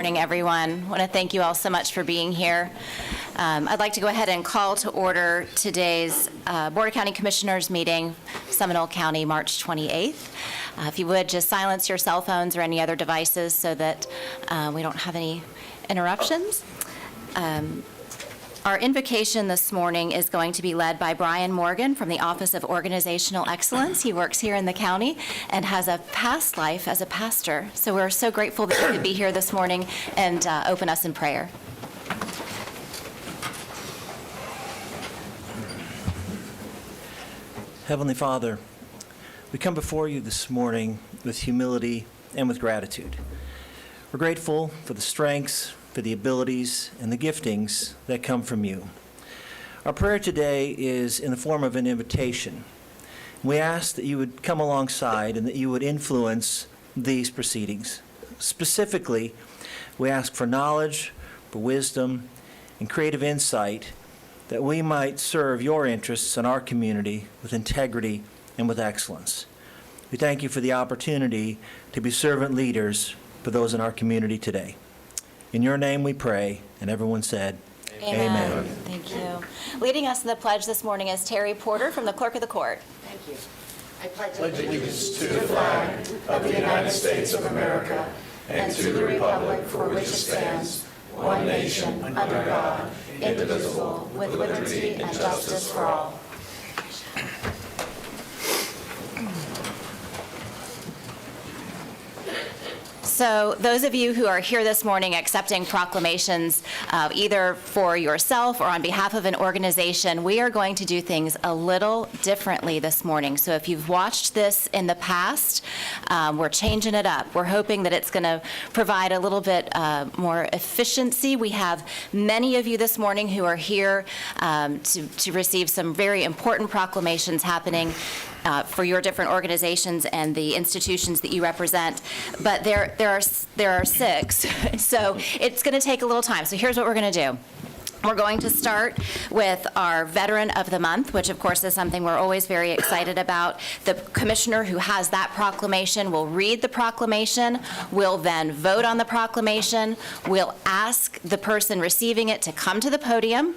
Morning, everyone. I want to thank you all so much for being here. I'd like to go ahead and call to order today's Board of County Commissioners meeting, Seminole County, March 28th. If you would, just silence your cell phones or any other devices so that we don't have any interruptions. Our invocation this morning is going to be led by Brian Morgan from the Office of Organizational Excellence. He works here in the county and has a past life as a pastor. So we're so grateful that he could be here this morning and open us in prayer. Heavenly Father, we come before you this morning with humility and with gratitude. We're grateful for the strengths, for the abilities and the giftings that come from you. Our prayer today is in the form of an invitation. We ask that you would come alongside and that you would influence these proceedings. Specifically, we ask for knowledge, for wisdom, and creative insight that we might serve your interests in our community with integrity and with excellence. We thank you for the opportunity to be servant leaders for those in our community today. In your name we pray, and everyone said, Amen. Thank you. Leading us in the pledge this morning is Terry Porter from the Clerk of the Court. Thank you. I pledge allegiance to the flag of the United States of America and to the republic for which it stands, one nation, under God, indivisible, with liberty and justice for all. So those of you who are here this morning accepting proclamations, either for yourself or on behalf of an organization, we are going to do things a little differently this morning. So if you've watched this in the past, we're changing it up. We're hoping that it's going to provide a little bit more efficiency. We have many of you this morning who are here to receive some very important proclamations happening for your different organizations and the institutions that you represent, but there are 6, so it's going to take a little time. So here's what we're going to do. We're going to start with our Veteran of the Month, which of course is something we're always very excited about. The commissioner who has that proclamation will read the proclamation, will then vote on the proclamation, will ask the person receiving it to come to the podium,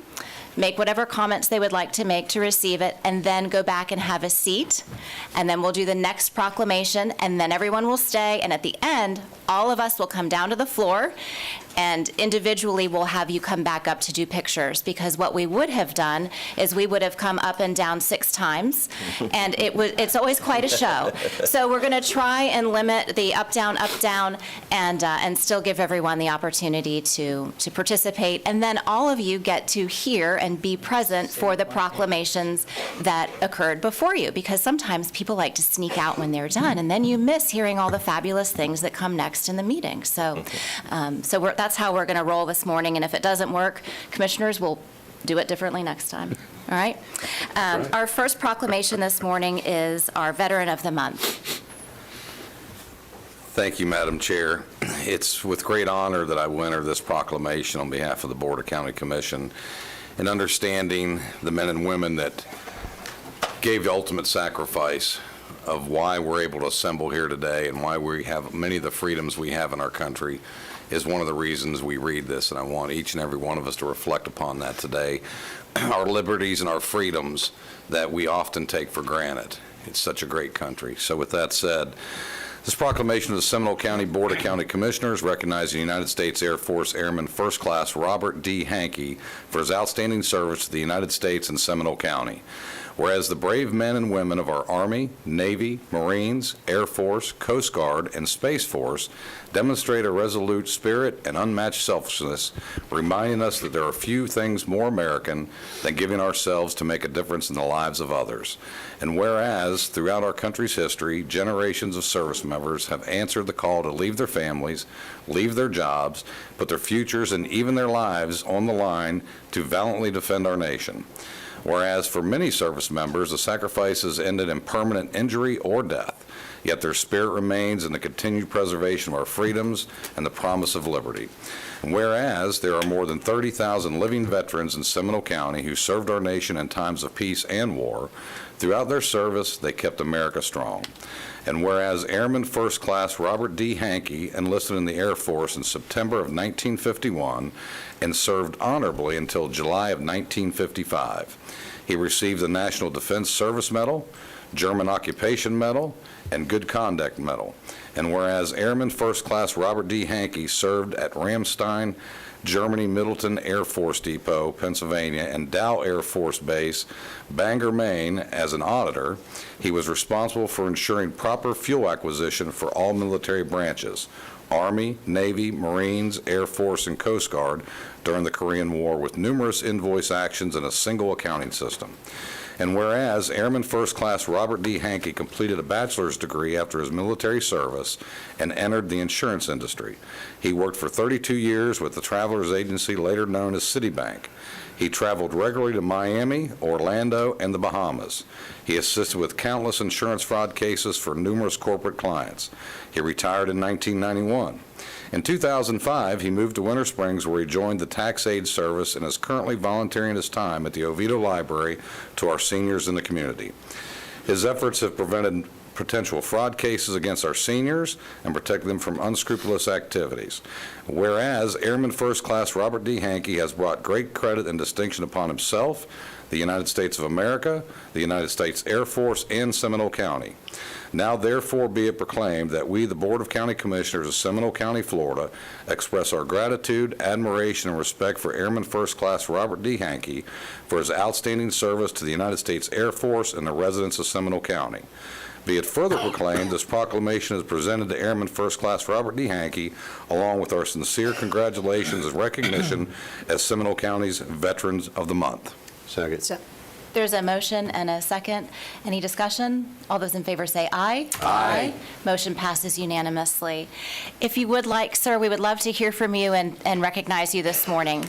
make whatever comments they would like to make to receive it, and then go back and have a seat. And then we'll do the next proclamation, and then everyone will stay. And at the end, all of us will come down to the floor, and individually we'll have you come back up to do pictures, because what we would have done is we would have come up and down 6 times, and it's always quite a show. So we're going to try and limit the up, down, and still give everyone the opportunity to participate. And then all of you get to hear and be present for the proclamations that occurred before you, because sometimes people like to sneak out when they're done, and then you miss hearing all the fabulous things that come next in the meeting. So, that's how we're going to roll this morning, and if it doesn't work, commissioners will do it differently next time. All right? Our first proclamation this morning is our Veteran of the Month. Thank you, Madam Chair. It's with great honor that I will enter this proclamation on behalf of the Board of County Commission, and understanding the men and women that gave the ultimate sacrifice of why we're able to assemble here today and why we have many of the freedoms we have in our country is one of the reasons we read this, and I want each and every one of us to reflect upon that today. Our liberties and our freedoms that we often take for granted. It's such a great country. So with that said, this proclamation of the Seminole County Board of County Commissioners recognizing United States Air Force Airman First Class Robert D. Hankey for his outstanding service to the United States and Seminole County. Whereas the brave men and women of our Army, Navy, Marines, Air Force, Coast Guard, and Space Force demonstrate a resolute spirit and unmatched selflessness, reminding us that there are few things more American than giving ourselves to make a difference in the lives of others. And whereas throughout our country's history, generations of service members have answered the call to leave their families, leave their jobs, put their futures and even their lives on the line to valiantly defend our nation. Whereas for many service members, the sacrifices ended in permanent injury or death, yet their spirit remains in the continued preservation of our freedoms and the promise of liberty. And whereas there are more than 30,000 living veterans in Seminole County who served our nation in times of peace and war, Throughout their service, they kept America strong. And whereas Airman First Class Robert D. Hankey enlisted in the Air Force in September of 1951 and served honorably until July of 1955. He received the National Defense Service Medal, German Occupation Medal, and Good Conduct Medal. And whereas Airman First Class Robert D. Hankey served at Ramstein, Germany Middleton Air Force Depot, Pennsylvania, and Dow Air Force Base, Bangor, Maine, as an auditor, he was responsible for ensuring proper fuel acquisition for all military branches, Army, Navy, Marines, Air Force, and Coast Guard during the Korean War, with numerous invoice actions and a single accounting system. And whereas Airman First Class Robert D. Hankey completed a bachelor's degree after his military service and entered the insurance industry. He worked for 32 years with the Travelers Agency, later known as Citibank. He traveled regularly to Miami, Orlando, and the Bahamas. He assisted with countless insurance fraud cases for numerous corporate clients. He retired in 1991. In 2005, he moved to Winter Springs, where he joined the Tax Aid Service and is currently volunteering his time at the Oviedo Library to our seniors in the community. His efforts have prevented potential fraud cases against our seniors and protect them from unscrupulous activities. Whereas Airman First Class Robert D. Hankey has brought great credit and distinction upon himself, the United States of America, the United States Air Force, and Seminole County. Now therefore be it proclaimed that we, the Board of County Commissioners of Seminole County, Florida, express our gratitude, admiration, and respect for Airman First Class Robert D. Hankey for his outstanding service to the United States Air Force and the residents of Seminole County. Be it further proclaimed, this proclamation is presented to Airman First Class Robert D. Hankey, along with our sincere congratulations and recognition as Seminole County's Veterans of the Month. Second. There's a motion and a second. Any discussion? All those in favor say aye. Aye. Motion passes unanimously. If you would like, sir, we would love to hear from you and recognize you this morning.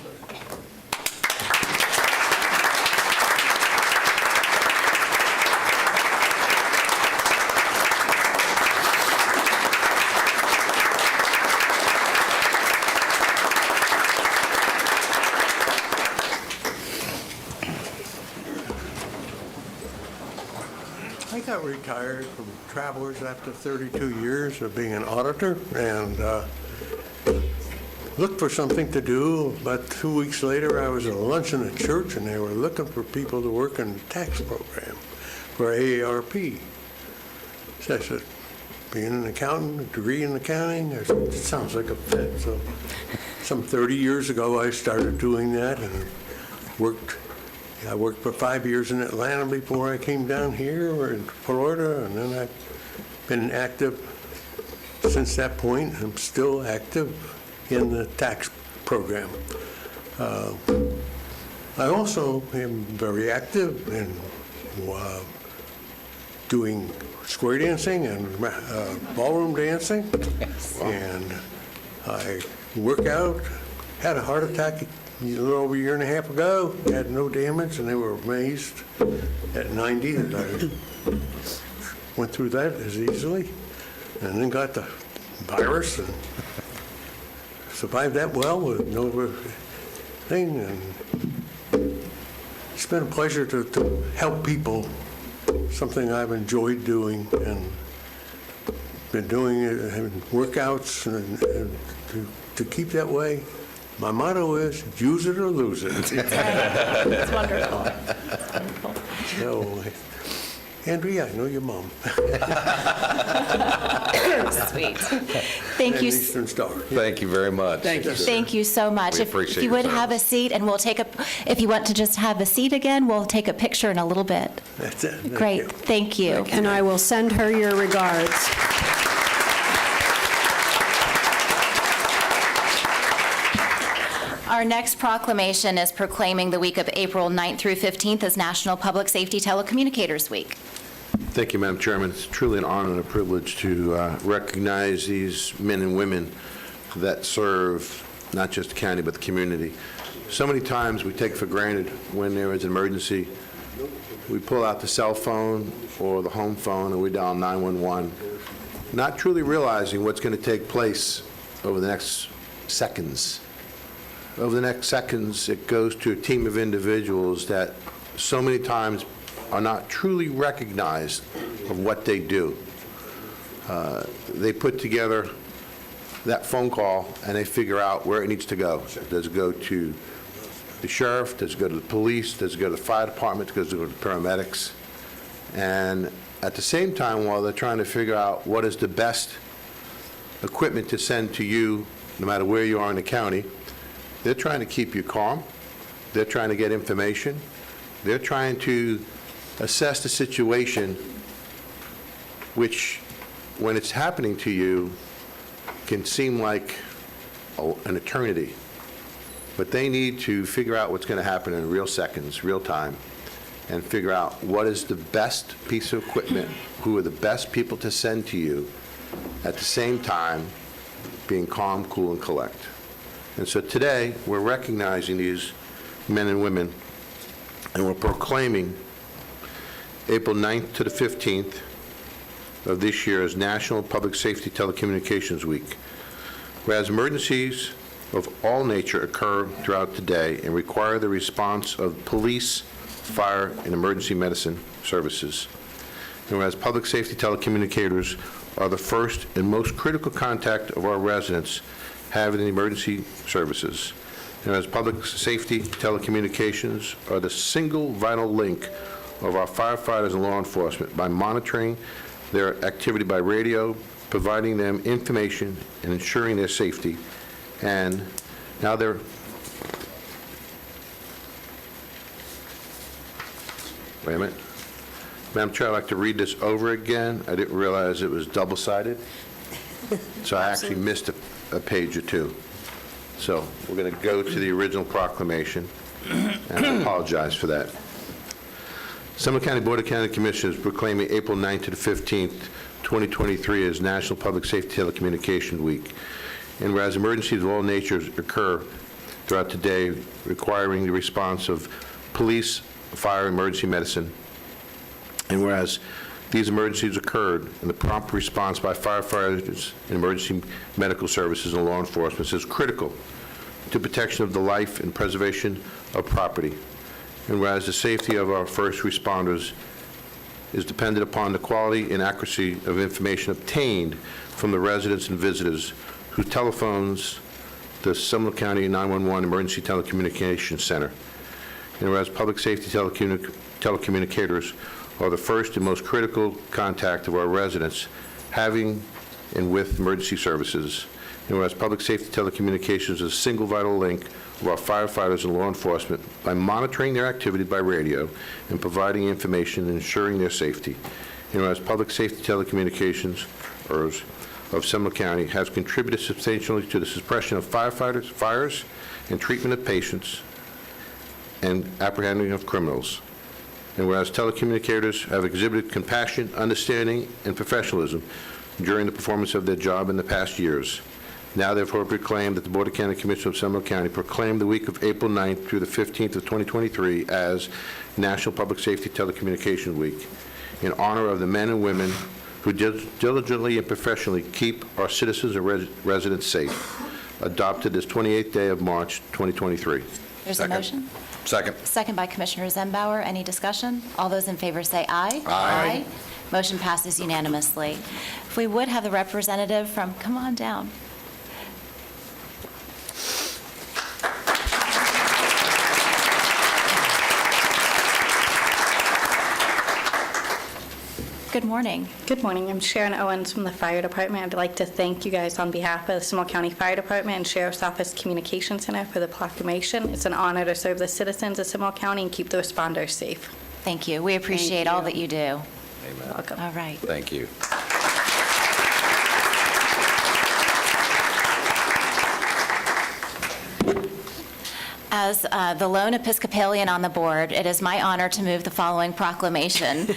I got retired from Travelers after 32 years of being an auditor and looked for something to do. About 2 weeks later, I was at a luncheon at church and they were looking for people to work in the tax program for AARP. So I said, being an accountant, a degree in accounting, I said, it sounds like a fit. So some 30 years ago, I started doing that and I worked for 5 years in Atlanta before I came down here, or in Florida, and then I've been active since that point. I'm still active in the tax program. I also am very active in doing square dancing and ballroom dancing, and I work out. Had a heart attack a little over a year and a half ago, had no damage, and they were amazed at 90 that I went through that as easily, and then got the virus and survived that well with no thing. And it's been a pleasure to help people, something I've enjoyed doing, and been doing it, having workouts, and to keep that way. My motto is, use it or lose it. That's wonderful. So, Andrea, I know your mom. Sweet. Thank And you. Eastern Star. Thank you very much. Thank you. Thank you so much. We If appreciate you your would have a service. seat, and we'll take if you want to just have a seat again, we'll take a picture in a little bit. That's it. Thank Great, you. thank you. And I will send her your regards. Our next proclamation is proclaiming the week of April 9th through 15th as National Public Safety Telecommunicators Week. Thank you, Madam Chairman. It's truly an honor and a privilege to recognize these men and women that serve not just the county, but the community. So many times we take for granted when there is an emergency, we pull out the cell phone or the home phone and we dial 911, not truly realizing what's going to take place over the next seconds. Over the next seconds, it goes to a team of individuals that so many times are not truly recognized of what they do. They put together that phone call, and they figure out where it needs to go. Does it go to the sheriff? Does it go to the police? Does it go to the fire department? Does it go to the paramedics? And at the same time, while they're trying to figure out what is the best equipment to send to you, no matter where you are in the county, they're trying to keep you calm. They're trying to get information. They're trying to assess the situation, which, when it's happening to you, can seem like an eternity. But they need to figure out what's going to happen in real seconds, real time, and figure out what is the best piece of equipment, who are the best people to send to you, at the same time being calm, cool, and collect. And so today, we're recognizing these men and women, and we're proclaiming April 9th to the 15th of this year as National Public Safety Telecommunications Week. Whereas emergencies of all nature occur throughout the day and require the response of police, fire, and emergency medicine services. And whereas public safety telecommunicators are the first and most critical contact of our residents having the emergency services. And as public safety telecommunications are the single vital link of our firefighters and law enforcement by monitoring their activity by radio, providing them information and ensuring their safety. And now they're wait a minute. Madam Chair, I'd like to read this over again. I didn't realize it was double-sided, so I actually missed a page or two. So we're going to go to the original proclamation, and I apologize for that. Seminole County Board of County Commissioners proclaiming April 9th to the 15th, 2023 as National Public Safety Telecommunications Week. And whereas emergencies of all natures occur throughout the day, requiring the response of police, fire, emergency medicine, and whereas these emergencies occurred and the prompt response by firefighters and emergency medical services and law enforcement is critical to protection of the life and preservation of property. And whereas the safety of our first responders is dependent upon the quality and accuracy of information obtained from the residents and visitors who telephones the Seminole County 911 Emergency Telecommunications Center. And whereas public safety telecommunicators are the first and most critical contact of our residents having and with emergency services. And whereas public safety telecommunications is a single vital link of our firefighters and law enforcement by monitoring their activity by radio and providing information and ensuring their safety. And whereas public safety telecommunications of Seminole County has contributed substantially to the suppression of fires, and treatment of patients and apprehending of criminals. And whereas telecommunicators have exhibited compassion, understanding, and professionalism during the performance of their job in the past years, now therefore proclaim that the Board of County Commissioners of Seminole County proclaim the week of April 9th through the 15th of 2023 as National Public Safety Telecommunications Week in honor of the men and women who diligently and professionally keep our citizens and residents safe, adopted this 28th day of March 2023. There's a motion. Second. Second by Commissioner Zembauer. Any discussion? All those in favor say aye. Aye. Motion passes unanimously. If we would have the representative from, come on down. Good morning. Good morning. I'm Sharon Owens from the Fire Department. I'd like to thank you guys on behalf of the Seminole County Fire Department and Sheriff's Office Communication Center for the proclamation. It's an honor to serve the citizens of Seminole County and keep the responders safe. Thank you. We appreciate all that you do. Amen. Welcome. All right. Thank you. As the lone Episcopalian on the board, it is my honor to move the following proclamation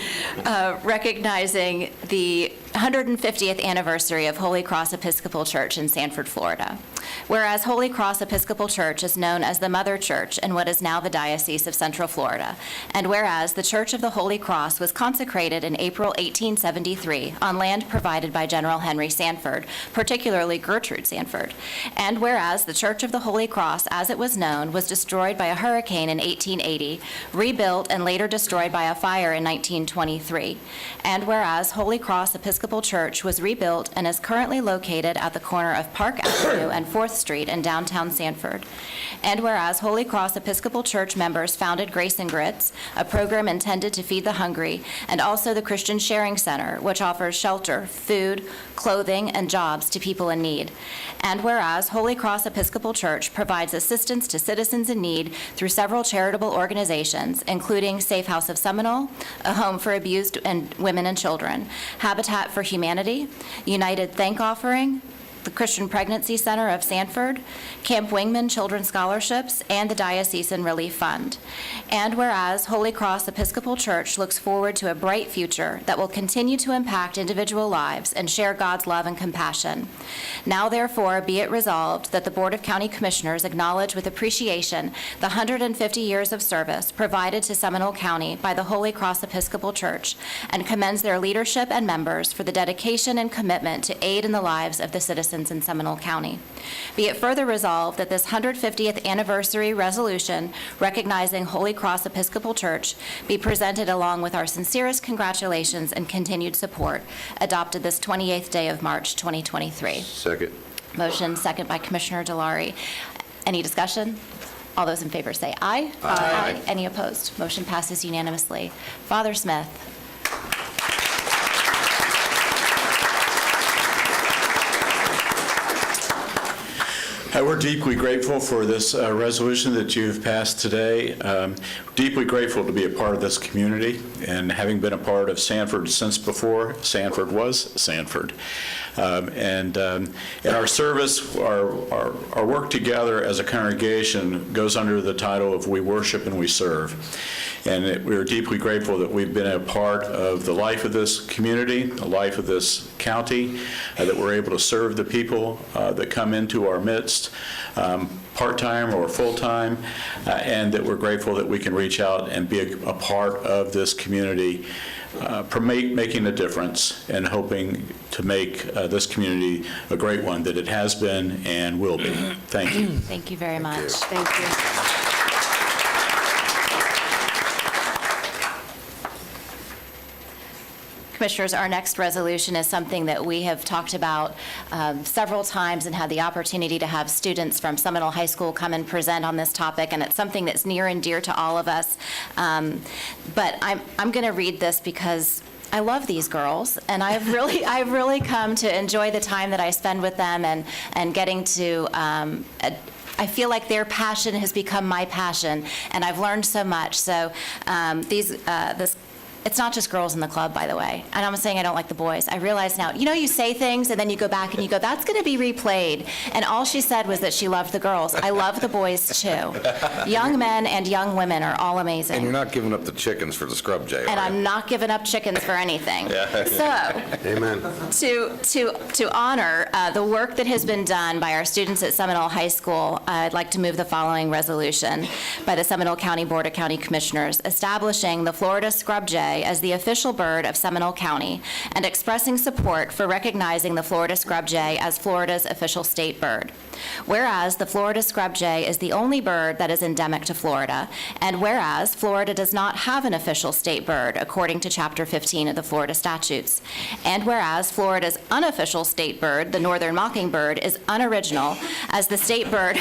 recognizing the 150th anniversary of Holy Cross Episcopal Church in Sanford, Florida. Whereas Holy Cross Episcopal Church is known as the Mother Church in what is now the Diocese of Central Florida, and whereas the Church of the Holy Cross was consecrated in April 1873 on land provided by General Henry Sanford, particularly Gertrude Sanford, and whereas the Church of the Holy Cross, as it was known, was destroyed by a hurricane in 1880, rebuilt and later destroyed by a fire in 1923, and whereas Holy Cross Episcopal Church was rebuilt and is currently located at the corner of Park Avenue and 4th Street in downtown Sanford. And whereas Holy Cross Episcopal Church members founded Grace and Grits, a program intended to feed the hungry, and also the Christian Sharing Center, which offers shelter, food, clothing, and jobs to people in need. And whereas Holy Cross Episcopal Church provides assistance to citizens in need through several charitable organizations, including Safe House of Seminole, a home for abused women and children, Habitat for Humanity, United Thank Offering, the Christian Pregnancy Center of Sanford, Camp Wingman Children's Scholarships, and the Diocesan Relief Fund. And whereas Holy Cross Episcopal Church looks forward to a bright future that will continue to impact individual lives and share God's love and compassion. Now, therefore, be it resolved that the Board of County Commissioners acknowledge with appreciation the 150 years of service provided to Seminole County by the Holy Cross Episcopal Church and commends their leadership and members for the dedication and commitment to aid in the lives of the citizens in Seminole County. Be it further resolved that this 150th anniversary resolution recognizing Holy Cross Episcopal Church be presented along with our sincerest congratulations and continued support, adopted this 28th day of March 2023. Second. Motion second by Commissioner Delary. Any discussion? All those in favor say aye. Aye. Any opposed? Motion passes unanimously. Father Smith. We're deeply grateful for this resolution that you've passed today. Deeply grateful to be a part of this community and having been a part of Sanford since before Sanford was Sanford. And in our service, our work together as a congregation goes under the title of We Worship and We Serve. And we're deeply grateful that we've been a part of the life of this community, the life of this county, that we're able to serve the people that come into our midst, part-time or full-time, and that we're grateful that we can reach out and be a part of this community, making a difference and hoping to make this community a great one that it has been and will be. Thank you. Thank you very much. Thank you. Commissioners, our next resolution is something that we have talked about several times and had the opportunity to have students from Seminole High School come and present on this topic, and it's something that's near and dear to all of us. But I'm going to read this because I love these girls, and I've really come to enjoy the time that I spend with them and getting to I feel like their passion has become my passion, and I've learned so much. So it's not just girls in the club, by the way. And I'm saying I don't like the boys. I realize now, you say things and then you go back and you go, that's going to be replayed. And all she said was that she loved the girls. I love the boys, too. Young men and young women are all amazing. And you're not giving up the chickens for the scrub jay, And are you? I'm not giving up chickens for anything. So, Amen. to honor the work that has been done by our students at Seminole High School, I'd like to move the following resolution by the Seminole County Board of County Commissioners, establishing the Florida scrub jay as the official bird of Seminole County and expressing support for recognizing the Florida scrub jay as Florida's official state bird. Whereas the Florida scrub jay is the only bird that is endemic to Florida, and whereas Florida does not have an official state bird according to Chapter 15 of the Florida statutes, and whereas Florida's unofficial state bird, the northern mockingbird, is unoriginal as the state bird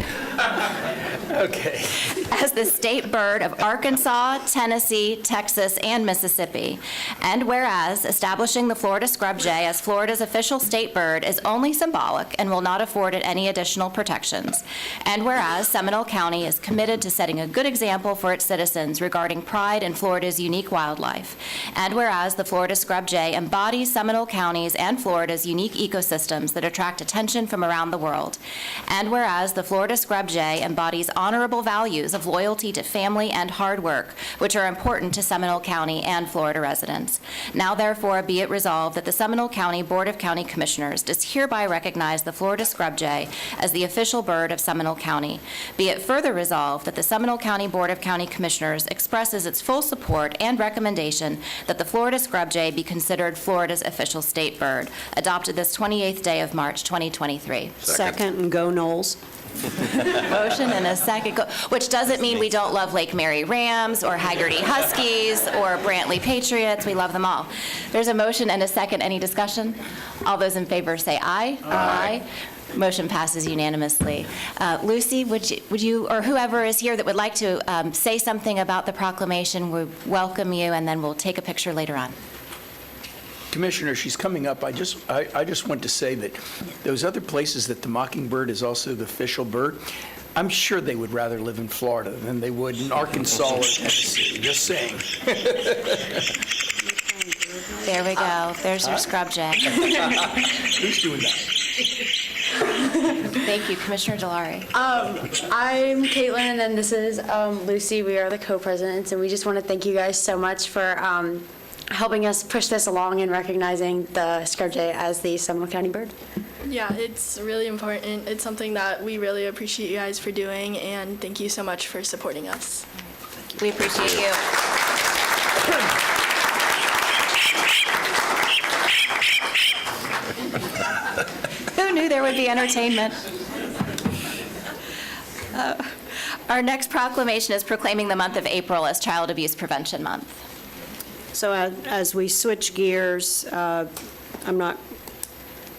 as the state bird of Arkansas, Tennessee, Texas, and Mississippi, and whereas establishing the Florida scrub jay as Florida's official state bird is only symbolic and will not afford it any additional protections, and whereas Seminole County is committed to setting a good example for its citizens regarding pride in Florida's unique wildlife, and whereas the Florida scrub jay embodies Seminole County's and Florida's unique ecosystems that attract attention from around the world, and whereas the Florida scrub jay embodies honorable values of loyalty to family and hard work, which are important to Seminole County and and Florida residents. Now therefore be it resolved that the Seminole County Board of County Commissioners does hereby recognize the Florida scrub jay as the official bird of Seminole County. Be it further resolved that the Seminole County Board of County Commissioners expresses its full support and recommendation that the Florida scrub jay be considered Florida's official state bird, adopted this 28th day of March 2023. Second, and go Knowles. Motion and a second, which doesn't mean we don't love Lake Mary Rams or Haggerty Huskies or Brantley Patriots. We love them all. There's a motion and a second. Any discussion? All those in favor say aye. Aye. Motion passes unanimously. Lucy, would you, or whoever is here that would like to say something about the proclamation, we welcome you, and then we'll take a picture later on. Commissioner, she's coming up. I just want to say that those other places that the mockingbird is also the official bird, I'm sure they would rather live in Florida than they would in Arkansas or Tennessee. Just saying. There we go. There's your scrub jay. Who's doing that? Thank you. Commissioner Delary. I'm Caitlin, and this is Lucy. We are the co-presidents, and we just want to thank you guys so much for helping us push this along and recognizing the scrub jay as the Seminole County bird. Yeah, it's really important. It's something that we really appreciate you guys for doing, and thank you so much for supporting us. We appreciate you. Who knew there would be entertainment? Our next proclamation is proclaiming the month of April as Child Abuse Prevention Month. So as we switch gears, I'm not,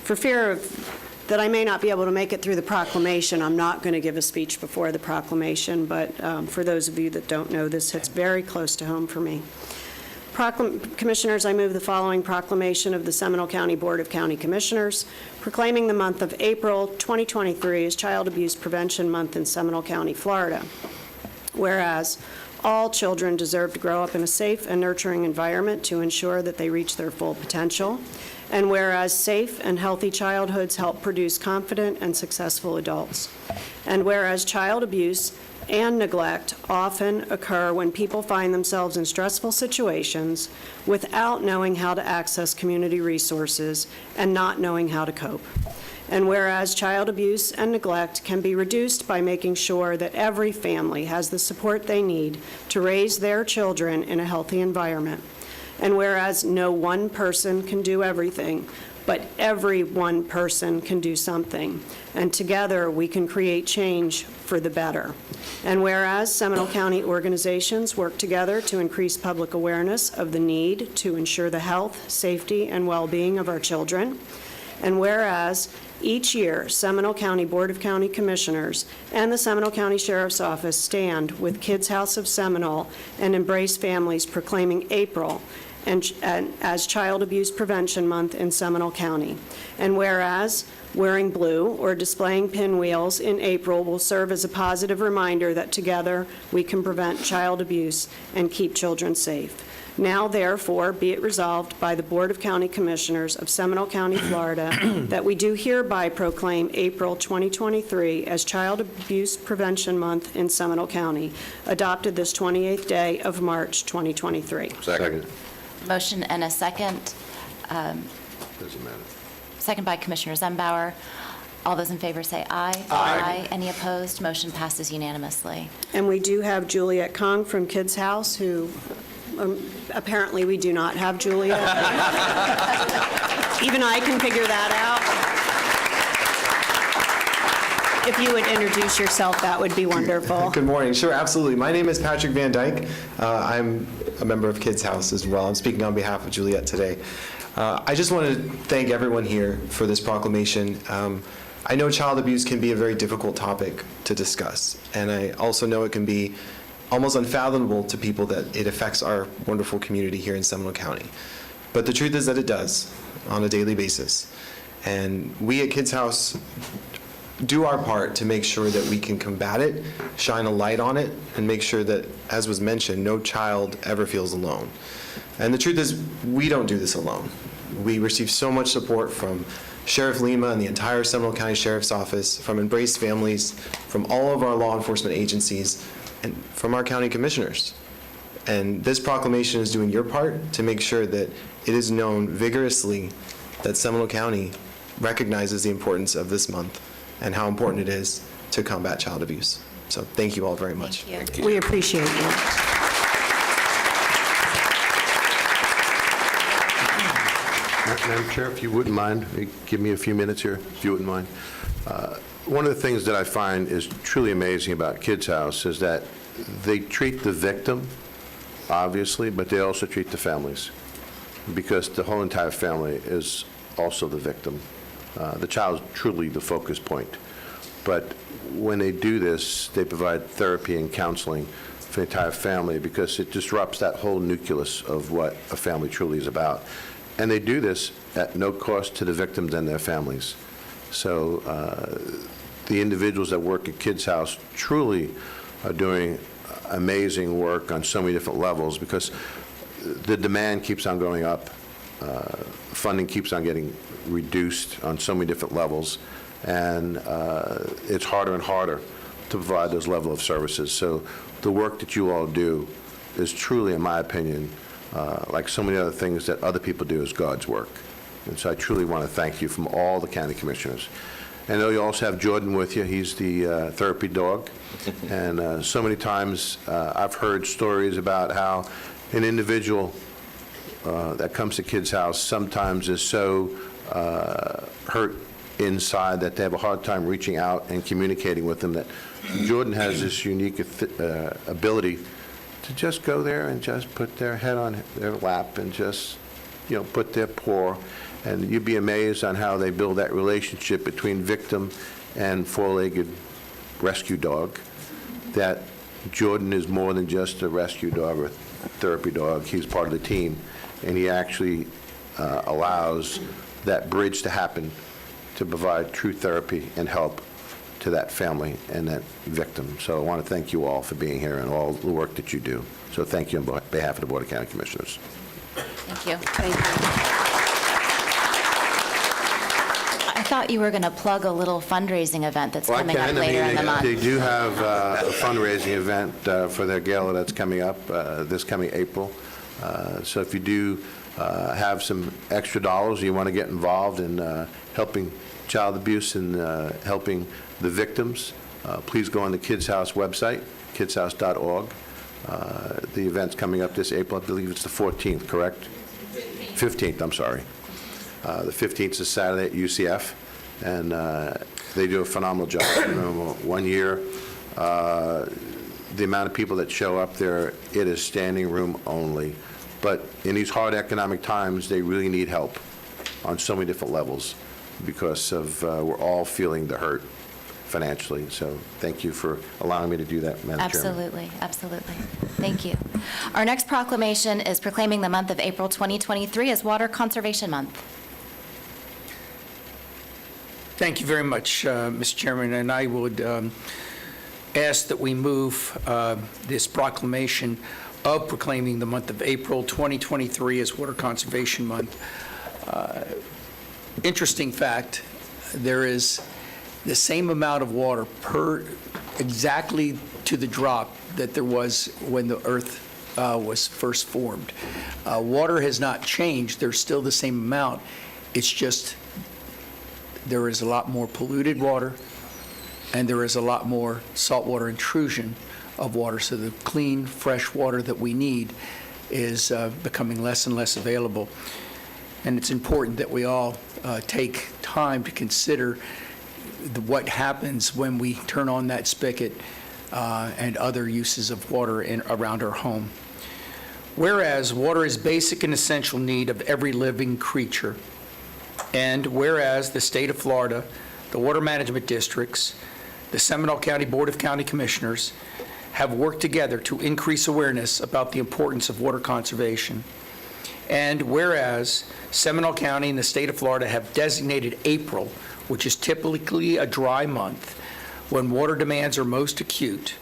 for fear of that I may not be able to make it through the proclamation, I'm not going to give a speech before the proclamation, but for those of you that don't know, this hits very close to home for me. Commissioners, I move the following proclamation of the Seminole County Board of County Commissioners proclaiming the month of April 2023 as Child Abuse Prevention Month in Seminole County, Florida. Whereas all children deserve to grow up in a safe and nurturing environment to ensure that they reach their full potential. And whereas safe and healthy childhoods help produce confident and successful adults. And whereas child abuse and neglect often occur when people find themselves in stressful situations without knowing how to access community resources and not knowing how to cope. And whereas child abuse and neglect can be reduced by making sure that every family has the support they need to raise their children in a healthy environment. And whereas no one person can do everything, but every one person can do something, and together we can create change for the better. And whereas Seminole County organizations work together to increase public awareness of the need to ensure the health, safety, and well-being of our children. And whereas each year, Seminole County Board of County Commissioners and the Seminole County Sheriff's Office stand with Kids House of Seminole and Embrace Families proclaiming April and as Child Abuse Prevention Month in Seminole County. And whereas wearing blue or displaying pinwheels in April will serve as a positive reminder that together we can prevent child abuse and keep children safe. Now, therefore, be it resolved by the Board of County Commissioners of Seminole County, Florida, that we do hereby proclaim April 2023 as Child Abuse Prevention Month in Seminole County, adopted this 28th day of March 2023. Second. Motion and a second. Doesn't matter. Second by Commissioner Zembauer. All those in favor say aye. Aye. Any opposed? Motion passes unanimously. And we do have Juliet Kong from Kids House, who apparently we do not have Juliet. Even I can figure that out. If you would introduce yourself, that would be wonderful. Good morning. Sure, absolutely. My name is Patrick Van Dyke. I'm a member of Kids House as well. I'm speaking on behalf of Juliet today. I just want to thank everyone here for this proclamation. I know child abuse can be a very difficult topic to discuss, and I also know it can be almost unfathomable to people that it affects our wonderful community here in Seminole County. But the truth is that it does on a daily basis. And we at Kids House do our part to make sure that we can combat it, shine a light on it, and make sure that, as was mentioned, no child ever feels alone. And the truth is, we don't do this alone. We receive so much support from Sheriff Lima and the entire Seminole County Sheriff's Office, from Embrace Families, from all of our law enforcement agencies, and from our county commissioners. And this proclamation is doing your part to make sure that it is known vigorously that Seminole County recognizes the importance of this month and how important it is to combat child abuse. So thank you all very much. Thank you. We appreciate you. Madam Chair, if you wouldn't mind, give me a few minutes here, if you wouldn't mind. One of the things that I find is truly amazing about Kids House is that they treat the victim, obviously, but they also treat the families, because the whole entire family is also the victim. The child is truly the focus point. But when they do this, they provide therapy and counseling for the entire family, because it disrupts that whole nucleus of what a family truly is about. And they do this at no cost to the victims and their families. So the individuals that work at Kids House truly are doing amazing work on so many different levels, because the demand keeps on going up, funding keeps on getting reduced on so many different levels, and it's harder and harder to provide those level of services. So the work that you all do is truly, in my opinion, like so many other things that other people do, is God's work. And so I truly want to thank you from all the county commissioners. I know you also have Jordan with you. He's the therapy dog. And so many times I've heard stories about how an individual that comes to Kids House sometimes is so hurt inside that they have a hard time reaching out and communicating with them, that Jordan has this unique ability to just go there and just put their head on their lap and just, put their paw. And you'd be amazed on how they build that relationship between victim and four-legged rescue dog, that Jordan is more than just a rescue dog or therapy dog. He's part of the team, and he actually allows that bridge to happen to provide true therapy and help to that family and that victim. So I want to thank you all for being here and all the work that you do. So thank you on behalf of the Board of County Commissioners. Thank you. Thank you. I thought you were going to plug a little fundraising event that's coming up later in the month. They do have a fundraising event for their gala that's coming up this coming April. So if you do have some extra dollars, you want to get involved in helping child abuse and helping the victims, please go on the Kids House website, kidshouse.org. The event's coming up this April. I believe it's the 14th, correct? 15th, I'm sorry. The 15th is Saturday at UCF, and they do a phenomenal job. Remember, 1 year, the amount of people that show up there, it is standing room only. But in these hard economic times, they really need help on so many different levels, because of we're all feeling the hurt financially. So thank you for allowing me to do that, Madam Chairman. Absolutely, absolutely. Thank you. Our next proclamation is proclaiming the month of April 2023 as Water Conservation Month. Thank you very much, Mr. Chairman, and I would ask that we move this proclamation of proclaiming the month of April 2023 as Water Conservation Month. Interesting fact, there is the same amount of water exactly to the drop that there was when the Earth was first formed. Water has not changed. There's still the same amount. It's just there is a lot more polluted water, and there is a lot more saltwater intrusion of water. So the clean, fresh water that we need is becoming less and less available. And it's important that we all take time to consider what happens when we turn on that spigot and other uses of water around our home. Whereas water is basic and essential need of every living creature, and whereas the state of Florida, the water management districts, the Seminole County Board of County Commissioners have worked together to increase awareness about the importance of water conservation. And whereas Seminole County and the state of Florida have designated April, which is typically a dry month, when water demands are most acute,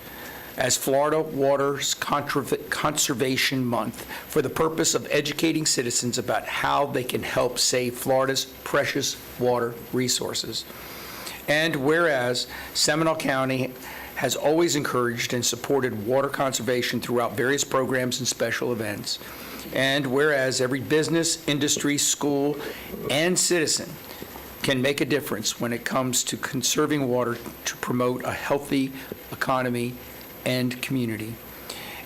as Florida Water's Conservation Month for the purpose of educating citizens about how they can help save Florida's precious water resources. And whereas Seminole County has always encouraged and supported water conservation throughout various programs and special events. And whereas every business, industry, school, and citizen can make a difference when it comes to conserving water to promote a healthy economy and community.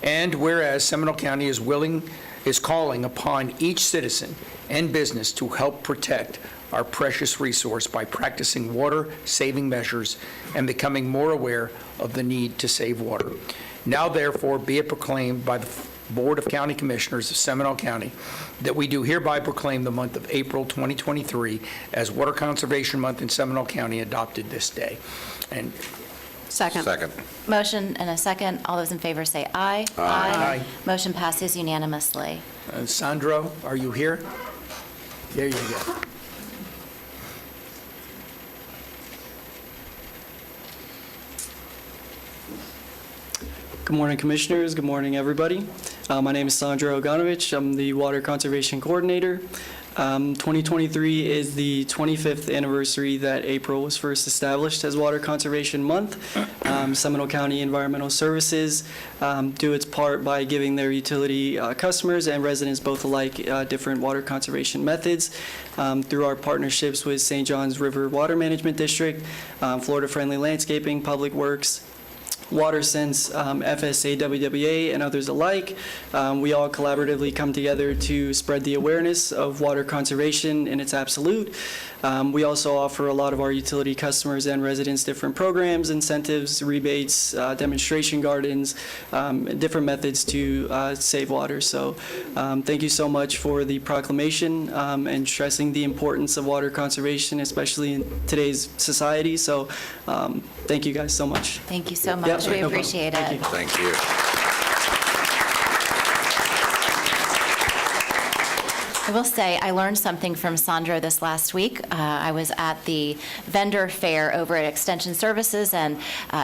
And whereas Seminole County is calling upon each citizen and business to help protect our precious resource by practicing water-saving measures and becoming more aware of the need to save water. Now therefore be it proclaimed by the Board of County Commissioners of Seminole County that we do hereby proclaim the month of April 2023 as Water Conservation Month in Seminole County, adopted this day. And Second. Second. Motion and a second. All those in favor say aye. Aye. Motion passes unanimously. Sandro, are you here? There you go. Good morning, Commissioners. Good morning, everybody. My name is Sandro Oganovich. I'm the Water Conservation Coordinator. 2023 is the 25th anniversary that April was first established as Water Conservation Month. Seminole County Environmental Services do its part by giving their utility customers and residents both alike different water conservation methods through our partnerships with St. Johns River Water Management District, Florida Friendly Landscaping, Public Works, WaterSense, FSA, WWA, and others alike. We all collaboratively come together to spread the awareness of water conservation in its absolute. We also offer a lot of our utility customers and residents different programs, incentives, rebates, demonstration gardens, different methods to save water. So thank you so much for the proclamation and stressing the importance of water conservation, especially in today's society. So thank you guys so much. Thank you so much. Yep, We no problem. appreciate Thank it. you. Thank you. I will say, I learned something from Sandro this last week. I was at the vendor fair over at Extension Services, and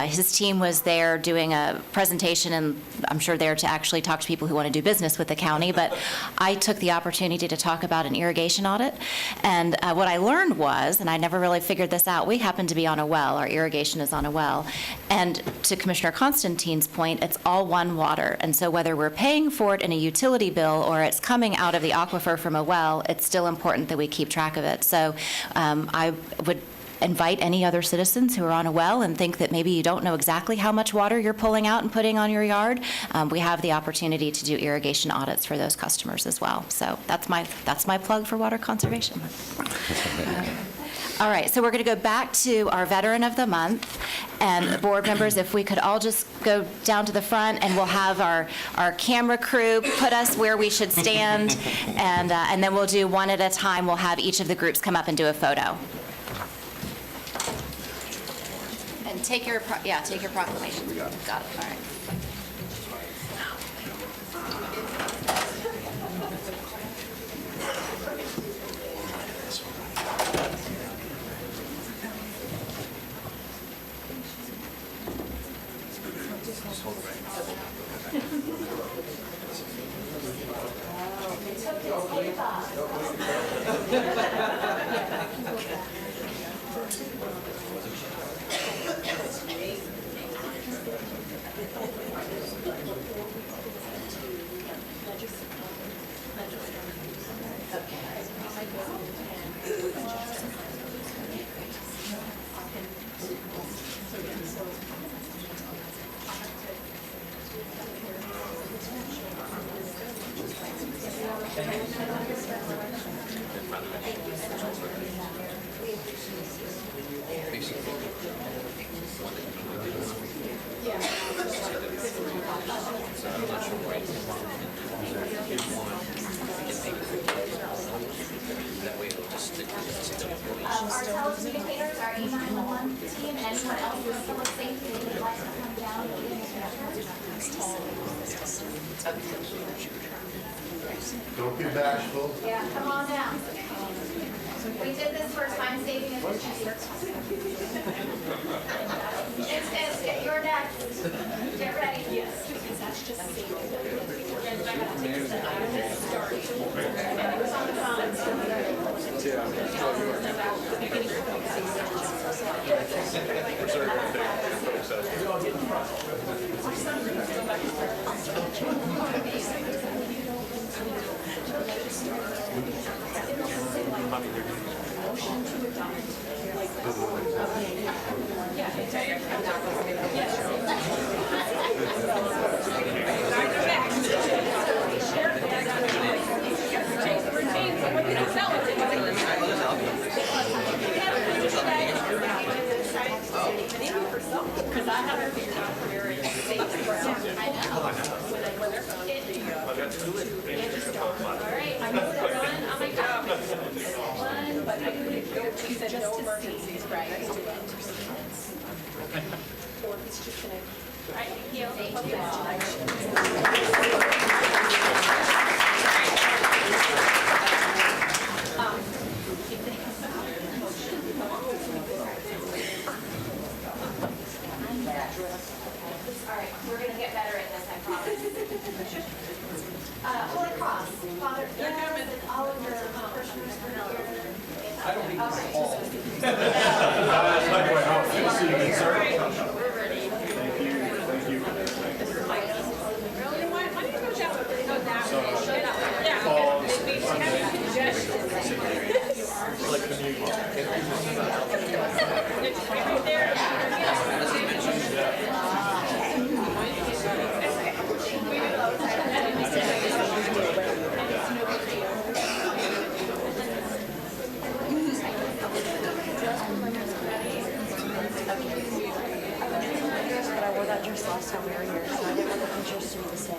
his team was there doing a presentation, and I'm sure there to actually talk to people who want to do business with the county, but I took the opportunity to talk about an irrigation audit. And what I learned was, and I never really figured this out, we happen to be on a well. Our irrigation is on a well. And to Commissioner Constantine's point, it's all one water. And so whether we're paying for it in a utility bill or it's coming out of the aquifer from a well, it's still important that we keep track of it. So I would invite any other citizens who are on a well and think that maybe you don't know exactly how much water you're pulling out and putting on your yard. We have the opportunity to do irrigation audits for those customers as well. So that's my plug for water conservation. All right, so we're going to go back to our Veteran of the Month. And the board members, if we could all just go down to the front, and we'll have our camera crew put us where we should stand, and then we'll do one at a time. We'll have each of the groups come up and do a photo. And take your proclamation. Got it, all right. Our telecommunicators, our E911 team, anyone else with public safety that would like to come down. Don't be bashful. Yeah, come on down. We did this for time saving efficiency. It's your next. Get ready. Yes. All right, we're going to get better at this, I promise. Holy Cross, Father, all of your parishioners familiar? I don't need We're ready. Thank you. Thank you. Why don't you go down? Go down. But I wore that dress last time we were here, so I didn't want the pictures to be the same.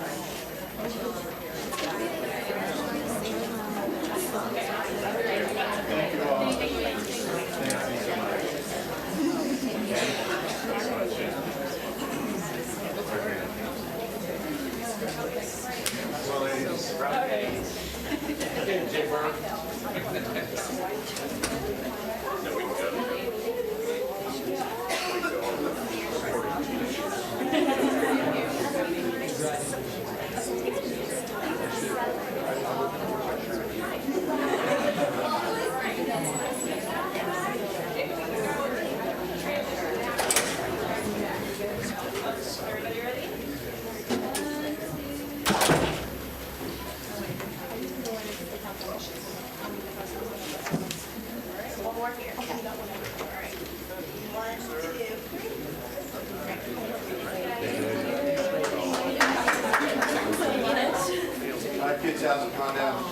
Kids hasn't gone down.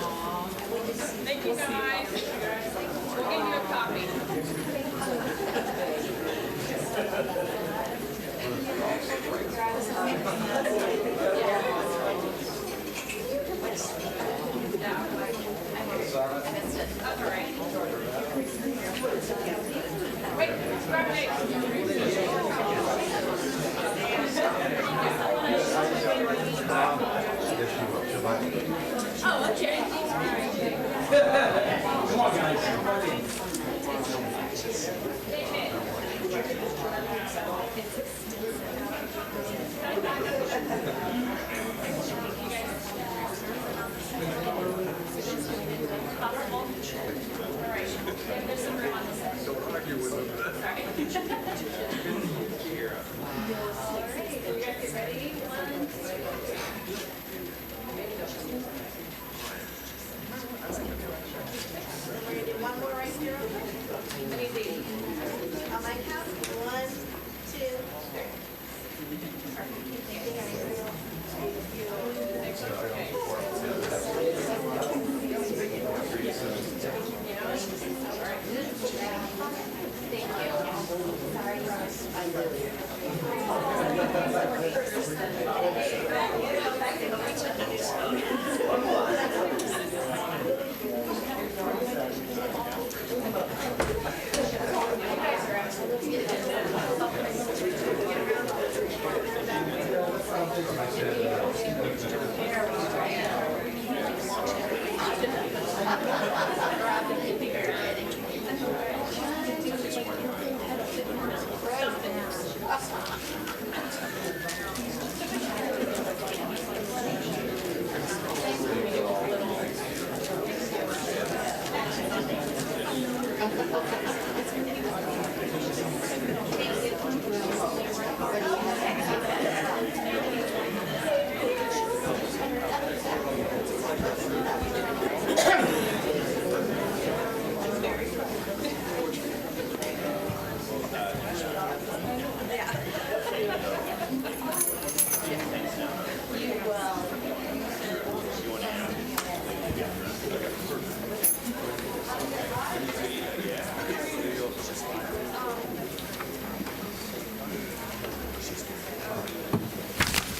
Thank you, guys. We'll give you a copy. Oh, okay. One more right here. On my count, 1, 2, 3.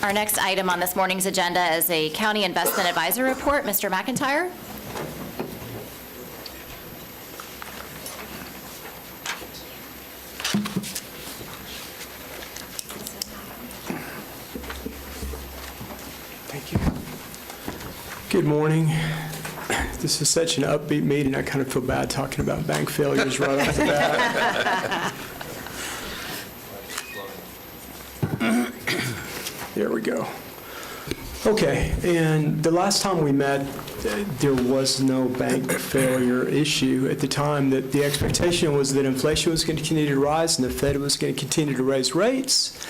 Our next item on this morning's agenda is a County Investment Advisor Report. Mr. McIntyre? Thank you. Good morning. This is such an upbeat meeting, I kind of feel bad talking about bank failures right off the bat. There we go. Okay, and the last time we met, there was no bank failure issue. At the time, that the expectation was that inflation was going to continue to rise and the Fed was going to continue to raise rates.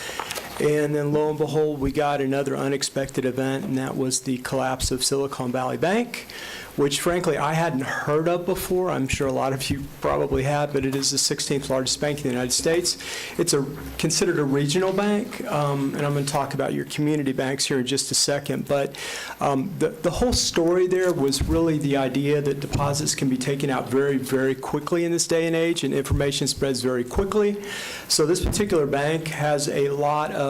And then lo and behold, we got another unexpected event, and that was the collapse of Silicon Valley Bank, which frankly I hadn't heard of before. I'm sure a lot of you probably have, but it is the 16th largest bank in the United States. It's considered a regional bank, and I'm going to talk about your community banks here in just a second. But the whole story there was really the idea that deposits can be taken out very, very quickly in this day and age, and information spreads very quickly. So this particular bank has a lot of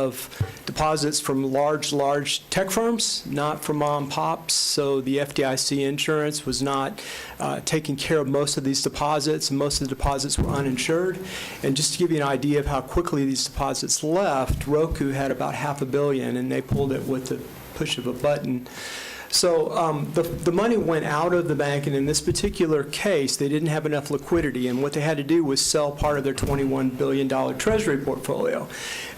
deposits from large tech firms, not from mom and pops. So the FDIC insurance was not taking care of most of these deposits, and most of the deposits were uninsured. And just to give you an idea of how quickly these deposits left, Roku had about $500 million, and they pulled it with the push of a button. So the money went out of the bank, and in this particular case, they didn't have enough liquidity, and what they had to do was sell part of their $21 billion Treasury portfolio.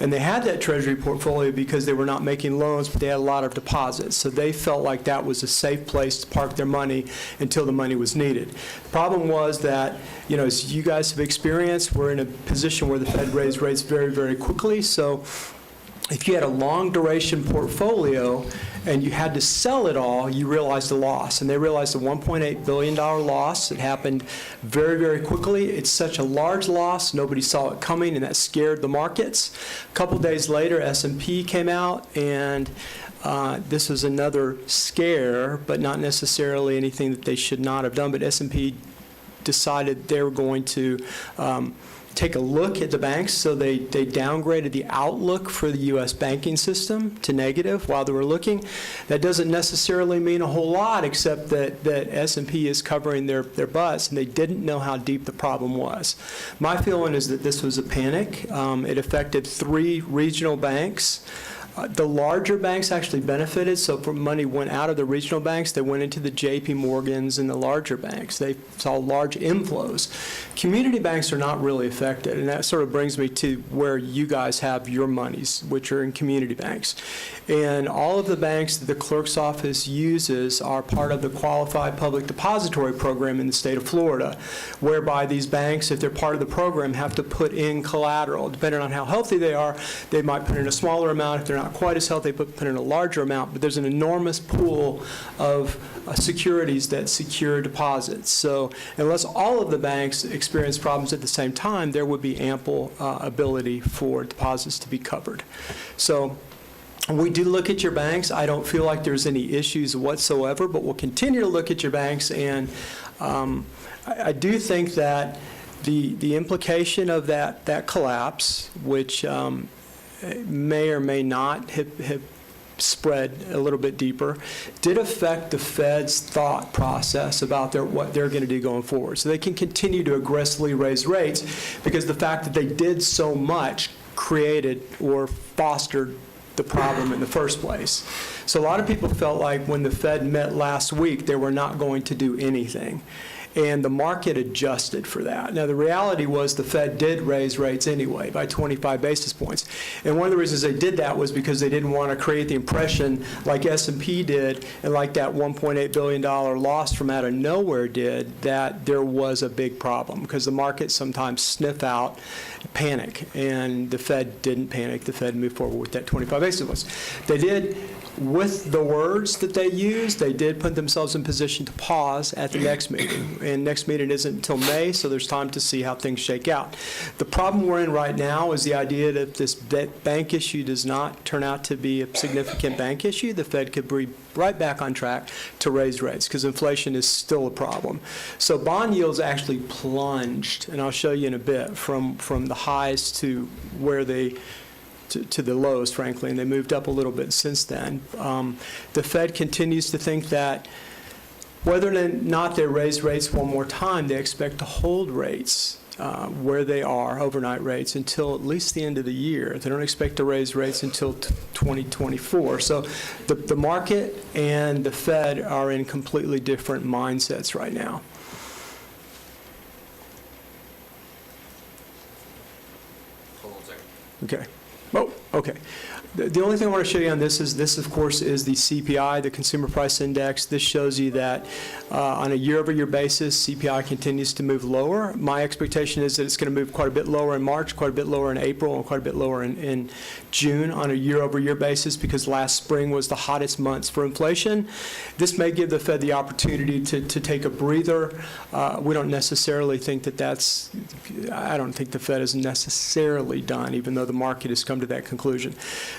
And they had that Treasury portfolio because they were not making loans, but they had a lot of deposits. So they felt like that was a safe place to park their money until the money was needed. The problem was that, as you guys have experienced, we're in a position where the Fed raised rates very, very quickly. So if you had a long duration portfolio and you had to sell it all, you realized a loss. And they realized a $1.8 billion loss. It happened very, very quickly. It's such a large loss, nobody saw it coming, and that scared the markets. A couple days later, S&P came out, and this was another scare, but not necessarily anything that they should not have done. But S&P decided they were going to take a look at the banks, so they downgraded the outlook for the U.S. banking system to negative while they were looking. That doesn't necessarily mean a whole lot, except that S&P is covering their butts, and they didn't know how deep the problem was. My feeling is that this was a panic. It affected 3 regional banks. The larger banks actually benefited, so money went out of the regional banks, they went into the JP Morgans and the larger banks. They saw large inflows. Community banks are not really affected, and that sort of brings me to where you guys have your monies, which are in community banks. And all of the banks that the clerk's office uses are part of the Qualified Public Depository Program in the state of Florida, whereby these banks, if they're part of the program, have to put in collateral. Depending on how healthy they are, they might put in a smaller amount. If they're not quite as healthy, put in a larger amount, but there's an enormous pool of securities that secure deposits. So unless all of the banks experience problems at the same time, there would be ample ability for deposits to be covered. So we do look at your banks. I don't feel like there's any issues whatsoever, but we'll continue to look at your banks, and I do think that the implication of that collapse, which may or may not have spread a little bit deeper, did affect the Fed's thought process about what they're going to do going forward. So they can continue to aggressively raise rates because the fact that they did so much created or fostered the problem in the first place. So a lot of people felt like when the Fed met last week, they were not going to do anything. And the market adjusted for that. Now, the reality was the Fed did raise rates anyway by 25 basis points. And one of the reasons they did that was because they didn't want to create the impression like S&P did and like that $1.8 billion loss from out of nowhere did, that there was a big problem, because the markets sometimes sniff out panic. And the Fed didn't panic. The Fed moved forward with that 25 basis points. They did, with the words that they used, they did put themselves in position to pause at the next meeting. And next meeting isn't until May, so there's time to see how things shake out. The problem we're in right now is the idea that if this bank issue does not turn out to be a significant bank issue, the Fed could be right back on track to raise rates, because inflation is still a problem. So bond yields actually plunged, and I'll show you in a bit, from the highs to where they to the lows, frankly, and they moved up a little bit since then. The Fed continues to think that whether or not they raise rates one more time, they expect to hold rates where they are, overnight rates, until at least the end of the year. They don't expect to raise rates until 2024. So the market and the Fed are in completely different mindsets right now. Okay. Oh, okay. The only thing I want to show you on this, of course, is the CPI, the Consumer Price Index. This shows you that on a year-over-year basis, CPI continues to move lower. My expectation is that it's going to move quite a bit lower in March, quite a bit lower in April, and quite a bit lower in June on a year-over-year basis, because last spring was the hottest months for inflation. This may give the Fed the opportunity to take a breather. We don't necessarily think I don't think the Fed is necessarily done, even though the market has come to that conclusion.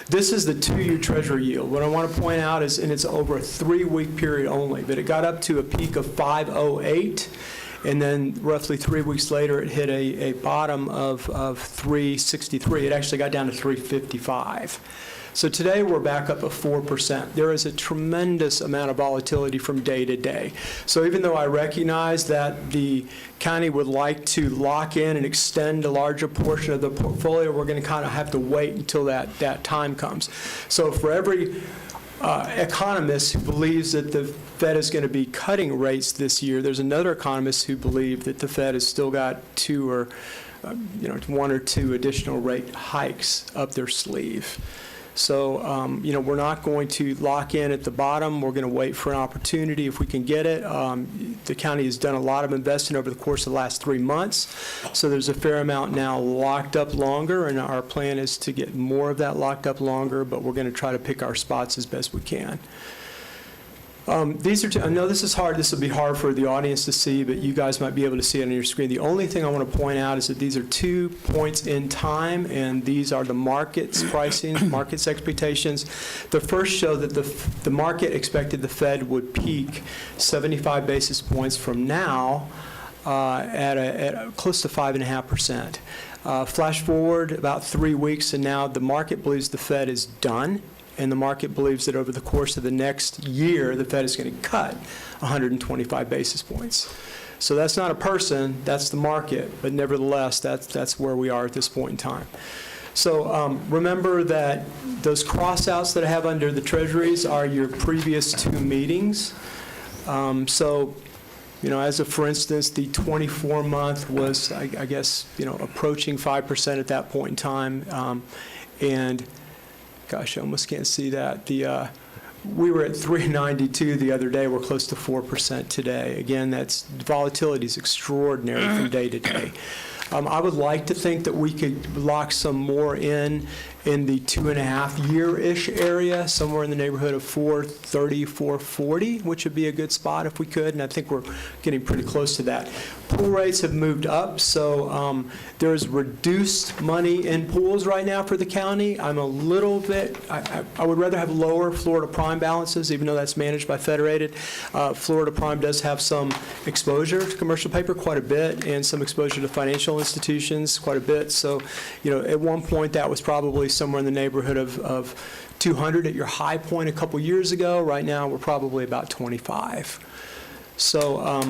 This is the 2-year Treasury yield. What I want to point out is, and it's over a 3-week period only, but it got up to a peak of 5.08, and then roughly 3 weeks later it hit a bottom of 3.63. It actually got down to 3.55. So today we're back up at 4%. There is a tremendous amount of volatility from day to day. So even though I recognize that the county would like to lock in and extend a larger portion of the portfolio, we're going to kind of have to wait until that time comes. So for every economist who believes that the Fed is going to be cutting rates this year, there's another economist who believes that the Fed has still got 1 or 2 additional rate hikes up their sleeve. So, we're not going to lock in at the bottom. We're going to wait for an opportunity if we can get it. The county has done a lot of investing over the course of the last 3 months, so there's a fair amount now locked up longer, and our plan is to get more of that locked up longer, but we're going to try to pick our spots as best we can. These are I know this is hard. This will be hard for the audience to see, but you guys might be able to see it on your screen. The only thing I want to point out is that these are 2 points in time, and these are the market's pricing, market's expectations. The first show that the market expected the Fed would peak 75 basis points from now at close to 5.5%. Flash forward about 3 weeks, and now the market believes the Fed is done. And the market believes that over the course of the next year, the Fed is going to cut 125 basis points. So that's not a person, that's the market, but nevertheless, that's where we are at this point in time. So remember that those crossouts that I have under the treasuries are your previous 2 meetings. As of, for instance, the 24-month was, I guess, approaching 5% at that point in time. Gosh, I almost can't see that. We were at 392 the other day. We're close to 4% today. Again, volatility is extraordinary from day to day. I would like to think that we could lock some more in the 2.5-year-ish area, somewhere in the neighborhood of 430, 440, which would be a good spot if we could, and I think we're getting pretty close to that. Pool rates have moved up, so there's reduced money in pools right now for the county. I'm a little bit, I would rather have lower Florida Prime balances, even though that's managed by Federated. Florida Prime does have some exposure to commercial paper, quite a bit, and some exposure to financial institutions, quite a bit. So, at one point that was probably somewhere in the neighborhood of 200 at your high point a couple years ago. Right now, we're probably about 25. So,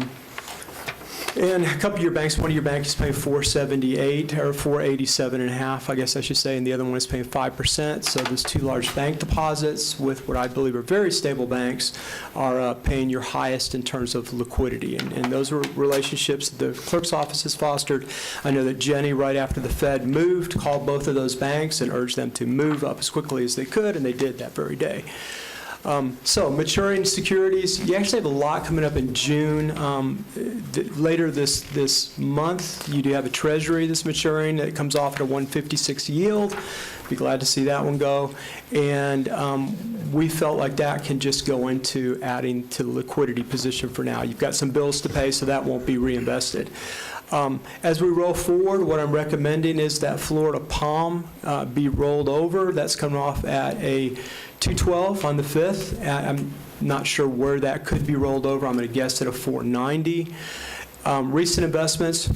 and a couple of your banks, one of your banks is paying 478 or 487.5, I guess I should say, and the other one is paying 5%. So those 2 large bank deposits with what I believe are very stable banks are paying your highest in terms of liquidity. And those are relationships the clerk's office has fostered. I know that Jenny, right after the Fed moved, called both of those banks and urged them to move up as quickly as they could, and they did that very day. So maturing securities, you actually have a lot coming up in June. Later this month, you do have a Treasury that's maturing that comes off at a 156 yield. Be glad to see that one go. And we felt like that can just go into adding to the liquidity position for now. You've got some bills to pay, so that won't be reinvested. As we roll forward, what I'm recommending is that Florida Palm be rolled over. That's coming off at a 212 on the 5th. I'm not sure where that could be rolled over. I'm going to guess at a 490. Recent investments.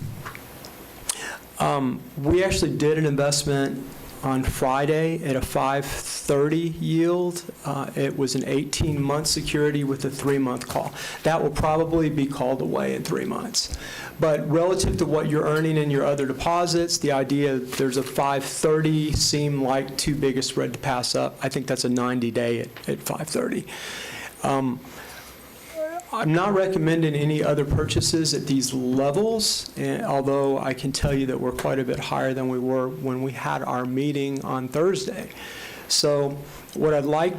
We actually did an investment on Friday at a 5:30 yield. It was an 18-month security with a 3-month call. That will probably be called away in 3 months. But relative to what you're earning in your other deposits, the idea that there's a 5:30 seemed like too big a spread to pass up. I think that's a 90-day at 5:30. I'm not recommending any other purchases at these levels, although I can tell you that we're quite a bit higher than we were when we had our meeting on Thursday. So what I'd like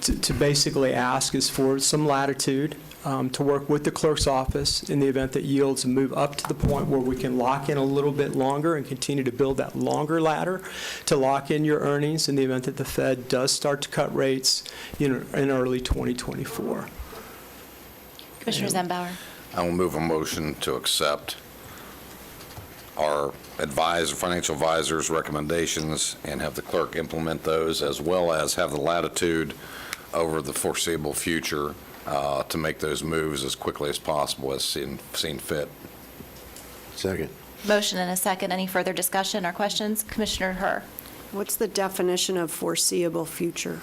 to basically ask is for some latitude to work with the clerk's office in the event that yields move up to the point where we can lock in a little bit longer and continue to build that longer ladder to lock in your earnings in the event that the Fed does start to cut rates in early 2024. Commissioner Zembauer. I will move a motion to accept our financial advisor's recommendations and have the clerk implement those, as well as have the latitude over the foreseeable future to make those moves as quickly as possible as seen fit. Second. Motion and a second. Any further discussion or questions? Commissioner Herr. What's the definition of foreseeable future?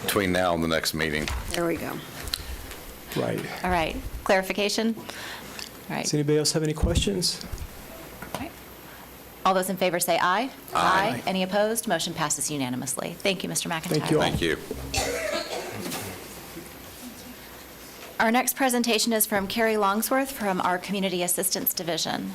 Between now and the next meeting. There we go. Right. All right. Clarification? All right. Does anybody else have any questions? All right. All those in favor say aye. Aye. Any opposed? Motion passes unanimously. Thank you, Mr. McIntyre. Thank you all. Thank you. Our next presentation is from Carrie Longsworth from our Community Assistance Division.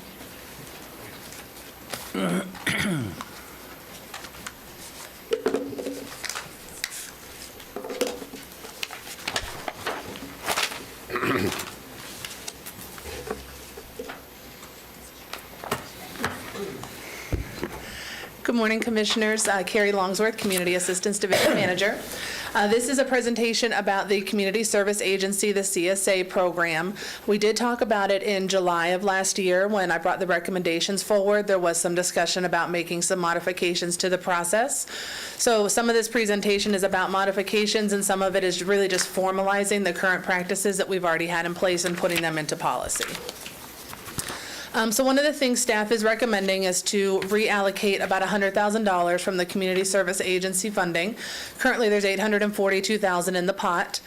Good morning, Commissioners. Carrie Longsworth, Community Assistance Division Manager. This is a presentation about the Community Service Agency, the CSA program. We did talk about it in July of last year when I brought the recommendations forward. There was some discussion about making some modifications to the process. So some of this presentation is about modifications, and some of it is really just formalizing the current practices that we've already had in place and putting them into policy. So one of the things staff is recommending is to reallocate about $100,000 from the Community Service Agency funding. Currently, there's $842,000 in the pot.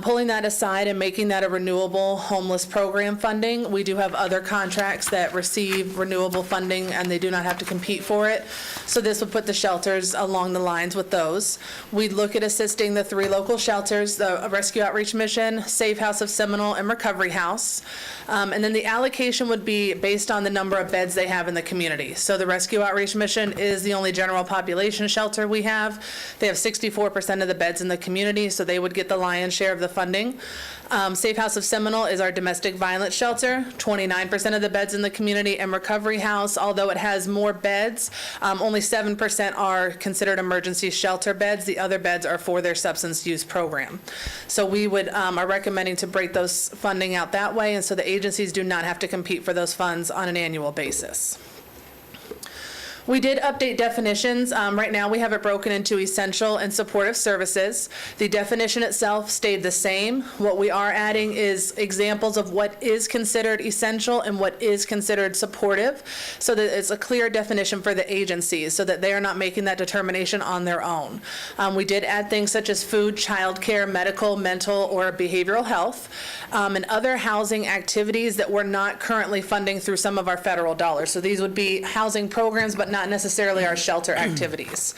Pulling that aside and making that a renewable homeless program funding, we do have other contracts that receive renewable funding and they do not have to compete for it. So this would put the shelters along the lines with those. We'd look at assisting the 3 local shelters, the Rescue Outreach Mission, Safe House of Seminole, and Recovery House. And then the allocation would be based on the number of beds they have in the community. So the Rescue Outreach Mission is the only general population shelter we have. They have 64% of the beds in the community, so they would get the lion's share of the funding. Safe House of Seminole is our domestic violence shelter, 29% of the beds in the community, and Recovery House, although it has more beds, only 7% are considered emergency shelter beds. The other beds are for their substance use program. So we would are recommending to break those funding out that way, and so the agencies do not have to compete for those funds on an annual basis. We did update definitions. Right now we have it broken into essential and supportive services. The definition itself stayed the same. What we are adding is examples of what is considered essential and what is considered supportive, so that it's a clear definition for the agencies so that they are not making that determination on their own. We did add things such as food, childcare, medical, mental, or behavioral health, and other housing activities that we're not currently funding through some of our federal dollars. So these would be housing programs, but not necessarily our shelter activities.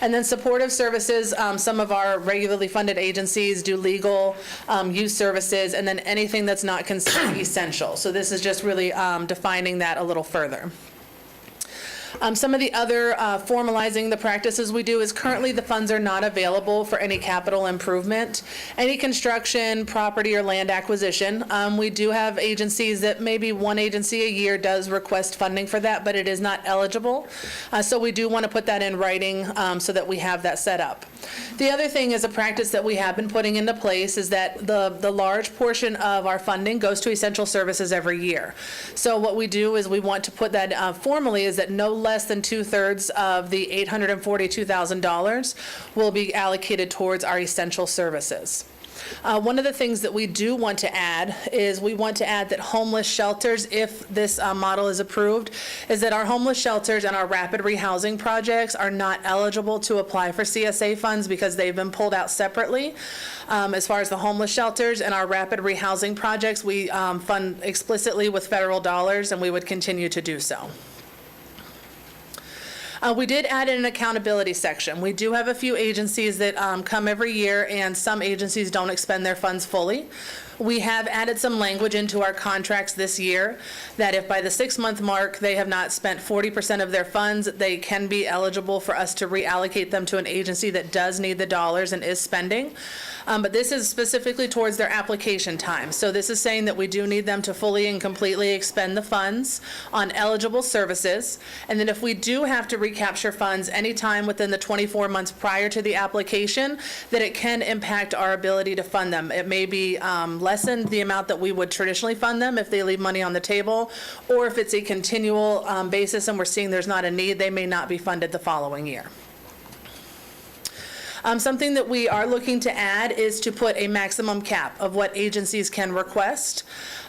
And then supportive services, some of our regularly funded agencies do legal, youth services, and then anything that's not considered essential. So this is just really defining that a little further. Some of the other formalizing the practices we do is currently the funds are not available for any capital improvement, any construction, property, or land acquisition. We do have agencies that maybe one agency a year does request funding for that, but it is not eligible. So we do want to put that in writing so that we have that set up. The other thing is a practice that we have been putting into place is that the large portion of our funding goes to essential services every year. So what we do is we want to put that formally is that no less than 2/3 of the $842,000 will be allocated towards our essential services. One of the things that we do want to add is we want to add that homeless shelters, if this model is approved, is that our homeless shelters and our rapid rehousing projects are not eligible to apply for CSA funds because they've been pulled out separately. As far as the homeless shelters and our rapid rehousing projects, we fund explicitly with federal dollars, and we would continue to do so. We did add in an accountability section. We do have a few agencies that come every year, and some agencies don't expend their funds fully. We have added some language into our contracts this year that if by the 6-month mark they have not spent 40% of their funds, they can be eligible for us to reallocate them to an agency that does need the dollars and is spending. But this is specifically towards their application time. So this is saying that we do need them to fully and completely expend the funds on eligible services. And then if we do have to recapture funds anytime within the 24 months prior to the application, that it can impact our ability to fund them. It may be lessen the amount that we would traditionally fund them if they leave money on the table, or if it's a continual basis and we're seeing there's not a need, they may not be funded the following year. Something that we are looking to add is to put a maximum cap of what agencies can request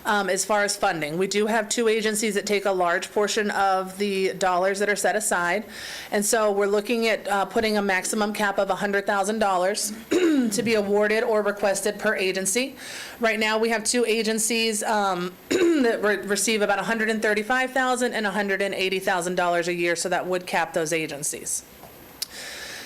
as far as funding. We do have 2 agencies that take a large portion of the dollars that are set aside, and so we're looking at putting a maximum cap of $100,000 to be awarded or requested per agency. Right now, we have 2 agencies that receive about $135,000 and $180,000 a year, so that would cap those agencies.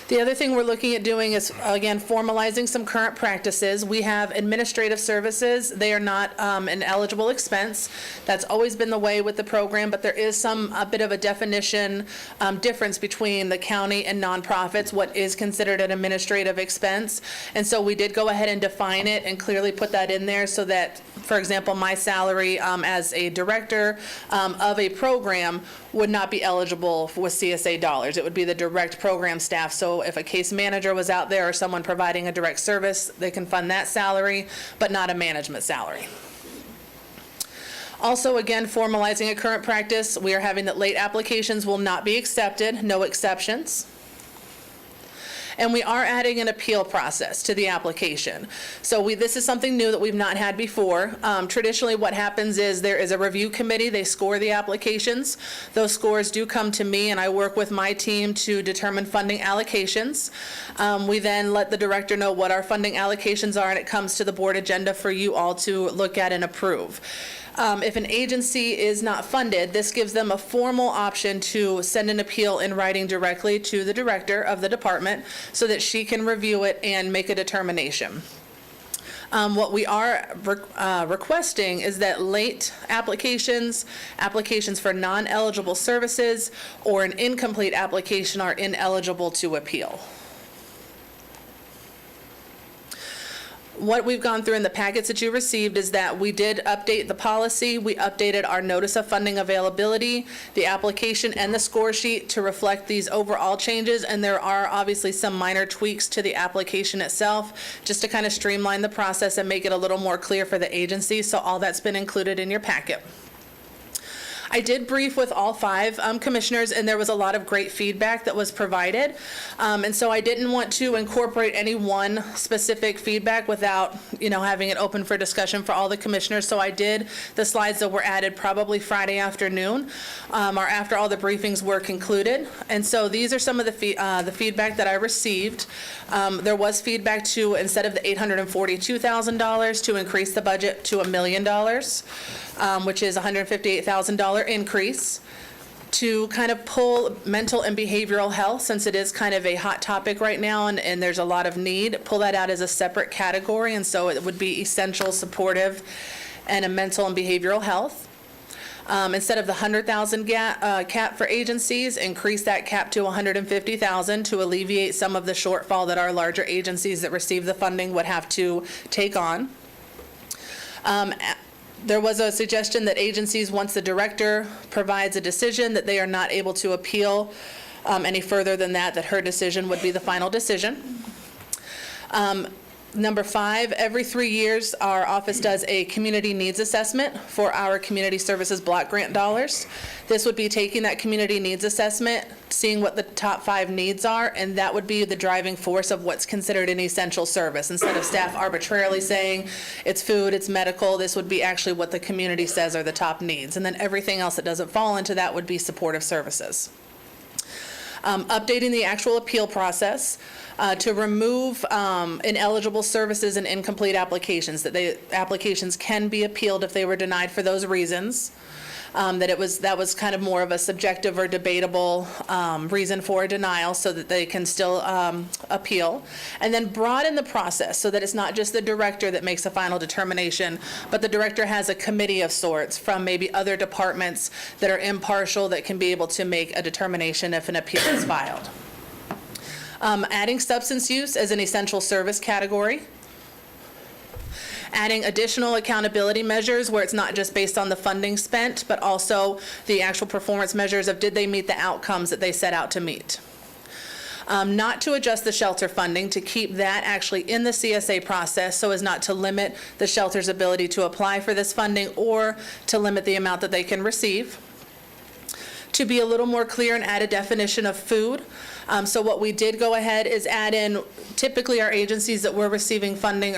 The other thing we're looking at doing is, again, formalizing some current practices. We have administrative services. They are not an eligible expense. That's always been the way with the program, but there is a bit of a definition difference between the county and nonprofits, what is considered an administrative expense. And so we did go ahead and define it and clearly put that in there so that, for example, my salary as a director of a program would not be eligible with CSA dollars. It would be the direct program staff. So if a case manager was out there or someone providing a direct service, they can fund that salary, but not a management salary. Also, again, formalizing a current practice, we are having that late applications will not be accepted, no exceptions. And we are adding an appeal process to the application. So this is something new that we've not had before. Traditionally, what happens is there is a review committee. They score the applications. Those scores do come to me, and I work with my team to determine funding allocations. We then let the director know what our funding allocations are, and it comes to the board agenda for you all to look at and approve. If an agency is not funded, this gives them a formal option to send an appeal in writing directly to the director of the department so that she can review it and make a determination. What we are requesting is that late applications for non-eligible services, or an incomplete application are ineligible to appeal. What we've gone through in the packets that you received is that we did update the policy. We updated our notice of funding availability, the application, and the score sheet to reflect these overall changes. And there are obviously some minor tweaks to the application itself, just to kind of streamline the process and make it a little more clear for the agency. So all that's been included in your packet. I did brief with all 5 commissioners, and there was a lot of great feedback that was provided. And so I didn't want to incorporate any one specific feedback without, having it open for discussion for all the commissioners. So I did the slides that were added probably Friday afternoon, or after all the briefings were concluded. And so these are some of the feedback that I received. There was feedback to, instead of the $842,000, to increase the budget to $1 million, which is a $158,000 increase, to kind of pull mental and behavioral health, since it is kind of a hot topic right now and there's a lot of need, pull that out as a separate category, and so it would be essential, supportive, and a mental and behavioral health. Instead of the $100,000 cap for agencies, increase that cap to $150,000 to alleviate some of the shortfall that our larger agencies that receive the funding would have to take on. There was a suggestion that agencies, once the director provides a decision, that they are not able to appeal any further than that her decision would be the final decision. Number 5, every 3 years, our office does a community needs assessment for our community services block grant dollars. This would be taking that community needs assessment, seeing what the top 5 needs are, and that would be the driving force of what's considered an essential service. Instead of staff arbitrarily saying it's food, it's medical, this would be actually what the community says are the top needs. And then everything else that doesn't fall into that would be supportive services. Updating the actual appeal process to remove ineligible services and incomplete applications, applications can be appealed if they were denied for those reasons. That was kind of more of a subjective or debatable reason for a denial, so that they can still appeal. And then broaden the process so that it's not just the director that makes a final determination, but the director has a committee of sorts from maybe other departments that are impartial that can be able to make a determination if an appeal is filed. Adding substance use as an essential service category. Adding additional accountability measures where it's not just based on the funding spent, but also the actual performance measures of did they meet the outcomes that they set out to meet. Not to adjust the shelter funding, to keep that actually in the CSA process so as not to limit the shelter's ability to apply for this funding or to limit the amount that they can receive. To be a little more clear and add a definition of food. So what we did go ahead is add in, typically our agencies that were receiving funding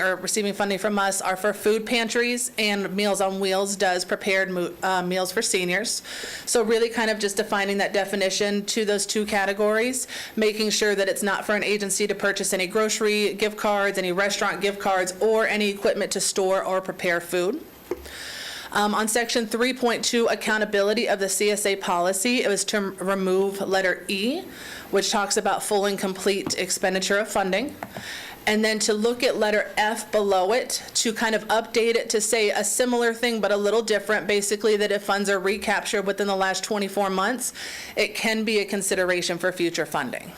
from us are for food pantries, and Meals on Wheels does prepared meals for seniors. So really kind of just defining that definition to those 2 categories, making sure that it's not for an agency to purchase any grocery gift cards, any restaurant gift cards, or any equipment to store or prepare food. On section 3.2, accountability of the CSA policy, it was to remove letter E, which talks about full and complete expenditure of funding. And then to look at letter F below it, to kind of update it to say a similar thing but a little different, basically that if funds are recaptured within the last 24 months, it can be a consideration for future funding.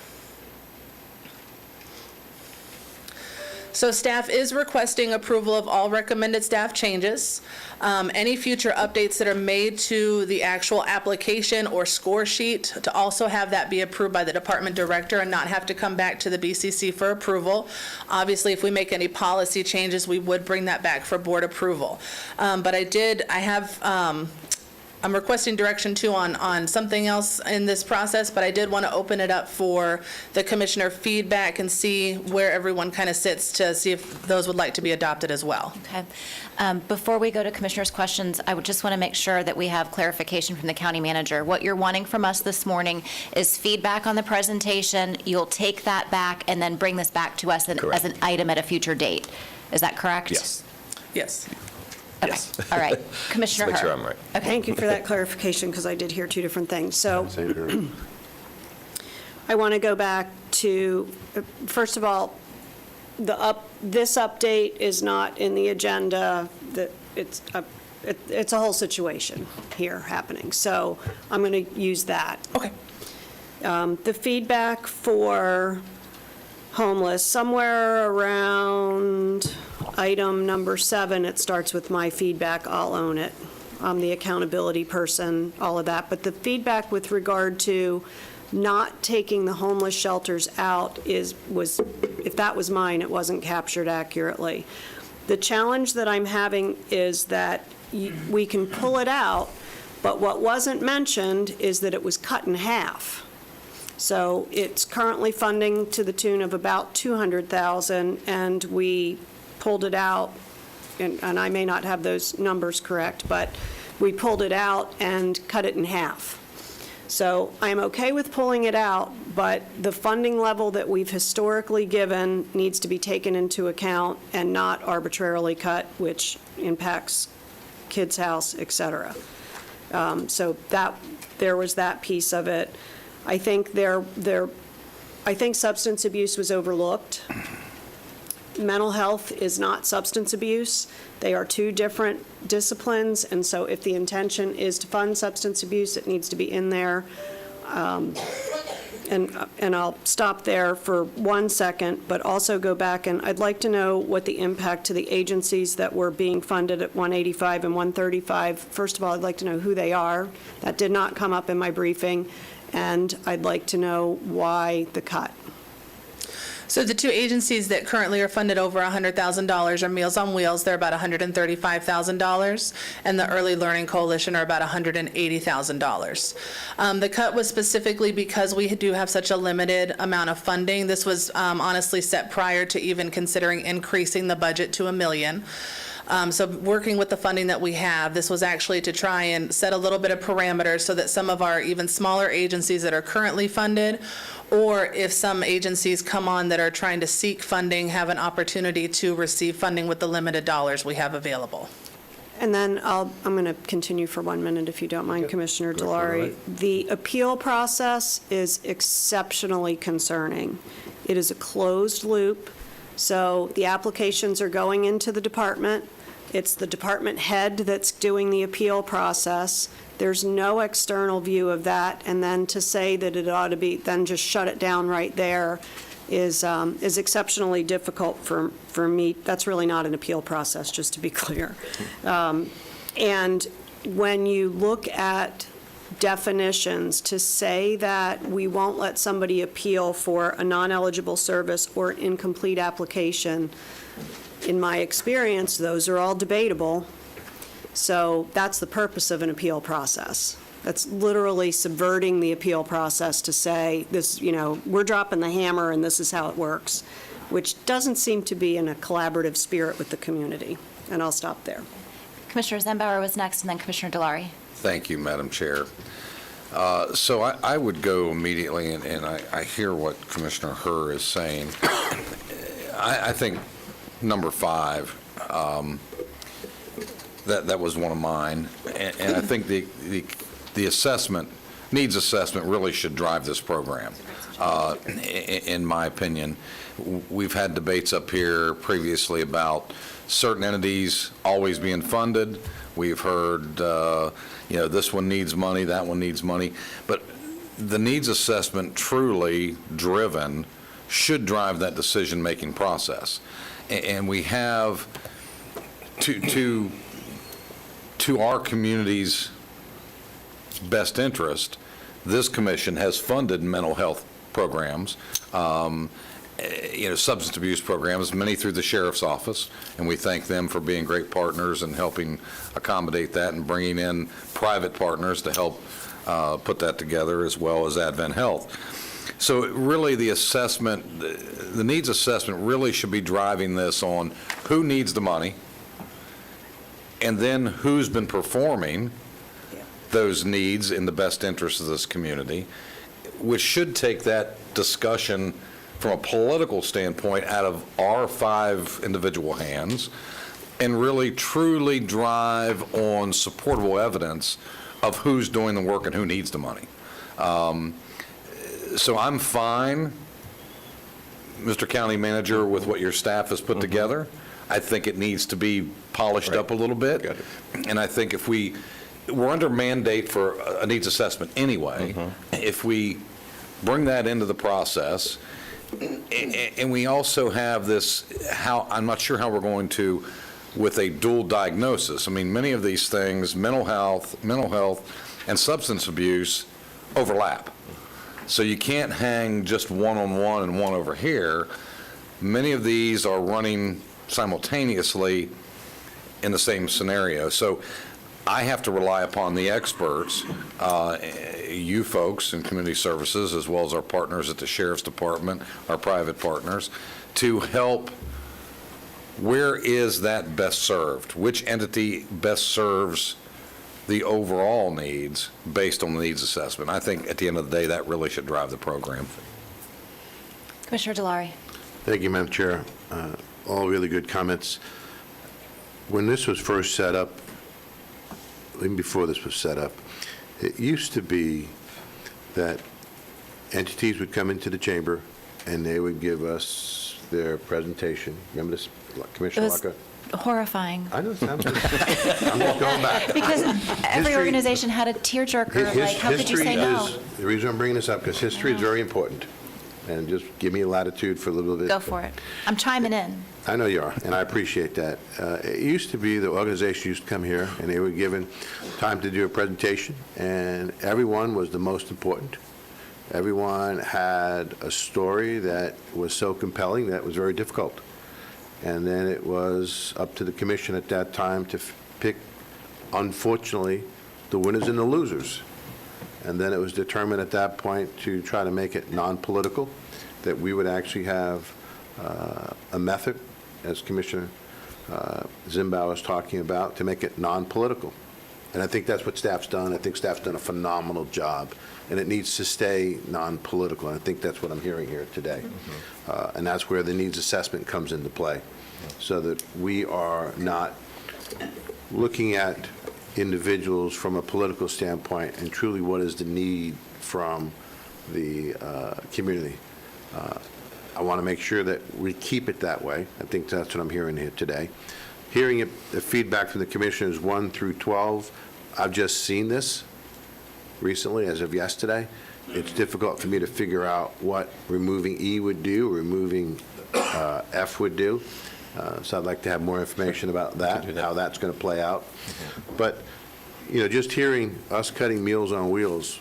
So staff is requesting approval of all recommended staff changes. Any future updates that are made to the actual application or score sheet, to also have that be approved by the department director and not have to come back to the BCC for approval. Obviously, if we make any policy changes, we would bring that back for board approval. But I'm requesting direction too on something else in this process, but I did want to open it up for the commissioner feedback and see where everyone kind of sits to see if those would like to be adopted as well. Okay. Before we go to commissioners' questions, I would just want to make sure that we have clarification from the county manager. What you're wanting from us this morning is feedback on the presentation. You'll take that back and then bring this back to us as an item at a future date. Is that correct? Yes. Yes. Okay. Yes. All right. Commissioner Make sure Herr. I'm right. Okay. Thank you for that clarification, because I did hear 2 different things. So I want to go back to, first of all, this update is not in the agenda. It's a whole situation here happening. So I'm going to use that. Okay. The feedback for homeless, somewhere around item number 7, it starts with my feedback, I'll own it. I'm the accountability person, all of that. But the feedback with regard to not taking the homeless shelters out was, if that was mine, it wasn't captured accurately. The challenge that I'm having is that we can pull it out, but what wasn't mentioned is that it was cut in half. So it's currently funding to the tune of about $200,000, and we pulled it out, and I may not have those numbers correct, but we pulled it out and cut it in half. So I'm okay with pulling it out, but the funding level that we've historically given needs to be taken into account and not arbitrarily cut, which impacts Kids House, et cetera. So there was that piece of it. I think I think substance abuse was overlooked. Mental health is not substance abuse. They are 2 different disciplines, and so if the intention is to fund substance abuse, it needs to be in there. And I'll stop there for 1 second, but also go back, and I'd like to know what the impact to the agencies that were being funded at 185 and 135. First of all, I'd like to know who they are. That did not come up in my briefing. And I'd like to know why the cut. So the two agencies that currently are funded over $100,000 are Meals on Wheels, they're about $135,000, and the Early Learning Coalition are about $180,000. The cut was specifically because we do have such a limited amount of funding. This was honestly set prior to even considering increasing the budget to $1 million. So working with the funding that we have, this was actually to try and set a little bit of parameters so that some of our even smaller agencies that are currently funded, or if some agencies come on that are trying to seek funding, have an opportunity to receive funding with the limited dollars we have available. And then I'm going to continue for 1 minute, if you don't mind, Commissioner Delary. The appeal process is exceptionally concerning. It is a closed loop, so the applications are going into the department. It's the department head that's doing the appeal process. There's no external view of that, and then to say that it ought to be, then just shut it down right there is exceptionally difficult for me. That's really not an appeal process, just to be clear. And when you look at definitions, to say that we won't let somebody appeal for a non-eligible service or an incomplete application, in my experience, those are all debatable. So that's the purpose of an appeal process. That's literally subverting the appeal process to say, this, we're dropping the hammer and this is how it works, which doesn't seem to be in a collaborative spirit with the community. And I'll stop there. Commissioner Zembauer was next, and then Commissioner Delary. Thank you, Madam Chair. So I would go immediately, and I hear what Commissioner Herr is saying. I think number 5, that was one of mine, and I think the assessment, needs assessment really should drive this program, in my opinion. We've had debates up here previously about certain entities always being funded. We've heard, this one needs money, that one needs money. But the needs assessment truly driven should drive that decision-making process. And we have, to our community's best interest, this commission has funded mental health programs, substance abuse programs, many through the sheriff's office, and we thank them for being great partners and helping accommodate that and bringing in private partners to help put that together, as well as Advent Health. So really the assessment, the needs assessment really should be driving this on who needs the money, and then who's been performing those needs in the best interest of this community, which should take that discussion from a political standpoint out of our 5 individual hands and really truly drive on supportable evidence of who's doing the work and who needs the money. So I'm fine, Mr. County Manager, with what your staff has put together. I think it needs to be polished up a little bit. And I think if we're under mandate for a needs assessment anyway, if we bring that into the process, and we also have this, I'm not sure how we're going to, with a dual diagnosis. I mean, many of these things, mental health, and substance abuse overlap. So you can't hang just one on one and one over here. Many of these are running simultaneously in the same scenario. So I have to rely upon the experts, you folks in community services, as well as our partners at the Sheriff's Department, our private partners, to help. Where is that best served? Which entity best serves the overall needs based on the needs assessment? I think at the end of the day, that really should drive the program. Commissioner Delary. Thank you, Madam Chair. All really good comments. When this was first set up, even before this was set up, it used to be that entities would come into the chamber and they would give us their presentation. Remember this, Commissioner Locke? Horrifying. I know, I'm just going back. Because every organization had a tearjerker, like, how could you say no? The reason I'm bringing this up, because history is very important, and just give me a latitude for a little bit. Go for it. I'm chiming in. I know you are, and I appreciate that. It used to be the organization used to come here, and they were given time to do a presentation, and everyone was the most important. Everyone had a story that was so compelling that it was very difficult. And then it was up to the commission at that time to pick, unfortunately, the winners and the losers. And then it was determined at that point to try to make it non-political, that we would actually have a method, as Commissioner Zimbow was talking about, to make it non-political. And I think that's what staff's done. I think staff's done a phenomenal job, and it needs to stay non-political. And I think that's what I'm hearing here today. And that's where the needs assessment comes into play, so that we are not looking at individuals from a political standpoint and truly what is the need from the community. I want to make sure that we keep it that way. I think that's what I'm hearing here today. Hearing the feedback from the commissioners 1 through 12, I've just seen this recently, as of yesterday. It's difficult for me to figure out what removing E would do, removing F would do. So I'd like to have more information about that, how that's going to play out. But, you know, just hearing us cutting Meals on Wheels,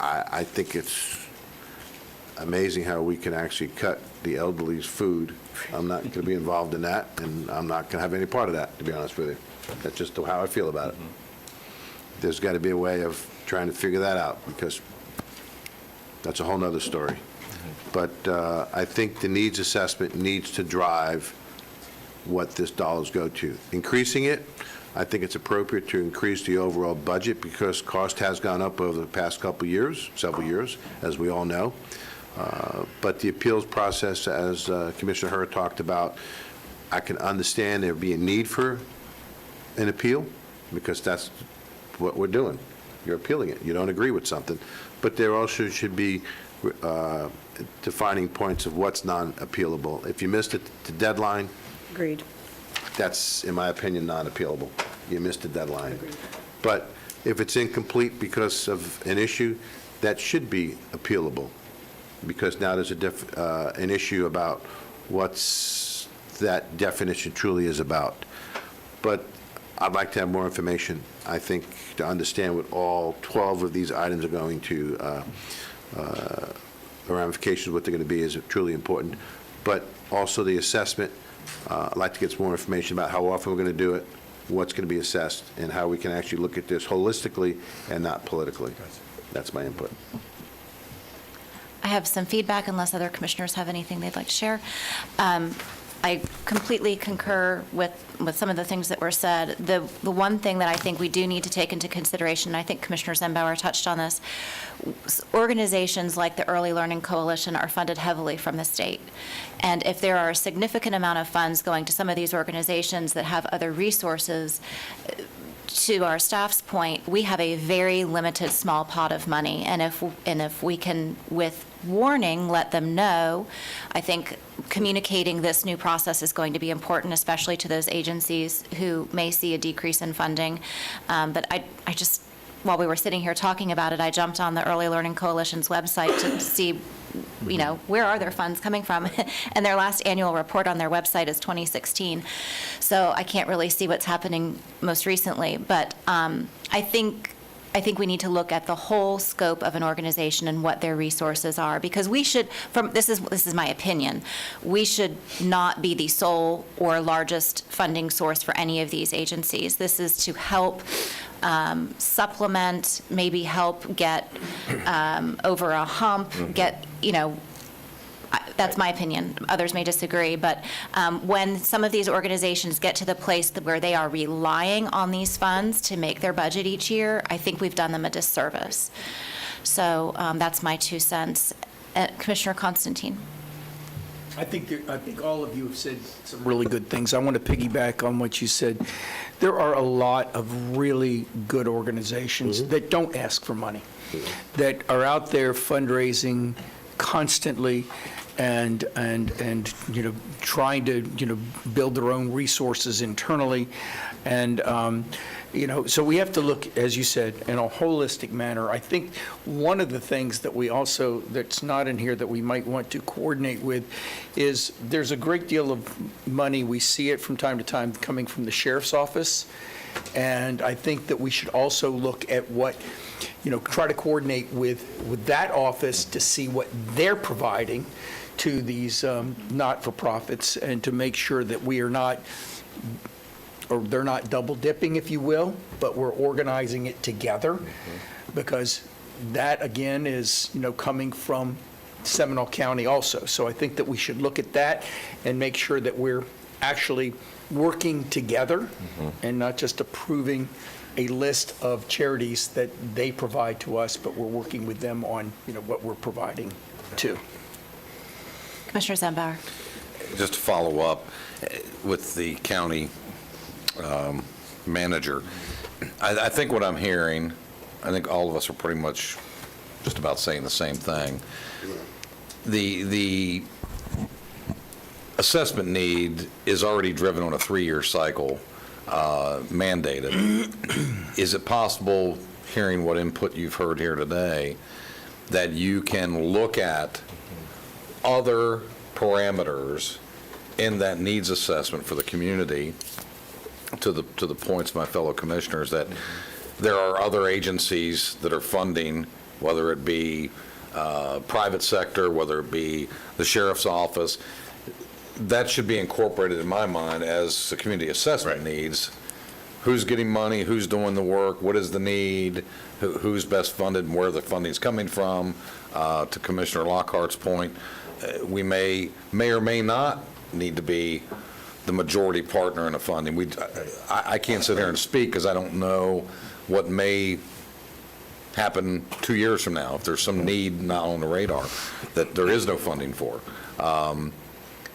I think it's amazing how we can actually cut the elderly's food. I'm not going to be involved in that, and I'm not going to have any part of that, to be honest with you. That's just how I feel about it. There's got to be a way of trying to figure that out, because that's a whole nother story. But I think the needs assessment needs to drive what this dollars go to. Increasing it, I think it's appropriate to increase the overall budget, because cost has gone up over the past couple of years, several years, as we all know. But the appeals process, as Commissioner Hurd talked about, I can understand there be a need for an appeal, because that's what we're doing. You're appealing it. You don't agree with something. But there also should be defining points of what's non-appealable. If you missed the deadline, Agreed. that's, in my opinion, non-appealable. You missed the deadline. But if it's incomplete because of an issue, that should be appealable, because now there's an issue about what's that definition truly is about. But I'd like to have more information, I think, to understand what all 12 of these items are going to, the ramifications, what they're going to be, is truly important. But also the assessment, I'd like to get some more information about how often we're going to do it, what's going to be assessed, and how we can actually look at this holistically and not politically. That's my input. I have some feedback, unless other commissioners have anything they'd like to share. I completely concur with some of the things that were said. The one thing that I think we do need to take into consideration, and I think Commissioner Zembauer touched on this, organizations like the Early Learning Coalition are funded heavily from the state. And if there are a significant amount of funds going to some of these organizations that have other resources, to our staff's point, we have a very limited small pot of money. And if we can, with warning, let them know, I think communicating this new process is going to be important, especially to those agencies who may see a decrease in funding. But I just, while we were sitting here talking about it, I jumped on the Early Learning Coalition's website to see, you know, where are their funds coming from? And their last annual report on their website is 2016. So I can't really see what's happening most recently. But I think we need to look at the whole scope of an organization and what their resources are, because we should, this is my opinion, we should not be the sole or largest funding source for any of these agencies. This is to help supplement, maybe help get over a hump, get, you know, that's my opinion. Others may disagree, but when some of these organizations get to the place where they are relying on these funds to make their budget each year, I think we've done them a disservice. So that's my 2 cents. Commissioner Constantine. I think all of you have said some really good things. I want to piggyback on what you said. There are a lot of really good organizations that don't ask for money, that are out there fundraising constantly and you know, trying to, you know, build their own resources internally. And So we have to look, as you said, in a holistic manner. I think one of the things that we also, that's not in here, that we might want to coordinate with is there's a great deal of money, we see it from time to time, coming from the sheriff's office. And I think that we should also look at what, try to coordinate with that office to see what they're providing to these not-for-profits, and to make sure that we are not, or they're not double dipping, if you will, but we're organizing it together, because that, again, is, coming from Seminole County also. So I think that we should look at that and make sure that we're actually working together and not just approving a list of charities that they provide to us, but we're working with them on, what we're providing too. Commissioner Zembauer. Just to follow up with the county manager, I think what I'm hearing, I think all of us are pretty much just about saying the same thing. The assessment need is already driven on a 3-year cycle, mandated. Is it possible, hearing what input you've heard here today, that you can look at other parameters in that needs assessment for the community, to the points of my fellow commissioners, that there are other agencies that are funding, whether it be private sector, whether it be the sheriff's office, that should be incorporated in my mind as the community assessment needs. Who's getting money, who's doing the work, what is the need, who's best funded, and where the funding's coming from. To Commissioner Lockhart's point, we may or may not need to be the majority partner in the funding. I can't sit here and speak because I don't know what may happen 2 years from now if there's some need not on the radar that there is no funding for.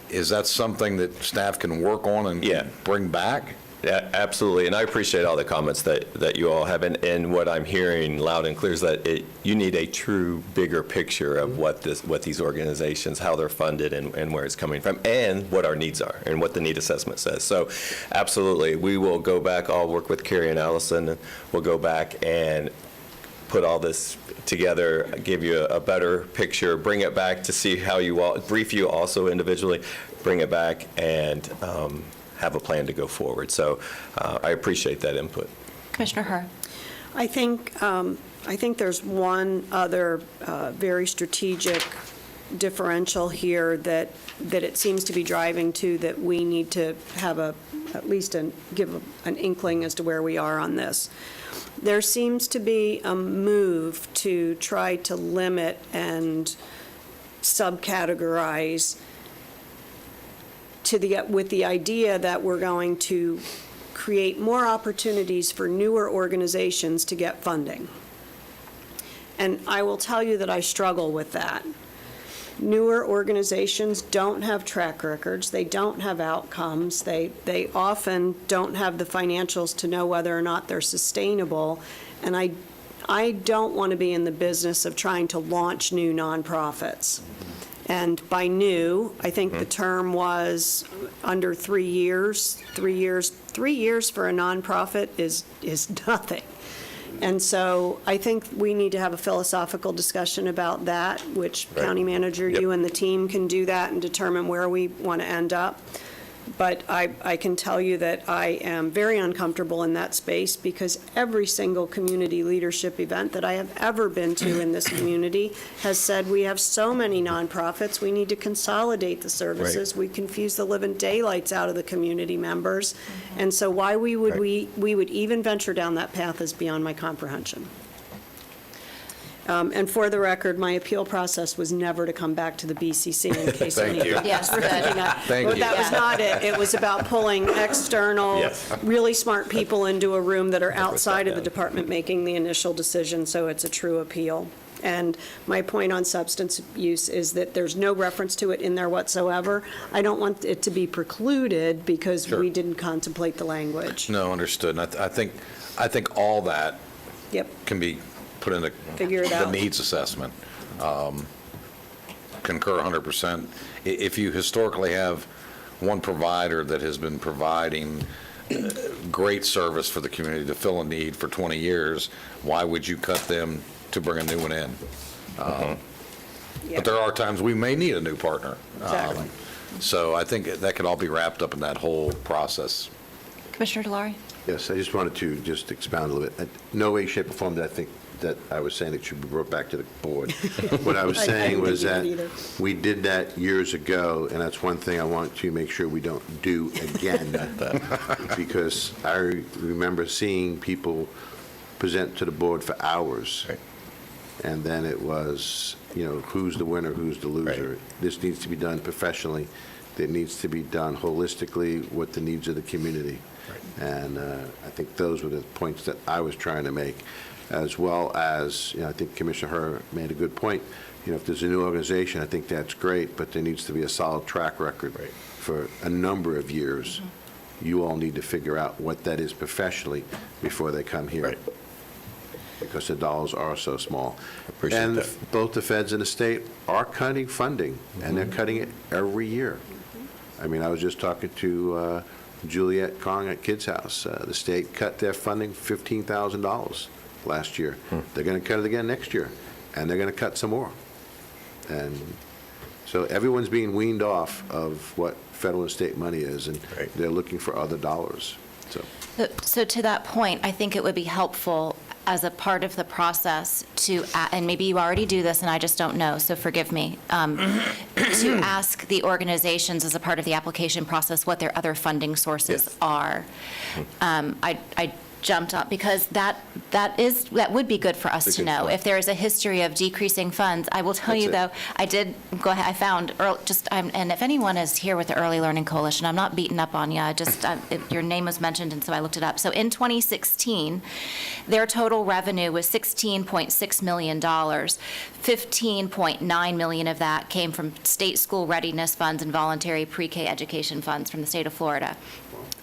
Is that something that staff can work on and bring back? Yeah, absolutely, and I appreciate all the comments that you all have, and what I'm hearing loud and clear is that you need a true bigger picture of what these organizations, how they're funded, and where it's coming from, and what our needs are, and what the need assessment says. So absolutely, we will go back, I'll work with Carrie and Allison, and we'll go back and put all this together, give you a better picture, bring it back to see how you all, brief you also individually, bring it back, and have a plan to go forward. So I appreciate that input. Commissioner Herr. I think there's one other very strategic differential here that it seems to be driving to, that we need to have at least give an inkling as to where we are on this. There seems to be a move to try to limit and subcategorize with the idea that we're going to create more opportunities for newer organizations to get funding. And I will tell you that I struggle with that. Newer organizations don't have track records, they don't have outcomes, they often don't have the financials to know whether or not they're sustainable, and I don't want to be in the business of trying to launch new nonprofits. And by new, I think the term was under 3 years. 3 years for a nonprofit is nothing. And so I think we need to have a philosophical discussion about that, which County Manager, you and the team can do that and determine where we want to end up. But I can tell you that I am very uncomfortable in that space, because every single community leadership event that I have ever been to in this community has said, we have so many nonprofits, we need to consolidate the services. We confuse the living daylights out of the community members. And so why we would even venture down that path is beyond my comprehension. And for the record, my appeal process was never to come back to the BCC in case Thank you. Yes, good. Thank you. That was not it. It was about pulling external, really smart people into a room that are outside of the department making the initial decision, so it's a true appeal. And my point on substance use is that there's no reference to it in there whatsoever. I don't want it to be precluded because we didn't contemplate the language. No, understood. And I think all that can be put into the needs assessment. Concur 100%. If you historically have one provider that has been providing great service for the community to fill a need for 20 years. Why would you cut them to bring a new one in? But there are times we may need a new partner. Exactly. So I think that could all be wrapped up in that whole process. Commissioner Delary? Yes, I just wanted to just expound a little bit. No way, shape, or form that I think that I was saying it should be brought back to the board. What I was saying was that we did that years ago, and that's one thing I want to make sure we don't do again. Because I remember seeing people present to the board for hours. And then it was, who's the winner, who's the loser. This needs to be done professionally. It needs to be done holistically with the needs of the community. And I think those were the points that I was trying to make, as well as, I think Commissioner Herr made a good point. If there's a new organization, I think that's great, but there needs to be a solid track record for a number of years. You all need to figure out what that is professionally before they come here. Because the dollars are so small. And both the feds and the state are cutting funding, and they're cutting it every year. I mean, I was just talking to Juliet Kong at Kids House. The state cut their funding $15,000 last year. They're going to cut it again next year, and they're going to cut some more. And so everyone's being weaned off of what federal and state money is, and they're looking for other dollars. So to that point, I think it would be helpful as a part of the process to, and maybe you already do this and I just don't know, so forgive me, to ask the organizations as a part of the application process what their other funding sources are. I jumped up because that would be good for us to know. If there is a history of decreasing funds, I will tell you though, I did go ahead, I found and if anyone is here with the Early Learning Coalition, I'm not beating up on you, your name was mentioned and so I looked it up. So in 2016, their total revenue was $16.6 million. $15.9 million of that came from state school readiness funds and voluntary pre-K education funds from the state of Florida.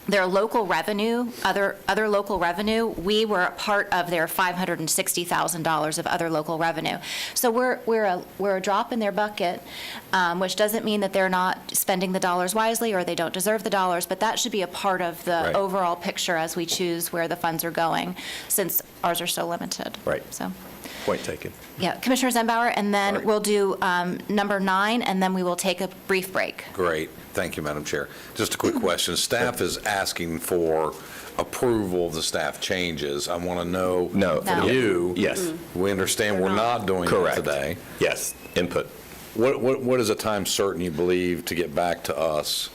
Their local revenue, other local revenue, we were a part of their $560,000 of other local revenue. So we're a drop in their bucket, which doesn't mean that they're not spending the dollars wisely or they don't deserve the dollars, but that should be a part of the overall picture as we choose where the funds are going, since ours are so limited. So. Point taken. Yeah, Commissioner Zembauer, and then we'll do number 9, and then we will take a brief break. Great. Thank you, Madam Chair. Just a quick question. Staff is asking for approval of the staff changes. I want to know from you. Yes. We understand we're not doing that today. Yes, input. What is a time certain you believe to get back to us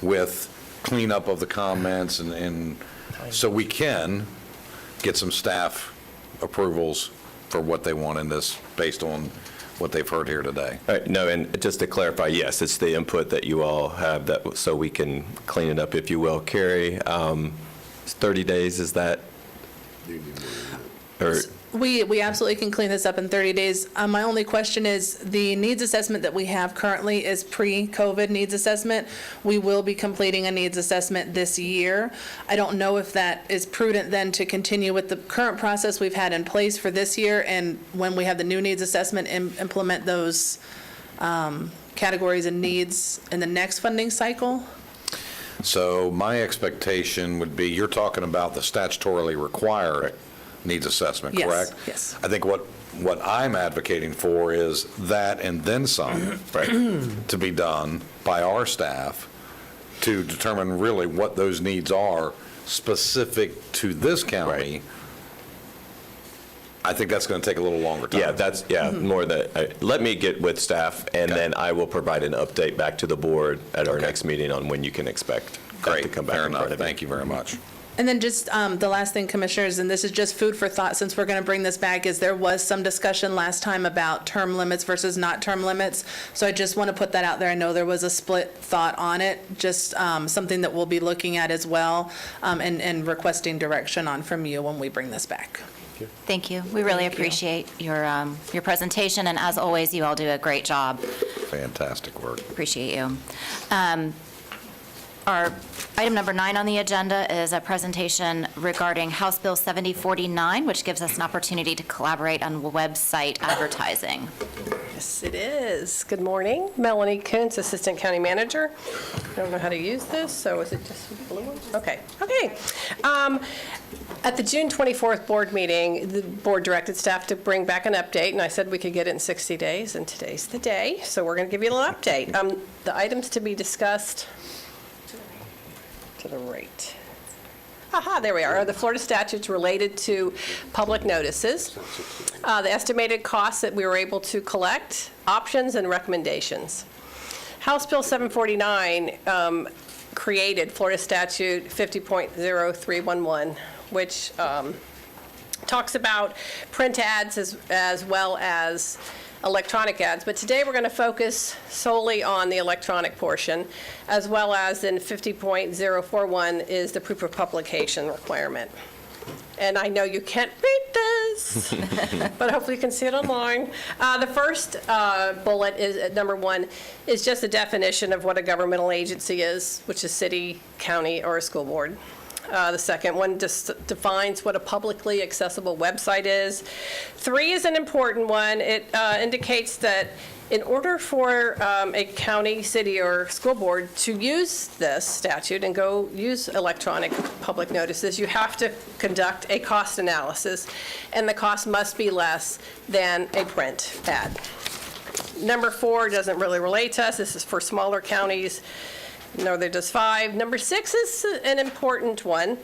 with cleanup of the comments and so we can get some staff approvals for what they want in this based on what they've heard here today? All right, no, and just to clarify, yes, it's the input that you all have that so we can clean it up, if you will. Carrie, 30 days, is that? Or We absolutely can clean this up in 30 days. My only question is, the needs assessment that we have currently is pre-COVID needs assessment. We will be completing a needs assessment this year. I don't know if that is prudent then to continue with the current process we've had in place for this year, and when we have the new needs assessment, implement those categories and needs in the next funding cycle. So my expectation would be, you're talking about the statutorily required needs assessment, correct? Yes. I think what I'm advocating for is that and then some to be done by our staff to determine really what those needs are specific to this county. I think that's going to take a little longer time. Yeah, more that, let me get with staff, and then I will provide an update back to the board at our next meeting on when you can expect that to come back in front of you. Thank you very much. And then just the last thing, Commissioners, and this is just food for thought since we're going to bring this back, is there was some discussion last time about term limits versus not term limits. So I just want to put that out there. I know there was a split thought on it, just something that we'll be looking at as well, and requesting direction on from you when we bring this back. Thank you. We really appreciate your presentation, and as always, you all do a great job. Fantastic work. Appreciate you. Our item number 9 on the agenda is a presentation regarding House Bill 7049, which gives us an opportunity to collaborate on website advertising. Yes, it is. Good morning. Melanie Kuntz, Assistant County Manager. I don't know how to use this, so is it just blue ones? Okay. At the June 24th board meeting, the board directed staff to bring back an update, and I said we could get it in 60 days, and today's the day, so we're going to give you a little update. The items to be discussed to the right. Aha, there we are. The Florida statutes related to public notices, the estimated costs that we were able to collect, options, and recommendations. House Bill 749 created Florida Statute 50.0311, which talks about print ads as well as electronic ads, but today we're going to focus solely on the electronic portion, as well as in 50.041 is the proof of publication requirement. And I know you can't read this, but hopefully you can see it online. The first bullet is number 1 is just a definition of what a governmental agency is, which is city, county, or a school board. The second one just defines what a publicly accessible website is. 3 is an important one. It indicates that in order for a county, city, or school board to use this statute and go use electronic public notices, you have to conduct a cost analysis, and the cost must be less than a print ad. Number 4 doesn't really relate to us. This is for smaller counties. Neither does 5. Number 6 is an important one.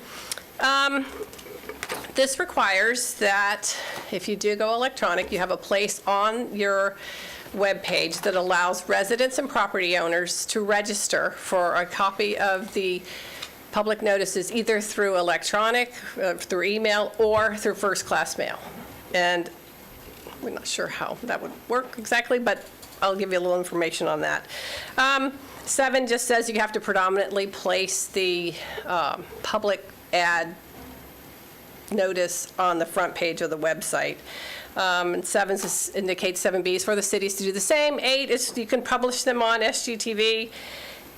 This requires that if you do go electronic, you have a place on your web page that allows residents and property owners to register for a copy of the public notices, either through electronic, through email, or through first-class mail. And we're not sure how that would work exactly, but I'll give you a little information on that. 7 just says you have to predominantly place the public ad notice on the front page of the website. And 7 indicates 7B is for the cities to do the same. 8 is you can publish them on SGTV.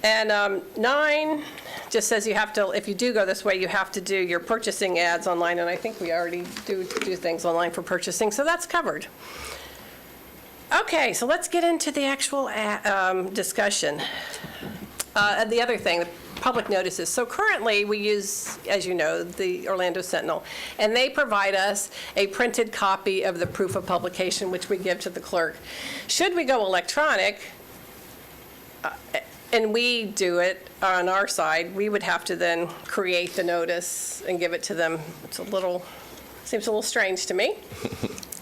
And 9 just says you have to, if you do go this way, you have to do your purchasing ads online. And I think we already do things online for purchasing, so that's covered. Okay, so let's get into the actual discussion. The other thing, the public notices. So currently we use, as you know, the Orlando Sentinel, and they provide us a printed copy of the proof of publication, which we give to the clerk. Should we go electronic, and we do it on our side, we would have to then create the notice and give it to them. Seems a little strange to me.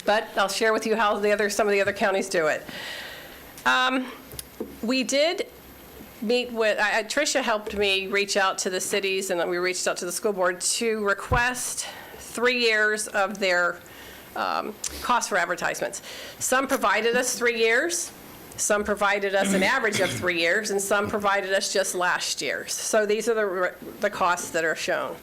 But I'll share with you how some of the other counties do it. We did meet with, Tricia helped me reach out to the cities, and we reached out to the school board to request 3 years of their cost for advertisements. Some provided us 3 years, some provided us an average of 3 years, and some provided us just last year's. So these are the costs that are shown.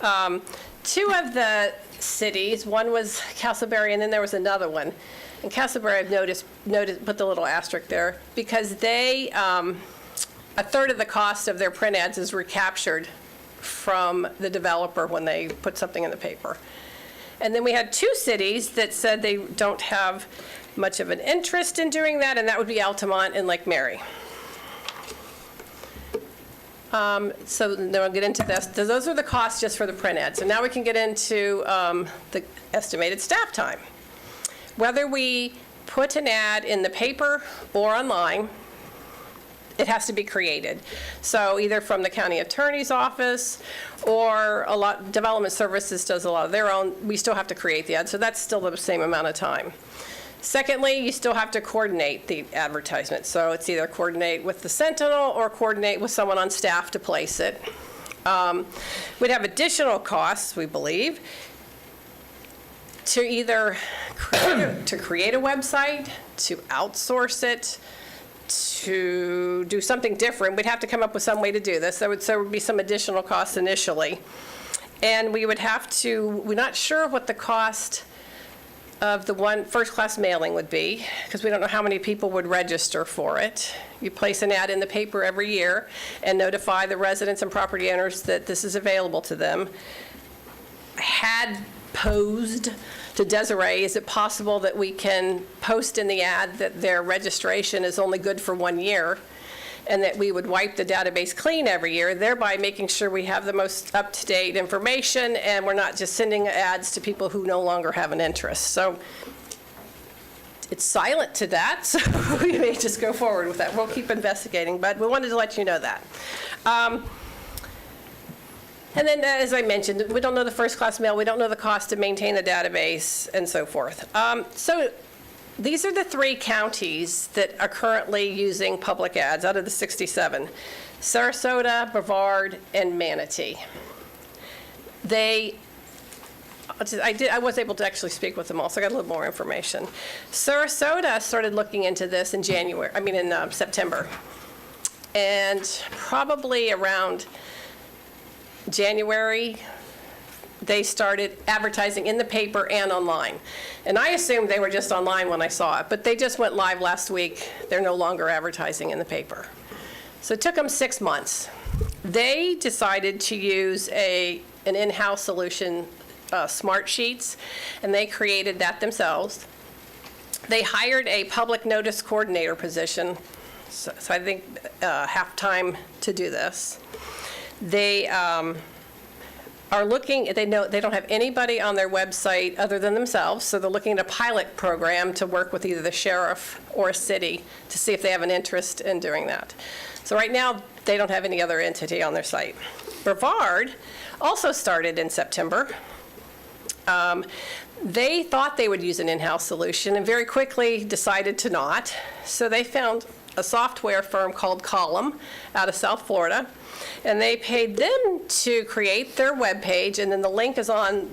2 of the cities, one was Castleberry, and then there was another one. And Castleberry, I've noticed, put the little asterisk there, because they, a third of the cost of their print ads is recaptured from the developer when they put something in the paper. And then we had 2 cities that said they don't have much of an interest in doing that, and that would be Altamont and Lake Mary. So then I'll get into this. So those are the costs just for the print ad. So now we can get into the estimated staff time. Whether we put an ad in the paper or online, it has to be created. So either from the county attorney's office, or Development Services does a lot of their own. We still have to create the ad, so that's still the same amount of time. Secondly, you still have to coordinate the advertisement. So it's either coordinate with the Sentinel or coordinate with someone on staff to place it. We'd have additional costs, we believe, to either create a website, to outsource it, to do something different. We'd have to come up with some way to do this. There would be some additional costs initially. And we would have to, we're not sure what the cost of the one first-class mailing would be, because we don't know how many people would register for it. You place an ad in the paper every year and notify the residents and property owners that this is available to them. I had posed to Desiree, is it possible that we can post in the ad that their registration is only good for 1 year, and that we would wipe the database clean every year, thereby making sure we have the most up-to-date information and we're not just sending ads to people who no longer have an interest. So it's silent to that, so we may just go forward with that. We'll keep investigating, but we wanted to let you know that. And then, as I mentioned, we don't know the first-class mail, we don't know the cost to maintain the database, and so forth. So these are the 3 counties that are currently using public ads out of the 67: Sarasota, Brevard, and Manatee. I was able to actually speak with them all, so I got a little more information. Sarasota started looking into this in September. And probably around January, they started advertising in the paper and online. And I assumed they were just online when I saw it, but they just went live last week. They're no longer advertising in the paper. So it took them 6 months. They decided to use an in-house solution, Smart Sheets, and they created that themselves. They hired a public notice coordinator position, so I think half-time to do this. They are looking, they don't have anybody on their website other than themselves, so they're looking at a pilot program to work with either the sheriff or a city to see if they have an interest in doing that. So right now, they don't have any other entity on their site. Brevard also started in September. They thought they would use an in-house solution and very quickly decided to not. So they found a software firm called Column out of South Florida, and they paid them to create their webpage, and then the link is on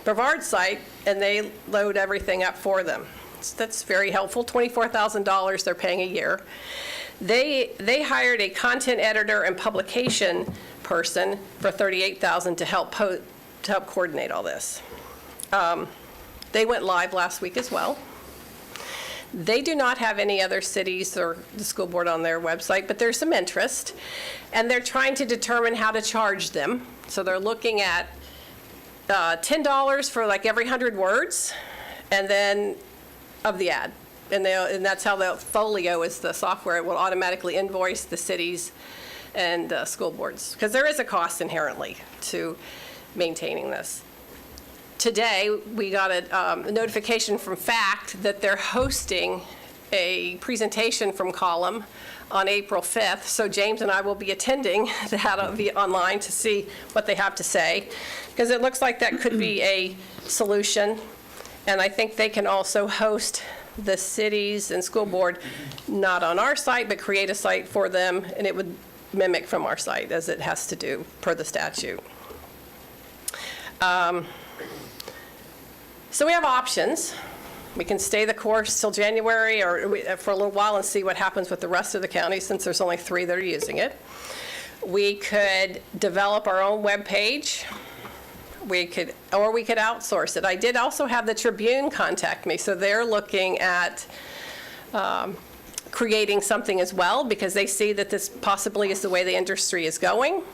Brevard's site, and they load everything up for them. So that's very helpful. $24,000 they're paying a year. They hired a content editor and publication person for $38,000 to help coordinate all this. They went live last week as well. They do not have any other cities or the school board on their website, but there's some interest, and they're trying to determine how to charge them. So they're looking at $10 for like every 100 words, and then of the ad. And that's how the Folio is the software. It will automatically invoice the cities and school boards, because there is a cost inherently to maintaining this. Today, we got a notification from FACT that they're hosting a presentation from Column on April 5th. So James and I will be attending that. It'll be online to see what they have to say, because it looks like that could be a solution. And I think they can also host the cities and school board, not on our site, but create a site for them, and it would mimic from our site as it has to do per the statute. So we have options. We can stay the course till January or for a little while and see what happens with the rest of the county, since there's only 3 that are using it. We could develop our own web page. We could outsource it. I did also have the Tribune contact me, so they're looking at creating something as well, because they see that this possibly is the way the industry is going.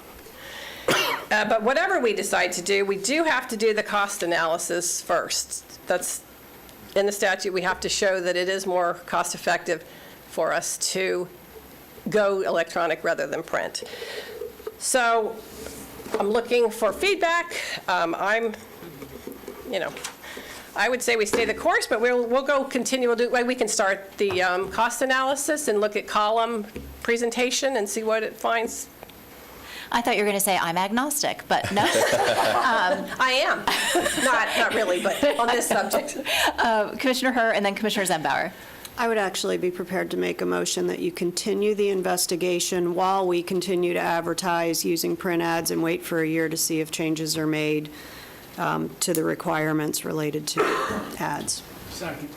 But whatever we decide to do, we do have to do the cost analysis first. That's in the statute. We have to show that it is more cost effective for us to go electronic rather than print. So I'm looking for feedback. I would say we stay the course, but we'll go continue. We can start the cost analysis and look at Column presentation and see what it finds. I thought you were going to say I'm agnostic, but no. I am. Not really, but on this subject. Commissioner Herr and then Commissioner Zembauer. I would actually be prepared to make a motion that you continue the investigation while we continue to advertise using print ads and wait for a year to see if changes are made to the requirements related to ads. Second.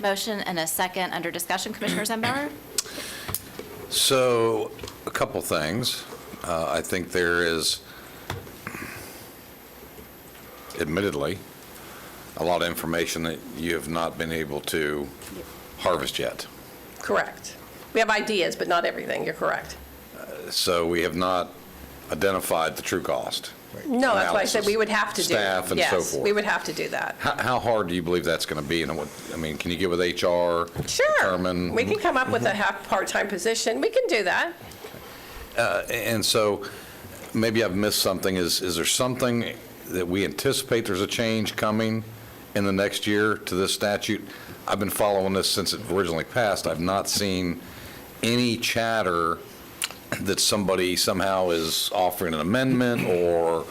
Motion and a second under discussion. Commissioner Zembauer? So, a couple things. I think there is, admittedly, a lot of information that you have not been able to harvest yet. Correct. We have ideas, but not everything. You're correct. So we have not identified the true cost. No, that's why I said we would have to do. Staff and so Yes, forth. we would have to do that. How hard do you believe that's going to be? And I mean, can you get with HR? Sure. Determine? We can come up with a half part-time position. We can do that. And so maybe I've missed something. Is there something that we anticipate there's a change coming in the next year to this statute? I've been following this since it originally passed. I've not seen any chatter that somebody somehow is offering an amendment or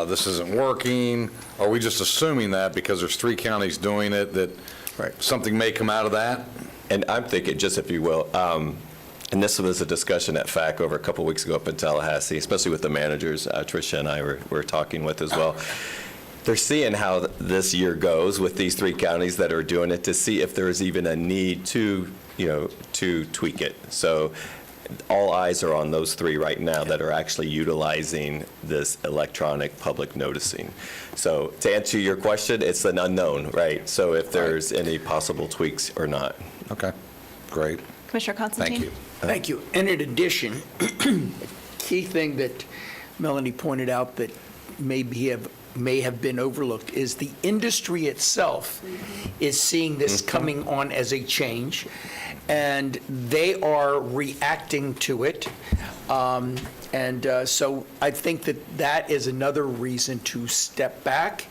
this isn't working. Are we just assuming that because there's 3 counties doing it, that something may come out of that? And I'm thinking, just if you will, and this was a discussion at FAC over a couple weeks ago up in Tallahassee, especially with the managers Tricia and I were talking with as well. They're seeing how this year goes with these 3 counties that are doing it to see if there is even a need to tweak it. So all eyes are on those 3 right now that are actually utilizing this electronic public noticing. So to answer your question, it's an unknown, right? So if there's any possible tweaks or not. Okay, great. Commissioner Constantine? Thank you. Thank you. And in addition, key thing that Melanie pointed out that may have been overlooked is the industry itself is seeing this coming on as a change, and they are reacting to it. So I think that is another reason to step back,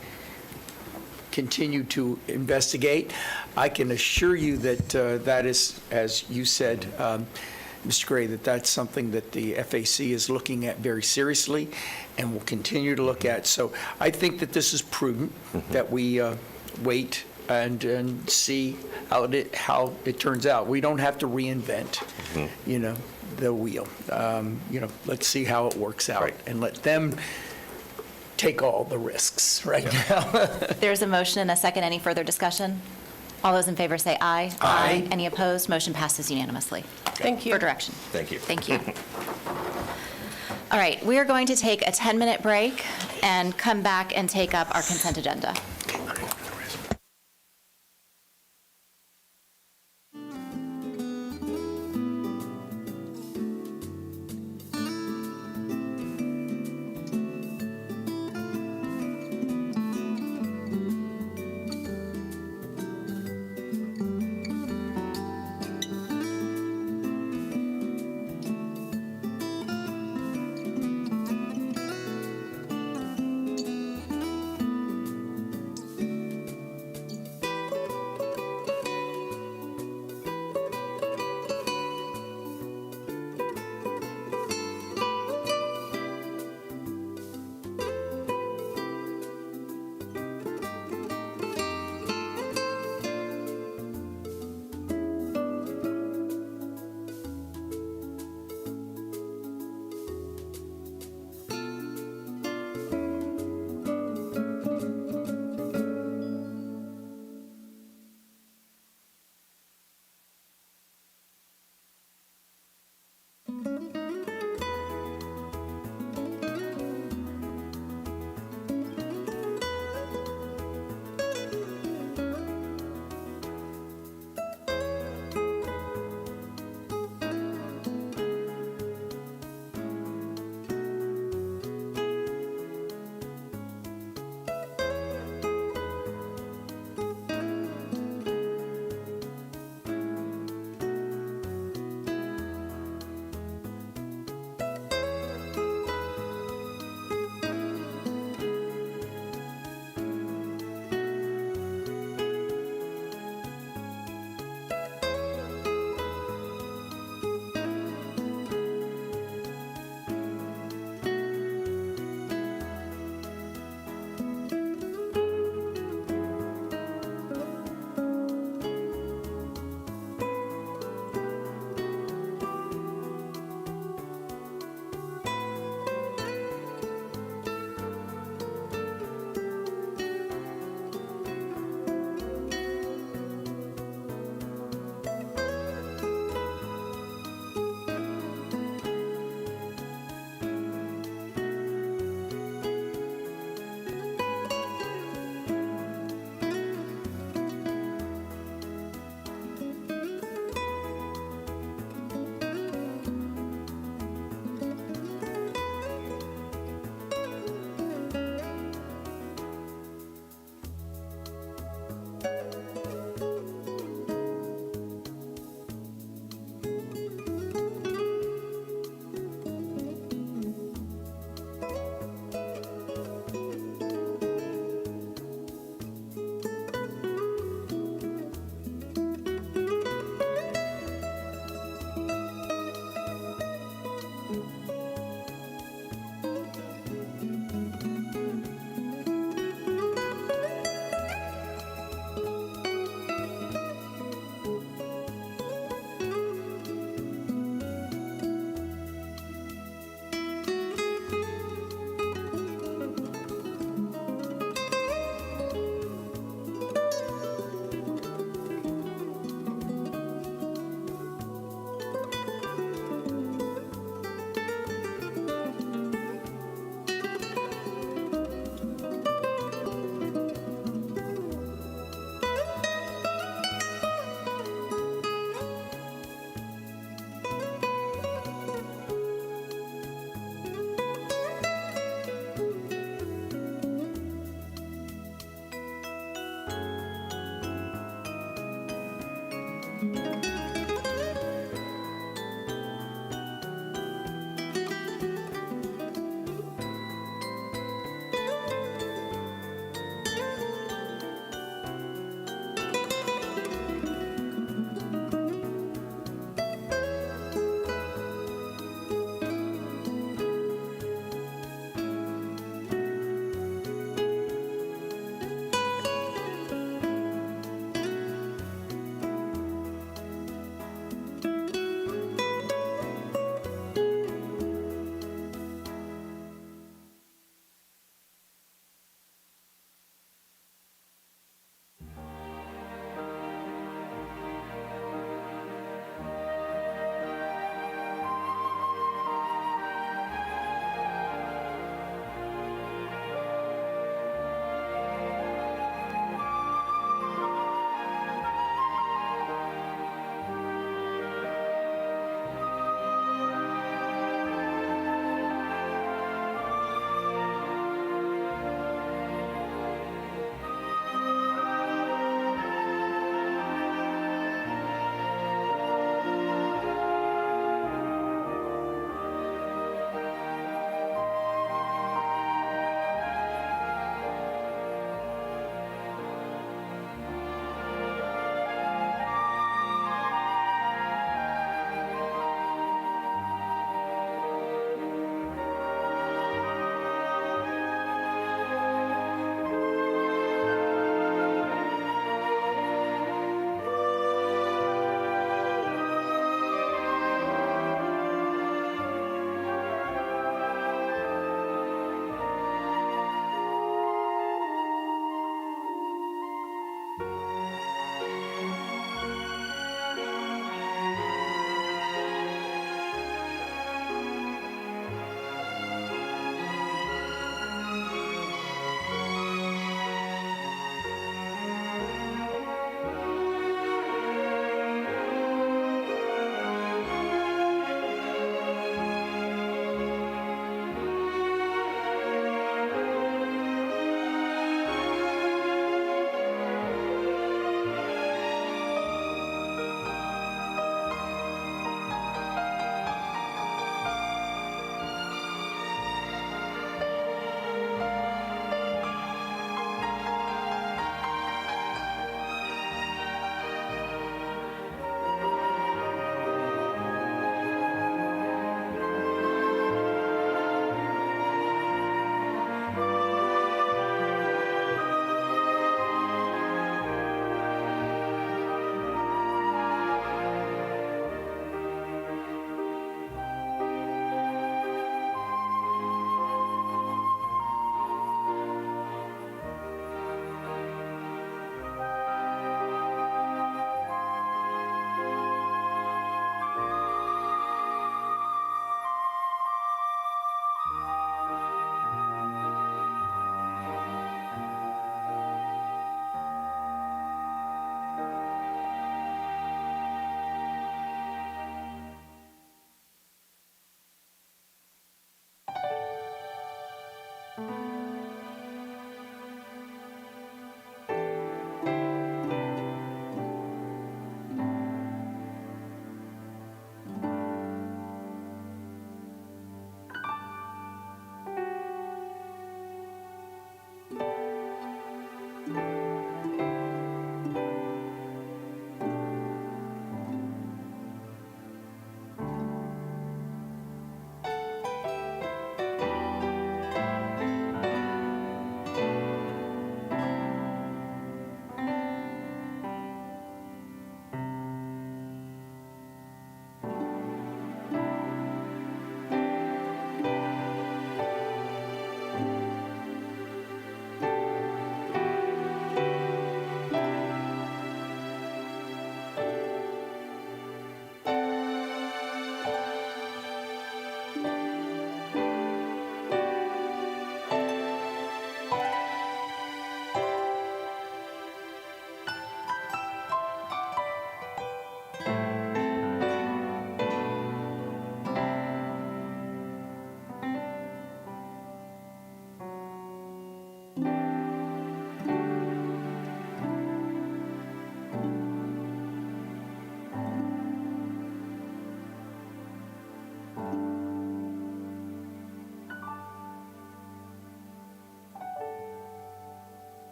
continue to investigate. I can assure you that that is, as you said, Mr. Gray, that's something that the FAC is looking at very seriously and will continue to look at. So I think that this is prudent, that we wait and see how it turns out. We don't have to reinvent, the wheel. Let's see how it works out and let them take all the risks right now. There's a motion and a second. Any further discussion? All those in favor say aye. Aye. Any opposed? Motion passes unanimously. Thank you. For direction. Thank you. Thank you. All right, we are going to take a 10-minute break and come back and take up our consent agenda.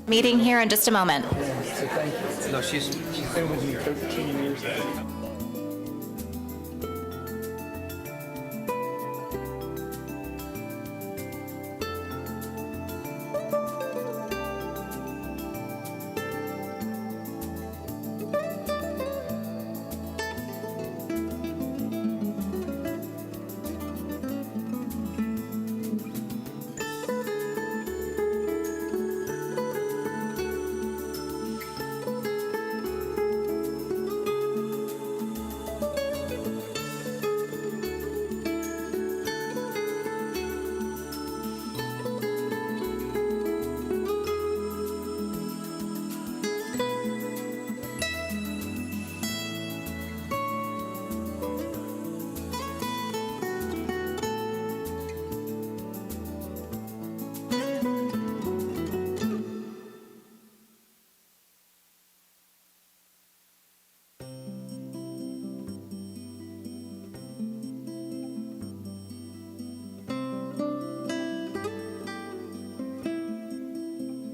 Meeting here in just a moment. No, she's been with me 13 years.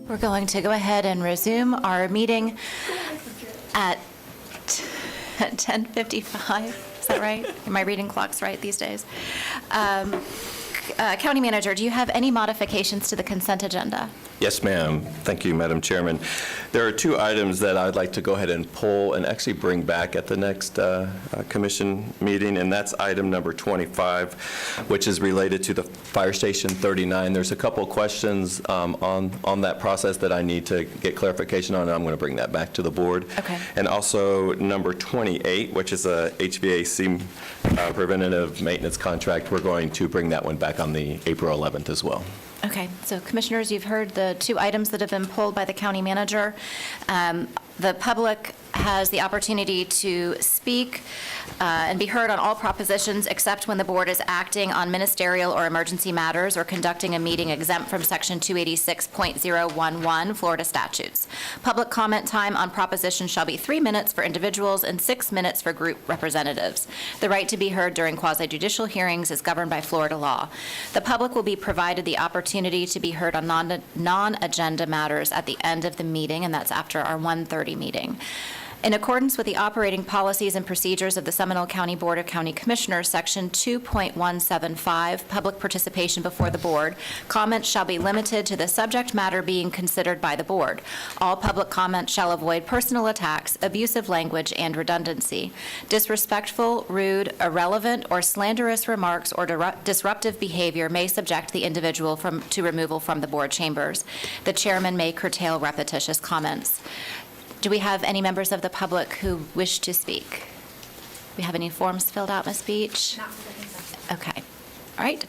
We're going to go ahead and resume our meeting at 10:55. Is that right? Am I reading clocks right these days? County Manager, do you have any modifications to the consent agenda? Yes, ma'am. Thank you, Madam Chairman. There are two items that I'd like to go ahead and pull and actually bring back at the next commission meeting, and that's item number 25, which is related to the Fire Station 39. There's a couple questions on that process that I need to get clarification on, and I'm going to bring that back to the board. Okay. And also number 28, which is a HVAC preventative maintenance contract. We're going to bring that one back on the April 11th as well. Okay, so Commissioners, you've heard the two items that have been pulled by the County Manager. The public has the opportunity to speak and be heard on all propositions except when the board is acting on ministerial or emergency matters or conducting a meeting exempt from Section 286.011 Florida statutes. Public comment time on propositions shall be 3 minutes for individuals and 6 minutes for group representatives. The right to be heard during quasi-judicial hearings is governed by Florida law. The public will be provided the opportunity to be heard on non-agenda matters at the end of the meeting, and that's after our 1:30 meeting. In accordance with the operating policies and procedures of the Seminole County Board of County Commissioners, Section 2.175, Public Participation Before the Board, comments shall be limited to the subject matter being considered by the board. All public comments shall avoid personal attacks, abusive language, and redundancy. Disrespectful, rude, irrelevant, or slanderous remarks or disruptive behavior may subject the individual to removal from the board chambers. The chairman may curtail repetitious comments. Do we have any members of the public who wish to speak? We have any forms filled out, Ms. Beach? Not for the consent. Okay. All right.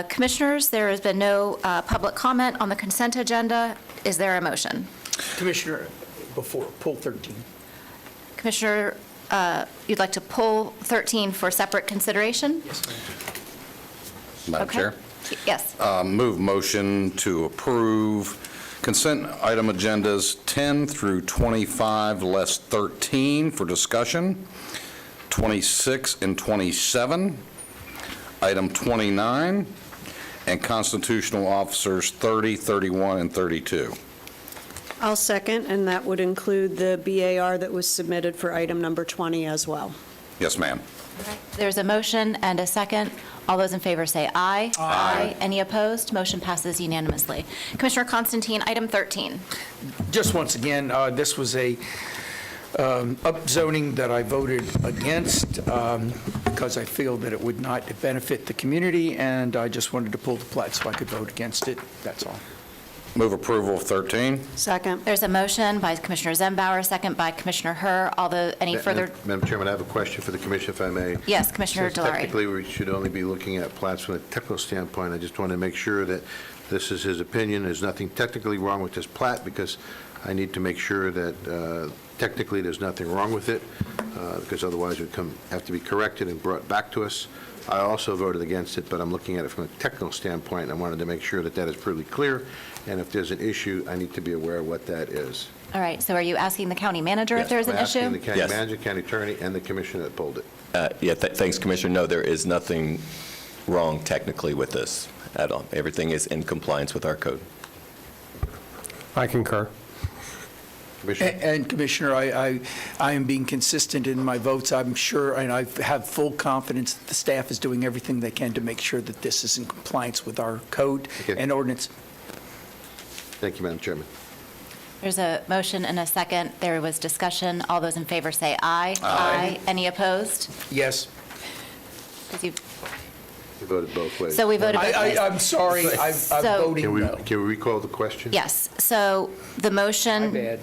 Commissioners, there has been no public comment on the consent agenda. Is there a motion? Commissioner, before, pull 13. Commissioner, you'd like to pull 13 for separate consideration? Yes, ma'am. Madam Okay. Chair? Yes. Move motion to approve consent item agendas 10 through 25, less 13 for discussion, 26 and 27, item 29, and constitutional officers 30, 31, and 32. I'll second, and that would include the BAR that was submitted for item number 20 as well. Yes, ma'am. There's a motion and a second. All those in favor say aye. Aye. Any opposed? Motion passes unanimously. Commissioner Constantine, item 13. Just once again, this was a upzoning that I voted against because I feel that it would not benefit the community, and I just wanted to pull the plat so I could vote against it. That's all. Move approval of 13. Second. There's a motion by Commissioner Zembauer, second by Commissioner Herr. Any further? Madam Chairman, I have a question for the commission, if I may. Yes, Commissioner Since Delary. technically, we should only be looking at plats from a technical standpoint. I just want to make sure that this is his opinion. There's nothing technically wrong with this plat, because I need to make sure that technically there's nothing wrong with it, because otherwise it would have to be corrected and brought back to us. I also voted against it, but I'm looking at it from a technical standpoint. I wanted to make sure that that is pretty clear, and if there's an issue, I need to be aware of what that is. All right, so are you asking the county manager if Yes, there's an I'm issue? asking the county Yes. manager, county attorney, and the commissioner that pulled it. Thanks, Commissioner. No, there is nothing wrong technically with this at all. Everything is in compliance with our code. I concur. And Commissioner, I am being consistent in my votes. I'm sure, and I have full confidence that the staff is doing everything they can to make sure that this is in compliance with our code and ordinance. Thank you, Madam Chairman. There's a motion and a second. There was discussion. All those in favor say aye. Aye. Any opposed? Yes. 'Cause you- We voted both ways. So we voted both ways. I'm sorry, I'm So- voting Can we, no. can we recall the question? Yes, so the My motion, bad.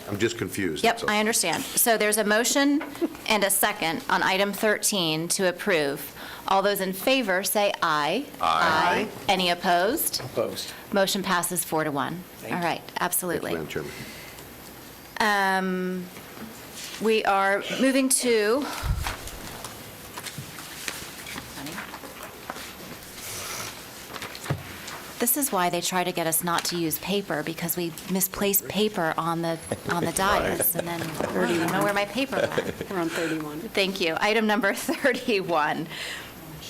I'm just confused. yep, that's all. I understand. So there's a motion and a second on item 13 to approve. All those in favor say aye. Aye. Any opposed? Opposed. Motion passes 4-1. Thank All you. right, Thank you, absolutely. Madam Chairman. We are moving to, this is why they try to get us not to use paper, because we misplace paper on the dais, and then I don't know where my paper went. We're on 31. Thank you. Item number 31.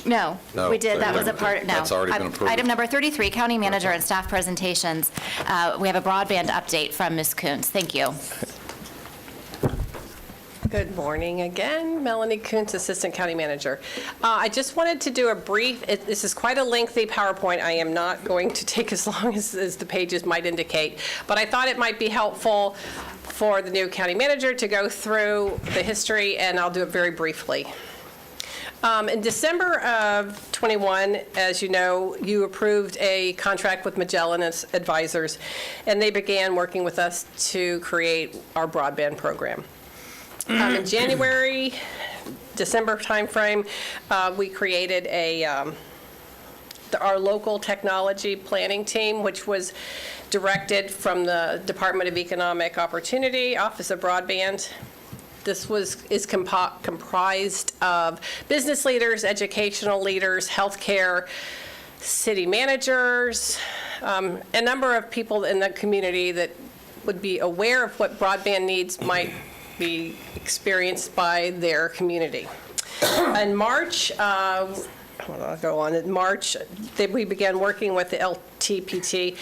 No, No, we did, that was a 31. part, no. That's already been approved. Item number 33, county manager and staff presentations. We have a broadband update from Ms. Coons. Thank you. Good morning again. Melanie Kuntz, Assistant County Manager. I just wanted to do a brief, this is quite a lengthy PowerPoint. I am not going to take as long as the pages might indicate, but I thought it might be helpful for the new county manager to go through the history, and I'll do it very briefly. In December of 21, as you know, you approved a contract with Magellan Advisors, and they began working with us to create our broadband program. In January, December timeframe, we created our local technology planning team, which was directed from the Department of Economic Opportunity, Office of Broadband. This is comprised of business leaders, educational leaders, healthcare, city managers, a number of people in the community that would be aware of what broadband needs might be experienced by their community. In March, I'll go on. In March, we began working with the LTPT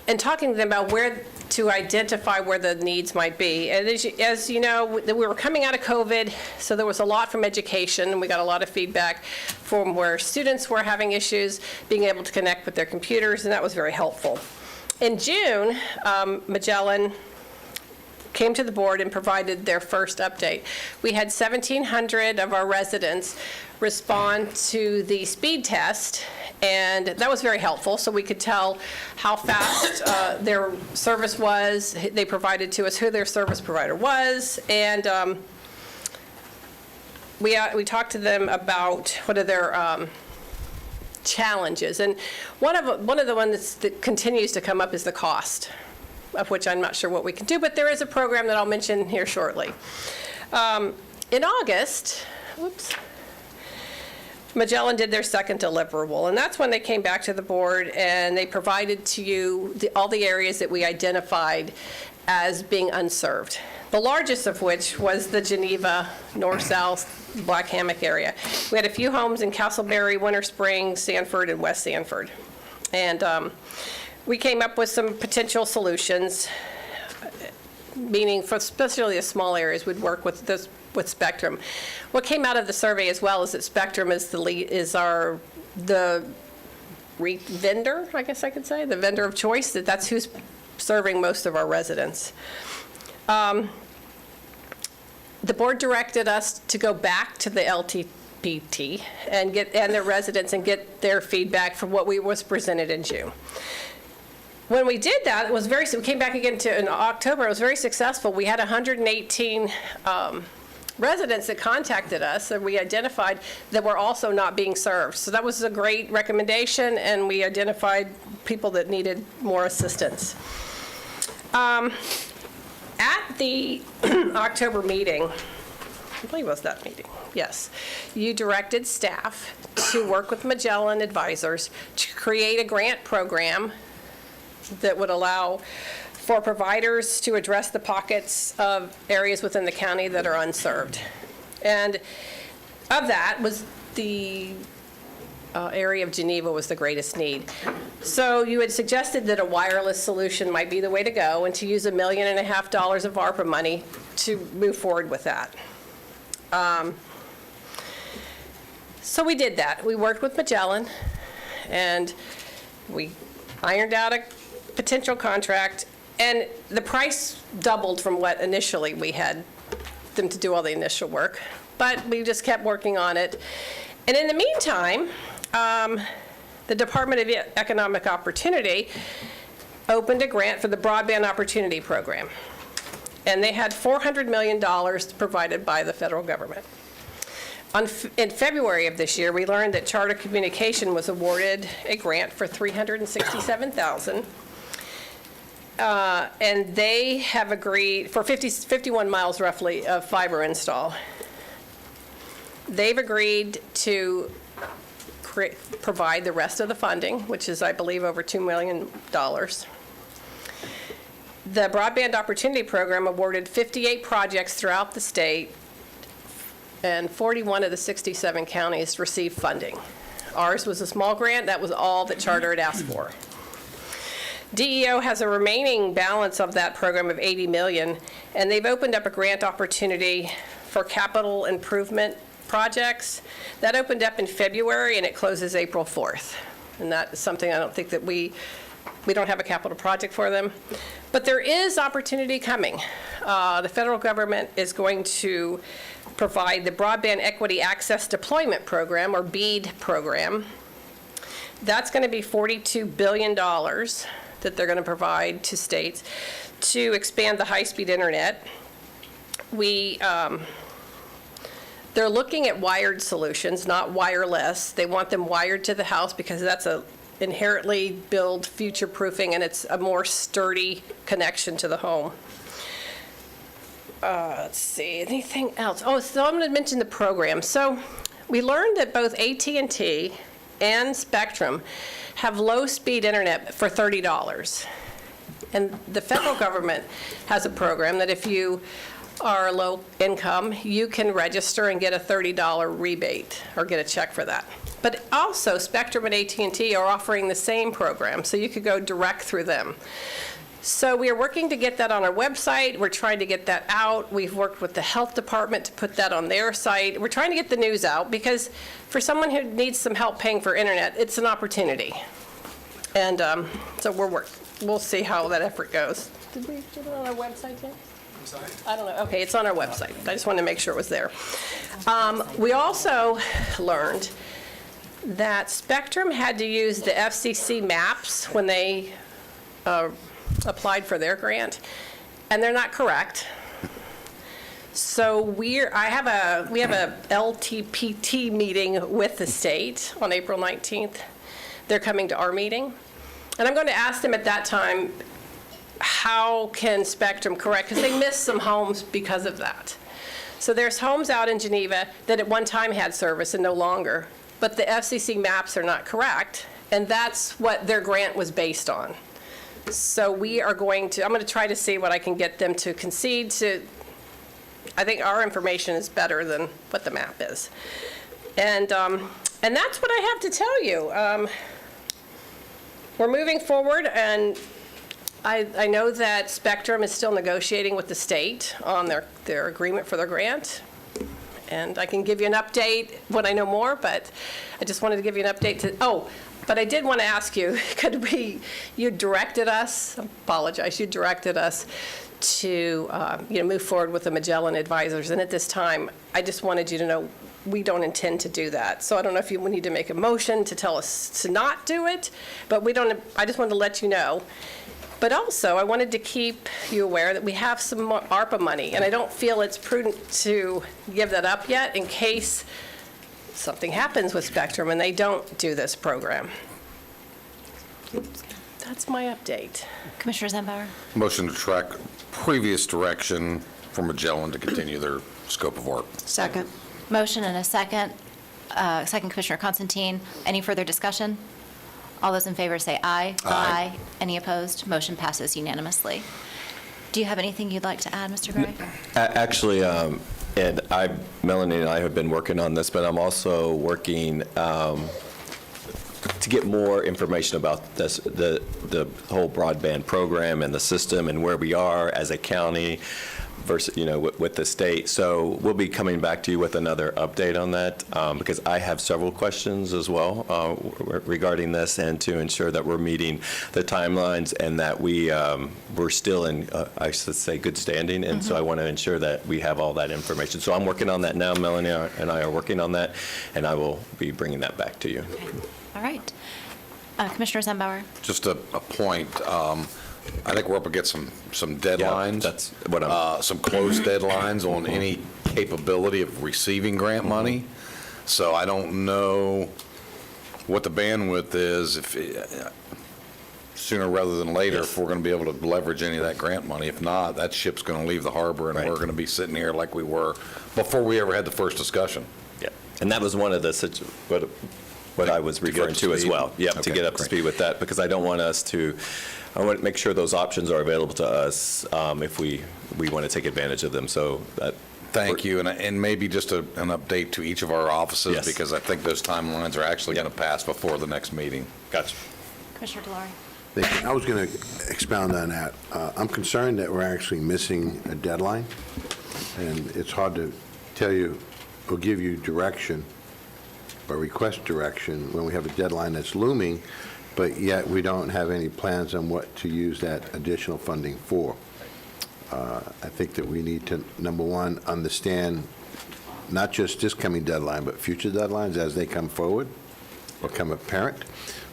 and talking to them about where to identify where the needs might be. And as you know, we were coming out of COVID, so there was a lot from education, and we got a lot of feedback from where students were having issues being able to connect with their computers, and that was very helpful. In June, Magellan came to the board and provided their first update. We had 1,700 of our residents respond to the speed test, and that was very helpful, so we could tell how fast their service was. They provided to us who their service provider was, and we talked to them about what are their challenges. And one of the ones that continues to come up is the cost, of which I'm not sure what we can do, but there is a program that I'll mention here shortly. In August, Magellan did their second deliverable, and that's when they came back to the board and they provided to you all the areas that we identified as being unserved. The largest of which was the Geneva, North-South, Black Hammock area. We had a few homes in Castleberry, Winter Springs, Sanford, and West Sanford. And we came up with some potential solutions, meaning for especially the small areas, we'd work with Spectrum. What came out of the survey as well is that Spectrum is the vendor, I guess I could say, the vendor of choice, that's who's serving most of our residents. The board directed us to go back to the LTPT and their residents and get their feedback from what was presented in June. When we did that, we came back again in October. It was very successful. We had 118 residents that contacted us, and we identified that were also not being served. So that was a great recommendation, and we identified people that needed more assistance. At the October meeting, I believe it was that meeting, yes, you directed staff to work with Magellan Advisors to create a grant program that would allow for providers to address the pockets of areas within the county that are unserved. And of that was the area of Geneva was the greatest need. So you had suggested that a wireless solution might be the way to go and to use $1.5 million of ARPA money to move forward with that. So we did that. We worked with Magellan, and we ironed out a potential contract, and the price doubled from what initially we had them to do all the initial work, but we just kept working on it. And in the meantime, the Department of Economic Opportunity opened a grant for the Broadband Opportunity Program, and they had $400 million provided by the federal government. In February of this year, we learned that Charter Communication was awarded a grant for $367,000, and they have agreed for 51 miles roughly of fiber install. They've agreed to provide the rest of the funding, which is, I believe, over $2 million. The Broadband Opportunity Program awarded 58 projects throughout the state, and 41 of the 67 counties received funding. Ours was a small grant. That was all that Charter had asked for. DEO has a remaining balance of that program of $80 million, and they've opened up a grant opportunity for capital improvement projects. That opened up in February, and it closes April 4th. And that is something I don't think that we don't have a capital project for them. But there is opportunity coming. The federal government is going to provide the Broadband Equity Access Deployment Program, or BEAD program. That's going to be $42 billion that they're going to provide to states to expand the high-speed internet. They're looking at wired solutions, not wireless. They want them wired to the house because that's a inherently build future-proofing, and it's a more sturdy connection to the home. Let's see, anything else? Oh, so I'm going to mention the program. So we learned that both AT&T and Spectrum have low-speed internet for $30. And the federal government has a program that if you are low income, you can register and get a $30 rebate or get a check for that. But also, Spectrum and AT&T are offering the same program, so you could go direct through them. So we are working to get that on our website. We're trying to get that out. We've worked with the health department to put that on their site. We're trying to get the news out because for someone who needs some help paying for internet, it's an opportunity. And so we'll see how that effort goes. Did we put it on our website yet? I'm sorry? I don't know. Okay, it's on our website. I just wanted to make sure it was there. We also learned that Spectrum had to use the FCC maps when they applied for their grant, and they're not correct. So we have a LTPT meeting with the state on April 19th. They're coming to our meeting, and I'm going to ask them at that time, how can Spectrum correct? Because they missed some homes because of that. So there's homes out in Geneva that at one time had service and no longer, but the FCC maps are not correct, and that's what their grant was based on. So I'm going to try to see what I can get them to concede to. I think our information is better than what the map is. And that's what I have to tell you. We're moving forward, and I know that Spectrum is still negotiating with the state on their agreement for their grant. And I can give you an update when I know more, but I just wanted to give you an update but I did want to ask you, you directed us to move forward with the Magellan advisors, and at this time, I just wanted you to know we don't intend to do that. So I don't know if we need to make a motion to tell us to not do it, but I just wanted to let you know. But also, I wanted to keep you aware that we have some more ARPA money, and I don't feel it's prudent to give that up yet in case something happens with Spectrum and they don't do this program. That's my update. Commissioner Zembauer? Motion to track previous direction for Magellan to continue their scope of work. Second. Motion and a second. Second, Commissioner Constantine. Any further discussion? All those in favor say aye. Aye. Any opposed? Motion passes unanimously. Do you have anything you'd like to add, Mr. Gray? Actually, and Melanie and I have been working on this, but I'm also working to get more information about this, the whole broadband program and the system and where we are as a county versus, with the state. So we'll be coming back to you with another update on that because I have several questions as well regarding this, and to ensure that we're meeting the timelines and that we're still in, I should say, good standing. And so I want to ensure that we have all that information. So I'm working on that now. Melanie and I are working on that, and I will be bringing that back to you. Okay. All right. Commissioner Zembauer? Just a point. I think we're up against some deadlines. Yeah, that's what I'm... Some closed deadlines on any capability of receiving grant money. So I don't know what the bandwidth is, sooner rather than later, if we're going to be able to leverage any of that grant money. If not, that ship's going to leave the harbor, and we're going to be sitting here like we were before we ever had the first discussion. Yeah, and that was one of the what I was referring to as well. Yep, to get up to speed with that, because I don't want us to, I want to make sure those options are available to us if we want to take advantage of them. So that. Thank you, and maybe just an update to each of our offices, Yes. because I think those timelines are actually going to pass before the next meeting. Gotcha. Commissioner Delory? Thank you. I was going to expound on that. I'm concerned that we're actually missing a deadline, and it's hard to tell you or give you direction or request direction when we have a deadline that's looming, but yet we don't have any plans on what to use that additional funding for. I think that we need to, number one, understand not just this coming deadline, but future deadlines as they come forward or become apparent,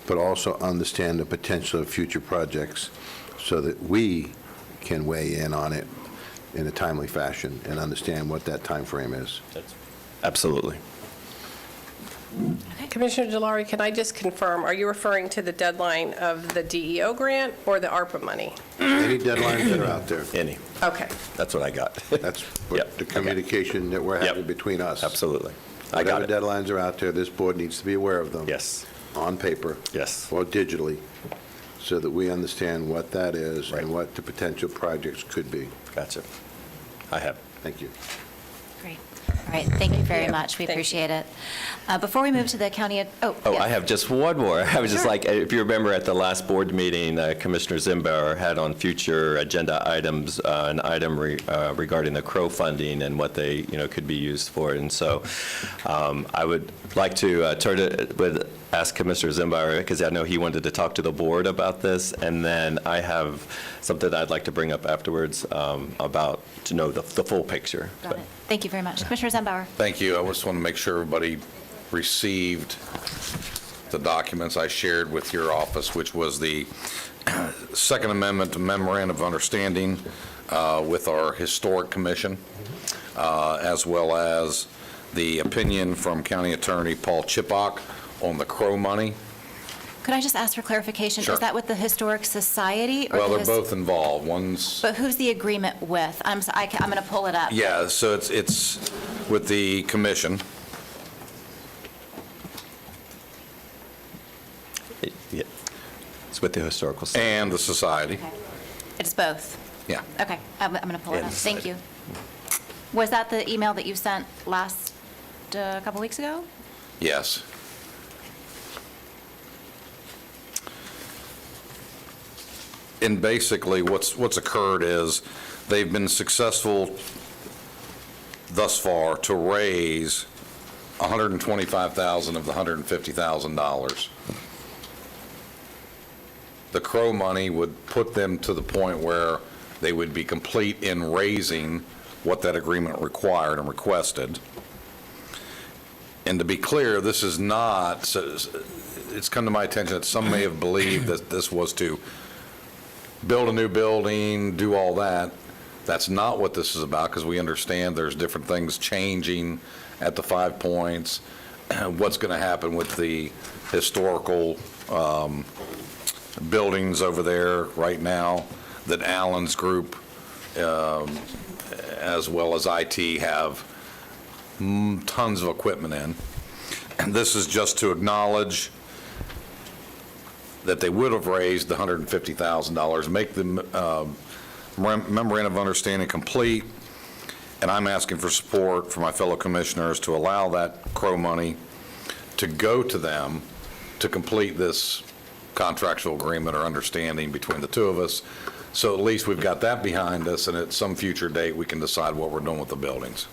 but also understand the potential of future projects so that we can weigh in on it in a timely fashion and understand what that time frame is. Absolutely. Commissioner Delory, can I just confirm, are you referring to the deadline of the DEO grant or the ARPA money? Any deadlines that are out there. Any. Okay. That's what I got. That's what the communication that we're having between us. Absolutely. I got Whatever it. deadlines are out there, this board needs to be aware of them. Yes. On paper. Yes. Or digitally, so that we understand what that is and what the potential projects could be. Gotcha. I have. Thank you. Great. All right, thank you very much. We appreciate it. Before we move to the county, Oh, yes. I have just one more. I was just Sure. like, if you remember at the last board meeting, Commissioner Zembauer had on future agenda items an item regarding the CROW funding and what they, could be used for. And so I would like to ask Commissioner Zembauer, because I know he wanted to talk to the board about this, and then I have something that I'd like to bring up afterwards about to know the full picture. Got it. Thank you very much. Commissioner Zembauer? Thank you. I just want to make sure everybody received the documents I shared with your office, which was the Second Amendment to Memorandum of Understanding with our Historic Commission, as well as the opinion from County Attorney Paul Chipok on the CROW money. Could I just ask for clarification? Sure. Is that with the Historic Society? Or Well, the they're both involved. One's, But who's the agreement with? I'm going to pull it up. yeah, so it's with the commission. Yeah. It's with the Historical Society. And the society. Okay. It's both? Yeah. Okay, I'm going to pull it And up. the Thank you. Was that the email that you sent last couple weeks ago? Yes. And basically, what's occurred is they've been successful thus far to raise $125,000 of the $150,000. The CROW money would put them to the point where they would be complete in raising what that agreement required and requested. And to be clear, this is not, it's come to my attention that some may have believed that this was to build a new building, do all that. That's not what this is about, because we understand there's different things changing at the 5 Points, what's going to happen with the historical buildings over there right now that Allen's group, as well as IT, have tons of equipment in. And this is just to acknowledge that they would have raised the $150,000, make the memorandum of understanding complete, and I'm asking for support from my fellow commissioners to allow that CROW money to go to them to complete this contractual agreement or understanding between the two of us. So at least we've got that behind us, and at some future date, we can decide what we're doing with the buildings.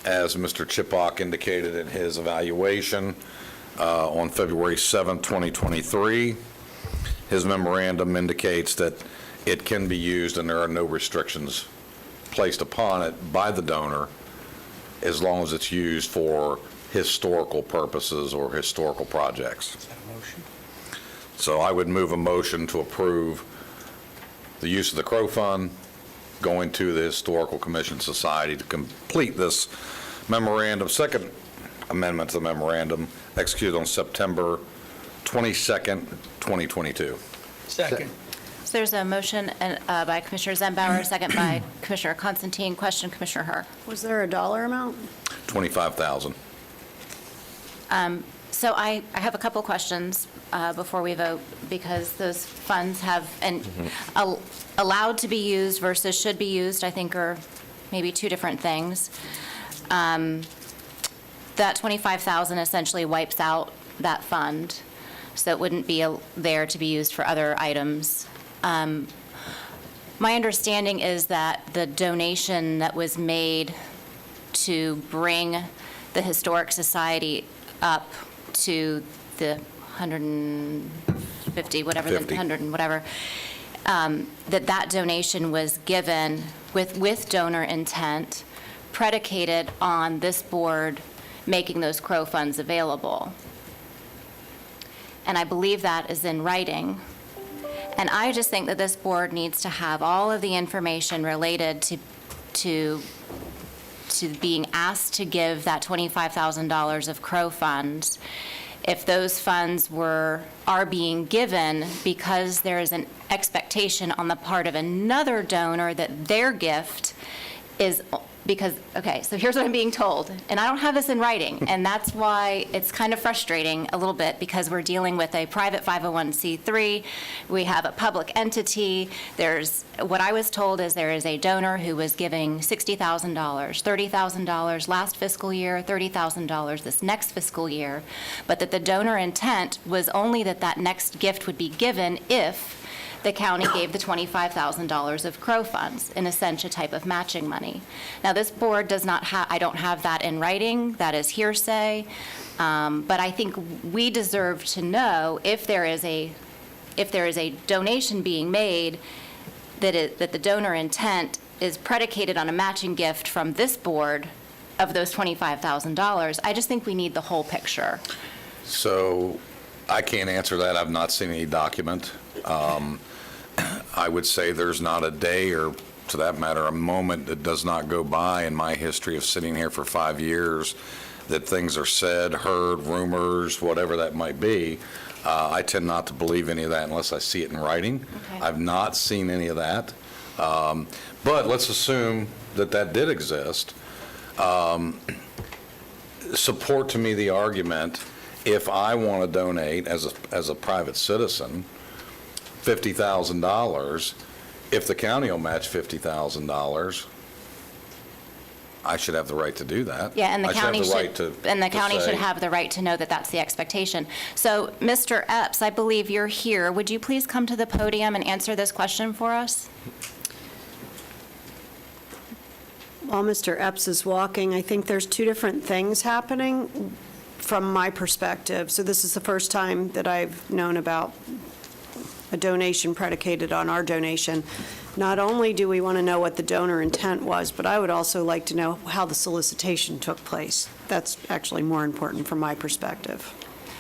As Mr. Chipak indicated in his evaluation on February 7th, 2023, his memorandum indicates that it can be used and there are no restrictions placed upon it by the donor as long as it's used for historical purposes or historical projects. Is that a motion? So I would move a motion to approve the use of the Crow Fund going to the Historical Commission Society to complete this memorandum, second amendment to the memorandum, executed on September 22nd, 2022. Second. So there's a motion by Commissioner Zembauer, second by Commissioner Constantine. Question, Commissioner Herr. Was there a dollar amount? $25,000. So I have a couple questions before we vote, because those funds have, and allowed to be used versus should be used, I think are maybe two different things. That $25,000 essentially wipes out that fund, so it wouldn't be there to be used for other items. My understanding is that the donation that was made to bring the Historic Society up to the 150, whatever, the 100 and whatever, that donation was given with donor intent, predicated on this board making those Crow funds available. And I believe that is in writing. And I just think that this board needs to have all of the information related to being asked to give that $25,000 of Crow funds, if those funds are being given because there is an expectation on the part of another donor that their gift is because, okay, so here's what I'm being told, and I don't have this in writing, and that's why it's kind of frustrating a little bit, because we're dealing with a private 501c3, we have a public entity, what I was told is there is a donor who was giving $60,000, $30,000 last fiscal year, $30,000 this next fiscal year, but that the donor intent was only that next gift would be given if the county gave the $25,000 of Crow funds, in a sense, a type of matching money. Now, this board does not have, I don't have that in writing, that is hearsay, but I think we deserve to know if there is a donation being made, that the donor intent is predicated on a matching gift from this board of those $25,000. I just think we need the whole picture. So I can't answer that. I've not seen any document. I would say there's not a day, or to that matter, a moment that does not go by in my history of sitting here for 5 years that things are said, heard, rumors, whatever that might be. I tend not to believe any of that unless I see it in writing. Okay. I've not seen any of that. But let's assume that did exist. Support to me the argument, if I want to donate as a private citizen $50,000, if the county will match $50,000, I should have the right to do that. Yeah, and the I county have the right should, to- and the to county should say- have the right to know that that's the expectation. So, Mr. Epps, I believe you're here. Would you please come to the podium and answer this question for us? While Mr. Epps is walking, I think there's two different things happening from my perspective. So this is the first time that I've known about a donation predicated on our donation. Not only do we want to know what the donor intent was, but I would also like to know how the solicitation took place. That's actually more important from my perspective.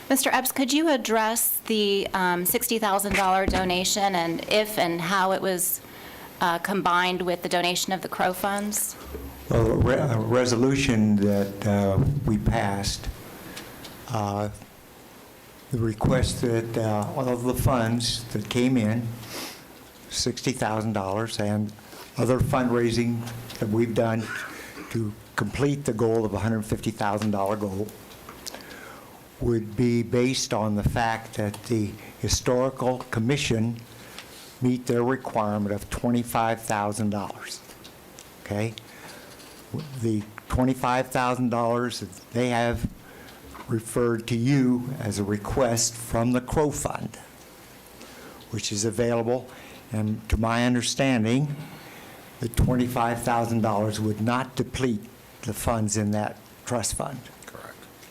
Mr. Epps, could you address the $60,000 donation and if and how it was combined with the donation of the Crow funds? Well, a resolution that we passed, the request that all of the funds that came in, $60,000, and other fundraising that we've done to complete the goal of $150,000 goal, would be based on the fact that the Historical Commission meet their requirement of $25,000. Okay? The $25,000 that they have referred to you as a request from the Crow Fund, which is available. And to my understanding, the $25,000 would not deplete the funds in that trust fund.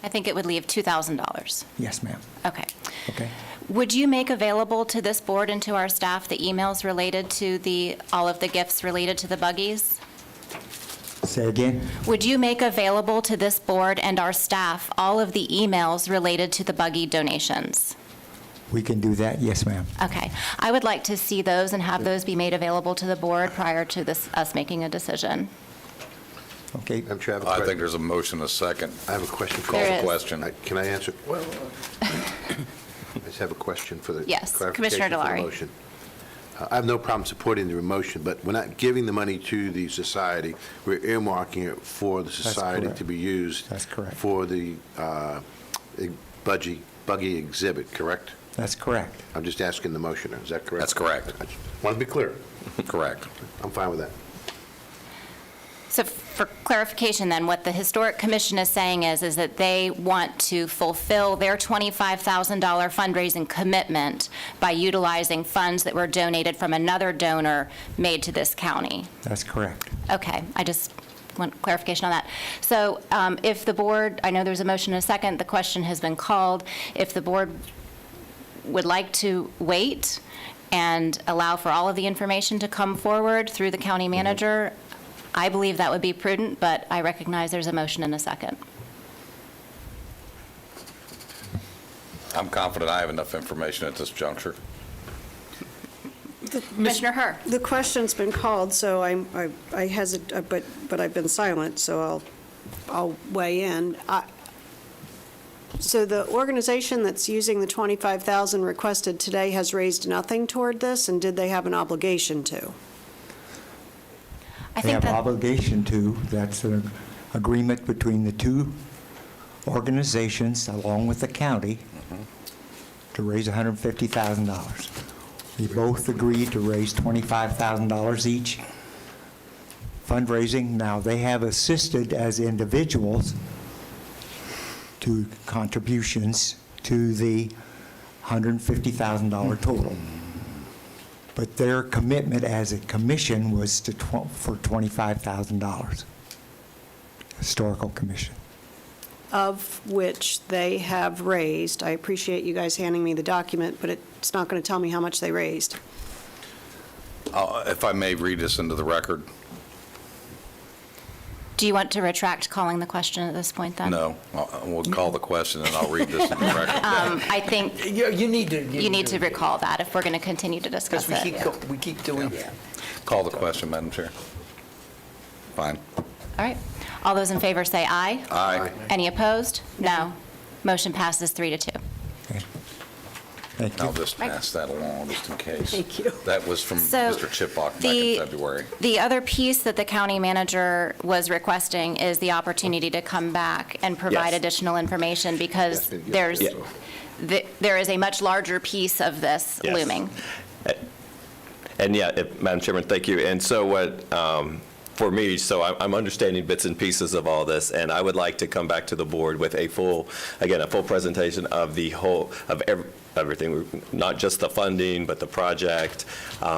I think it would leave $2,000. Yes, ma'am. Okay. Okay. Would you make available to this board and to our staff the emails related to all of the gifts related to the buggies? Say again? Would you make available to this board and our staff all of the emails related to the buggy donations? We can do that, yes, ma'am. Okay. I would like to see those and have those be made available to the board prior to us making a decision. Okay. Madam Chair, I think there's a motion, a second. I have a question. Call There the is. question. Can I answer? I just have a question for the Yes, clarification Commissioner for the Delary. motion. I have no problem supporting the motion, but we're not giving the money to the society. We're earmarking it for the society correct. to be used. That's correct. For the buggy exhibit, correct? That's correct. I'm just asking the motioner, is that correct? That's correct. I just want to be clear. Correct. I'm fine with that. So for clarification then, what the Historic Commission is saying is that they want to fulfill their $25,000 fundraising commitment by utilizing funds that were donated from another donor made to this county. That's correct. Okay, I just want clarification on that. So if the board, I know there's a motion and a second, the question has been called. If the board would like to wait and allow for all of the information to come forward through the county manager, I believe that would be prudent, but I recognize there's a motion and a second. I'm confident I have enough information at this juncture. Commissioner Herr. The question's been called, so I hesitate, but I've been silent, so I'll weigh in. So the organization that's using the $25,000 requested today has raised nothing toward this, and did they have an obligation to? They have obligation to, that's an agreement between the two organizations, along with the county, to raise $150,000. We both agreed to raise $25,000 each. Fundraising, now they have assisted as individuals to contributions to the $150,000 total. But their commitment as a commission was for $25,000. Historical Commission. Of which they have raised, I appreciate you guys handing me the document, but it's not going to tell me how much they raised. If I may read this into the record. Do you want to retract calling the question at this point, then? No. We'll call the question, and I'll read this into the record. I think You need to recall that if we're going to continue to discuss Because it. we keep doing. Call the question, Madam Chair. Fine. All right. All those in favor say aye. Aye. Any opposed? No. Motion passes 3-2. Thank you. I'll just pass that along, just in case. Thank you. That was from So Mr. Chiplock back in February. The other piece that the county manager was requesting is the opportunity to come back and provide Yes. additional information because there is a much larger piece of this Yes. looming. And yeah, Madam Chairman, thank you. And so what, for me, so I'm understanding bits and pieces of all this, and I would like to come back to the board with a full presentation of the whole, of everything, not just the funding, but the project,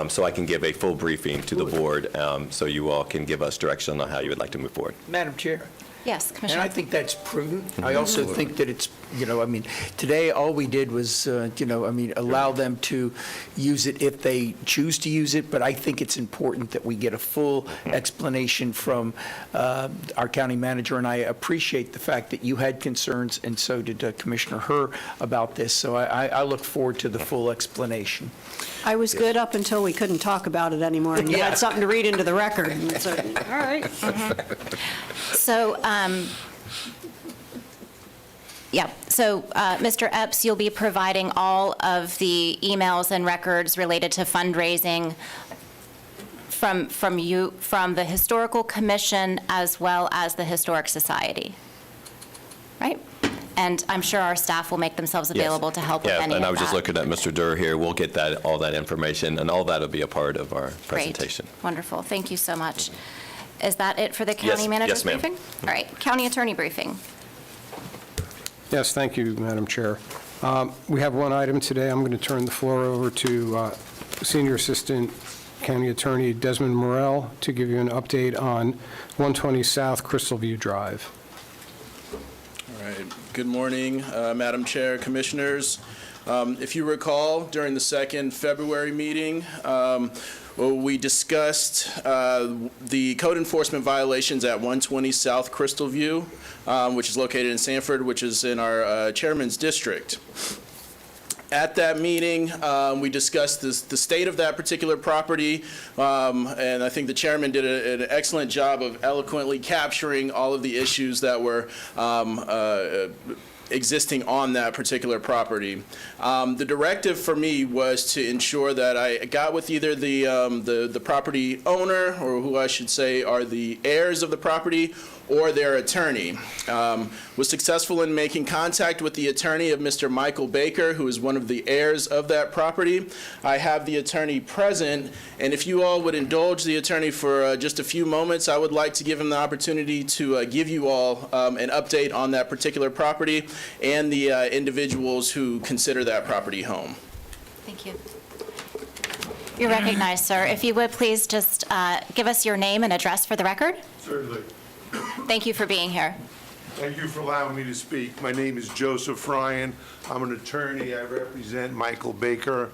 so I can give a full briefing to the board, so you all can give us direction on how you would like to move forward. Madam Chair? Yes, And Commissioner. I think that's prudent. I also think that it's, today, all we did was, allow them to use it if they choose to use it, but I think it's important that we get a full explanation from our county manager, and I appreciate the fact that you had concerns, and so did Commissioner Herr about this, so I look forward to the full explanation. I was good up until we couldn't talk about it anymore, and you had something to read into the record. And so, all right. So, Mr. Epps, you'll be providing all of the emails and records related to fundraising from the Historical Commission as well as the Historic Society, right? And I'm sure our staff will make themselves available to help with any of that. Yeah, and I was just looking at Mr. Durr here. We'll get all that information, and all that will be a part of our presentation. Great. Wonderful. Thank you so much. Is that it for the Yes, county manager's yes, ma'am. briefing? All right, county attorney briefing. Yes, thank you, Madam Chair. We have one item today. I'm going to turn the floor over to Senior Assistant County Attorney Desmond Morrell to give you an update on 120 South Crystal View Drive. All right. Good morning, Madam Chair, Commissioners. If you recall, during the second February meeting, we discussed the code enforcement violations at 120 South Crystal View, which is located in Sanford, which is in our chairman's district. At that meeting, we discussed the state of that particular property, and I think the chairman did an excellent job of eloquently capturing all of the issues that were existing on that particular property. The directive for me was to ensure that I got with either the property owner, or who I should say are the heirs of the property, or their attorney. Was successful in making contact with the attorney of Mr. Michael Baker, who is one of the heirs of that property. I have the attorney present, and if you all would indulge the attorney for just a few moments, I would like to give him the opportunity to give you all an update on that particular property and the individuals who consider that property home. Thank you. You're recognized, sir. If you would please just give us your name and address for the record. Certainly. Thank you for being here. Thank you for allowing me to speak. My name is Joseph Ryan. I'm an attorney. I represent Michael Baker.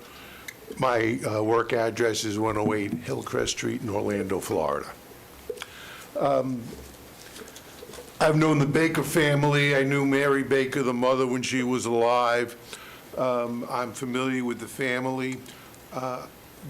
My work address is 108 Hillcrest Street in Orlando, Florida. I've known the Baker family. I knew Mary Baker, the mother, when she was alive. I'm familiar with the family.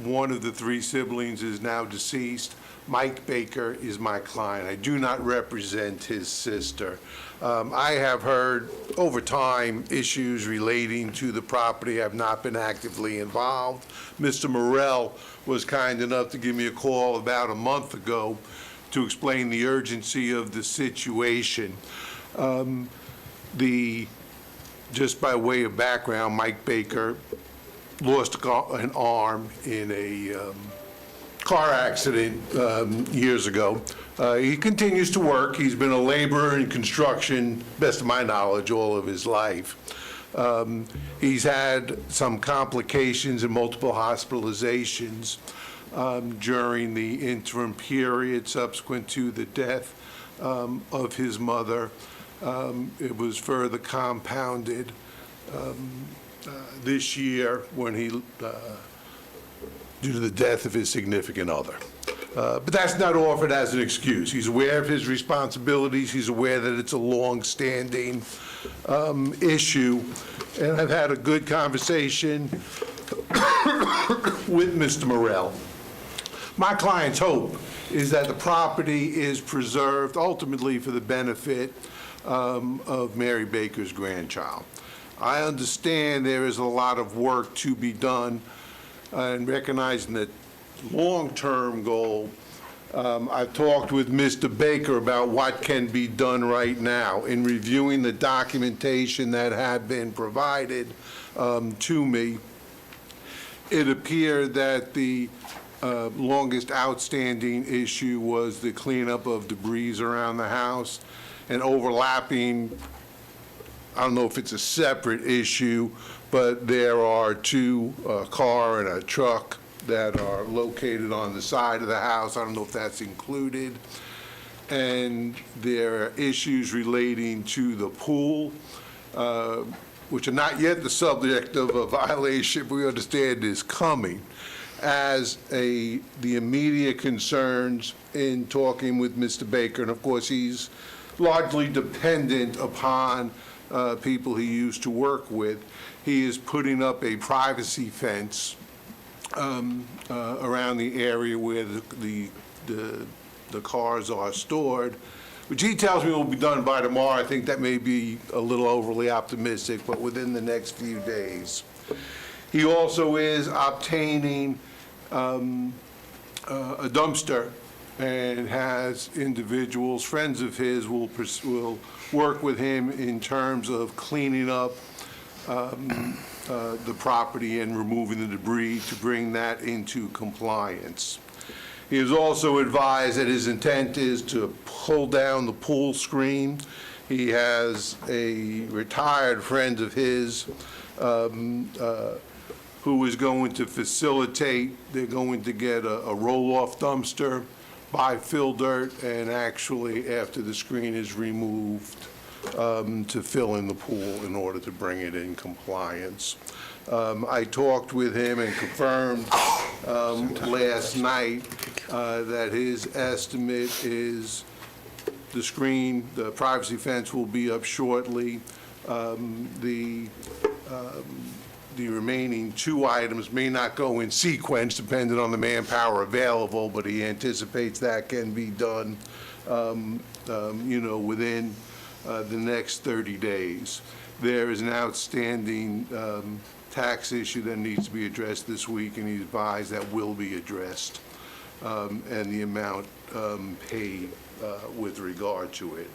One of the three siblings is now deceased. Mike Baker is my client. I do not represent his sister. I have heard over time issues relating to the property. I've not been actively involved. Mr. Morrell was kind enough to give me a call about a month ago to explain the urgency of the situation. Just by way of background, Mike Baker lost an arm in a car accident years ago. He continues to work. He's been a laborer in construction, best of my knowledge, all of his life. He's had some complications and multiple hospitalizations during the interim period subsequent to the death of his mother. It was further compounded this year when he due to the death of his significant other. But that's not offered as an excuse. He's aware of his responsibilities. He's aware that it's a long-standing issue. And I've had a good conversation with Mr. Morrell. My client's hope is that the property is preserved ultimately for the benefit of Mary Baker's grandchild. I understand there is a lot of work to be done and recognizing that long-term goal. I've talked with Mr. Baker about what can be done right now in reviewing the documentation that had been provided to me. It appeared that the longest outstanding issue was the cleanup of debris around the house and overlapping. I don't know if it's a separate issue, but there are two, a car and a truck that are located on the side of the house. I don't know if that's included. And there are issues relating to the pool, which are not yet the subject of a violation, but we understand is coming. As the immediate concerns in talking with Mr. Baker, and of course he's largely dependent upon people he used to work with. He is putting up a privacy fence around the area where the cars are stored, which he tells me will be done by tomorrow. I think that may be a little overly optimistic, but within the next few days. He also is obtaining a dumpster and has individuals, friends of his, will work with him in terms of cleaning up the property and removing the debris to bring that into compliance. He is also advised that his intent is to pull down the pool screen. He has a retired friend of his who is going to facilitate. They're going to get a roll-off dumpster, buy fill dirt, and actually, after the screen is removed, to fill in the pool in order to bring it in compliance. I talked with him and confirmed last night that his estimate is the screen, the privacy fence will be up shortly. The remaining 2 items may not go in sequence depending on the manpower available, but he anticipates that can be done, within the next 30 days. There is an outstanding tax issue that needs to be addressed this week, and he's advised that will be addressed, and the amount paid with regard to it.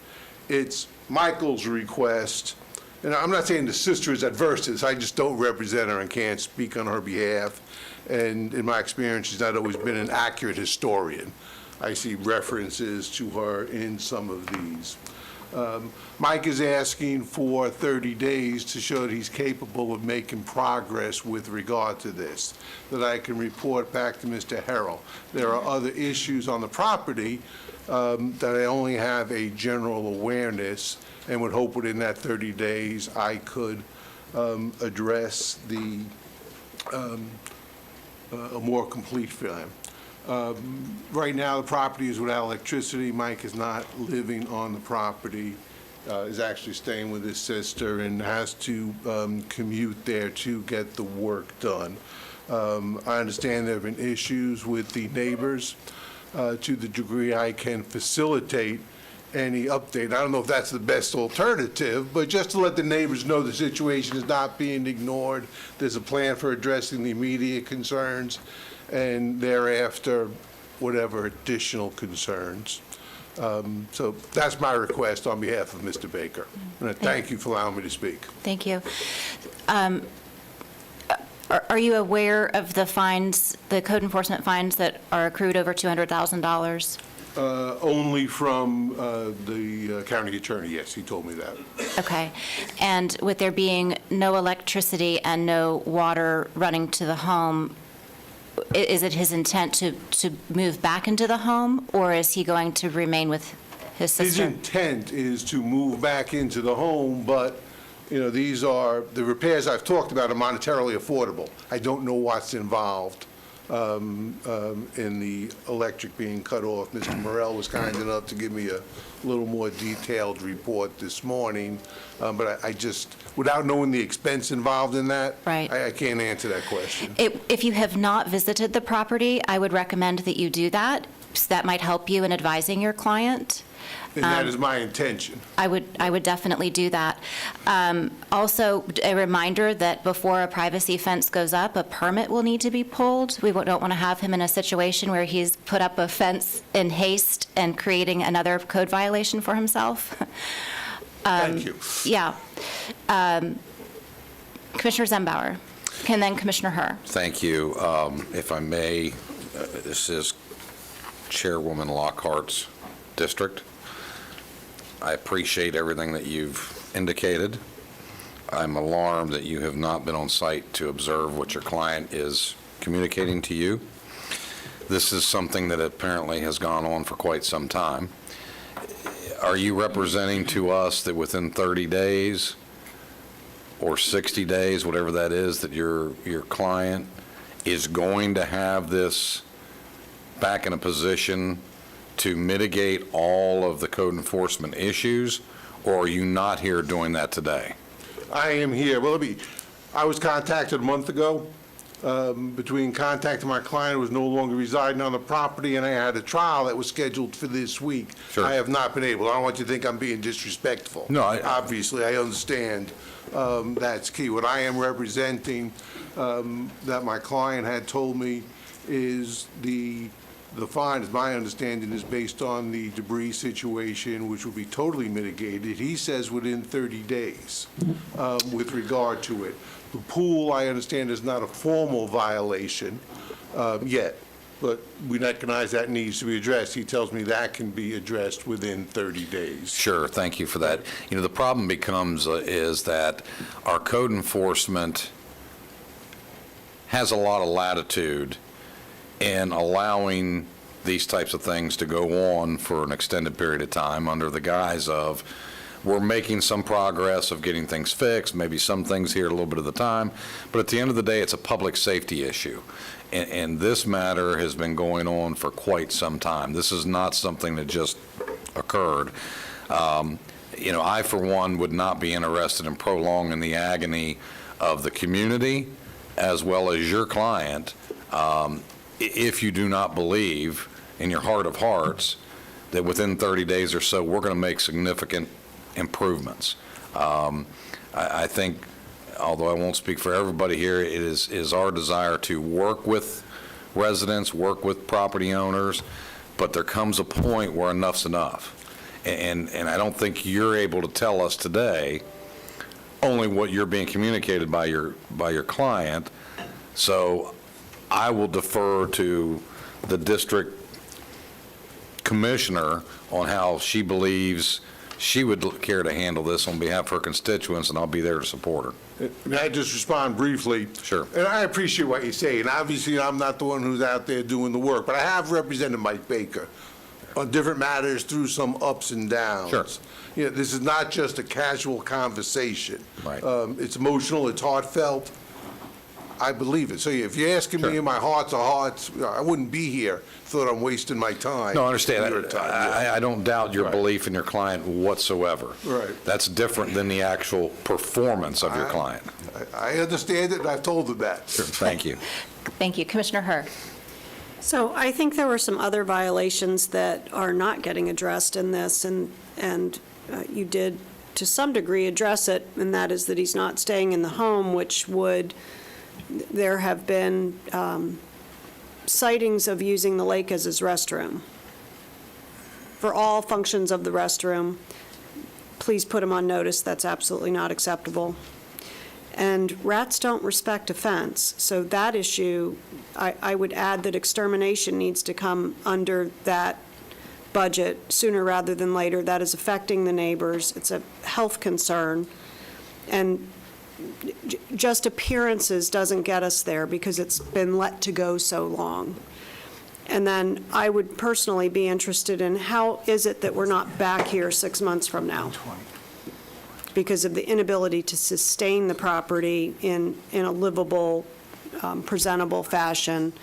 It's Michael's request, and I'm not saying the sister is adverse to this, I just don't represent her and can't speak on her behalf, and in my experience, she's not always been an accurate historian. I see references to her in some of these. Mike is asking for 30 days to show that he's capable of making progress with regard to this, that I can report back to Mr. Harrell. There are other issues on the property that I only have a general awareness, and would hope within that 30 days I could address a more complete film. Right now, the property is without electricity. Mike is not living on the property, is actually staying with his sister, and has to commute there to get the work done. I understand there have been issues with the neighbors. To the degree I can facilitate any update. I don't know if that's the best alternative, but just to let the neighbors know the situation is not being ignored. There's a plan for addressing the immediate concerns, and thereafter, whatever additional concerns. So that's my request on behalf of Mr. Baker. And I thank you for allowing me to speak. Thank you. Are you aware of the fines, the code enforcement fines that are accrued over $200,000? Only from the county attorney, yes, he told me that. Okay. And with there being no electricity and no water running to the home, is it his intent to move back into the home, or is he going to remain with his sister? His intent is to move back into the home, but, these are, the repairs I've talked about are monetarily affordable. I don't know what's involved in the electric being cut off. Mr. Morrell was kind enough to give me a little more detailed report this morning, but I just, without knowing the expense involved in that, right. I can't answer that question. If you have not visited the property, I would recommend that you do that. So that might help you in advising your client. And that is my intention. I would definitely do that. Also, a reminder that before a privacy fence goes up, a permit will need to be pulled. We don't want to have him in a situation where he's put up a fence in haste and creating another code violation for himself. Thank you. Yeah. Commissioner Zembauer, and then Commissioner Herr. Thank you. If I may, this is Chairwoman Lockhart's district. I appreciate everything that you've indicated. I'm alarmed that you have not been on site to observe what your client is communicating to you. This is something that apparently has gone on for quite some time. Are you representing to us that within 30 days or 60 days, whatever that is, that your client is going to have this back in a position to mitigate all of the code enforcement issues, or are you not here doing that today? I am here. Well, I was contacted a month ago. Between contacting my client who was no longer residing on the property, and I had a trial that was scheduled for this week. Sure. I have not been able. I don't want you to think I'm being disrespectful. No, obviously, I understand that's key. What I am representing that my client had told me is the fine, as my understanding, is based on the debris situation, which will be totally mitigated. He says within 30 days with regard to it. The pool, I understand, is not a formal violation yet. but we recognize that needs to be addressed. He tells me that can be addressed within 30 days. Sure, thank you for that. You know, the problem becomes is that our code enforcement has a lot of latitude in allowing these types of things to go on for an extended period of time under the guise of we're making some progress of getting things fixed, maybe some things here a little bit of the time, but at the end of the day, it's a public safety issue. And this matter has been going on for quite some time. This is not something that just occurred. You know, I, for one, would not be interested in prolonging the agony of the community as well as your client if you do not believe in your heart of hearts that within 30 days or so, we're going to make significant improvements. I think, although I won't speak for everybody here, it is our desire to work with residents, work with property owners, but there comes a point where enough's enough. And I don't think you're able to tell us today only what you're being communicated by your client. So I will defer to the district commissioner on how she believes she would care to handle this on behalf of her constituents, and I'll be there to support her. May I just respond briefly? Sure. And I appreciate what you say, and obviously I'm not the one who's out there doing the work, but I have represented Mike Baker on different matters through some ups and downs. Sure. You know, this is not just a casual conversation. Right. It's emotional, it's heartfelt. I believe it. So if you're asking me in my hearts of hearts, I wouldn't be here, thought I'm wasting my time. No, I understand. Your time, yeah. I don't doubt your Right. belief in your client whatsoever. Right. That's different than the actual performance of your client. I understand it, and I've told them that. Sure. Thank you. Thank you. Commissioner Herr. So I think there were some other violations that are not getting addressed in this, and you did, to some degree, address it, and that is that he's not staying in the home, which would, there have been sightings of using the lake as his restroom. For all functions of the restroom, please put him on notice, that's absolutely not acceptable. And rats don't respect a fence, so that issue, I would add that extermination needs to come under that budget sooner rather than later. That is affecting the neighbors, it's a health concern, and just appearances doesn't get us there because it's been let to go so long. And then I would personally be interested in how is it that we're not back here 6 months from now? Because of the inability to sustain the property in a livable, presentable fashion.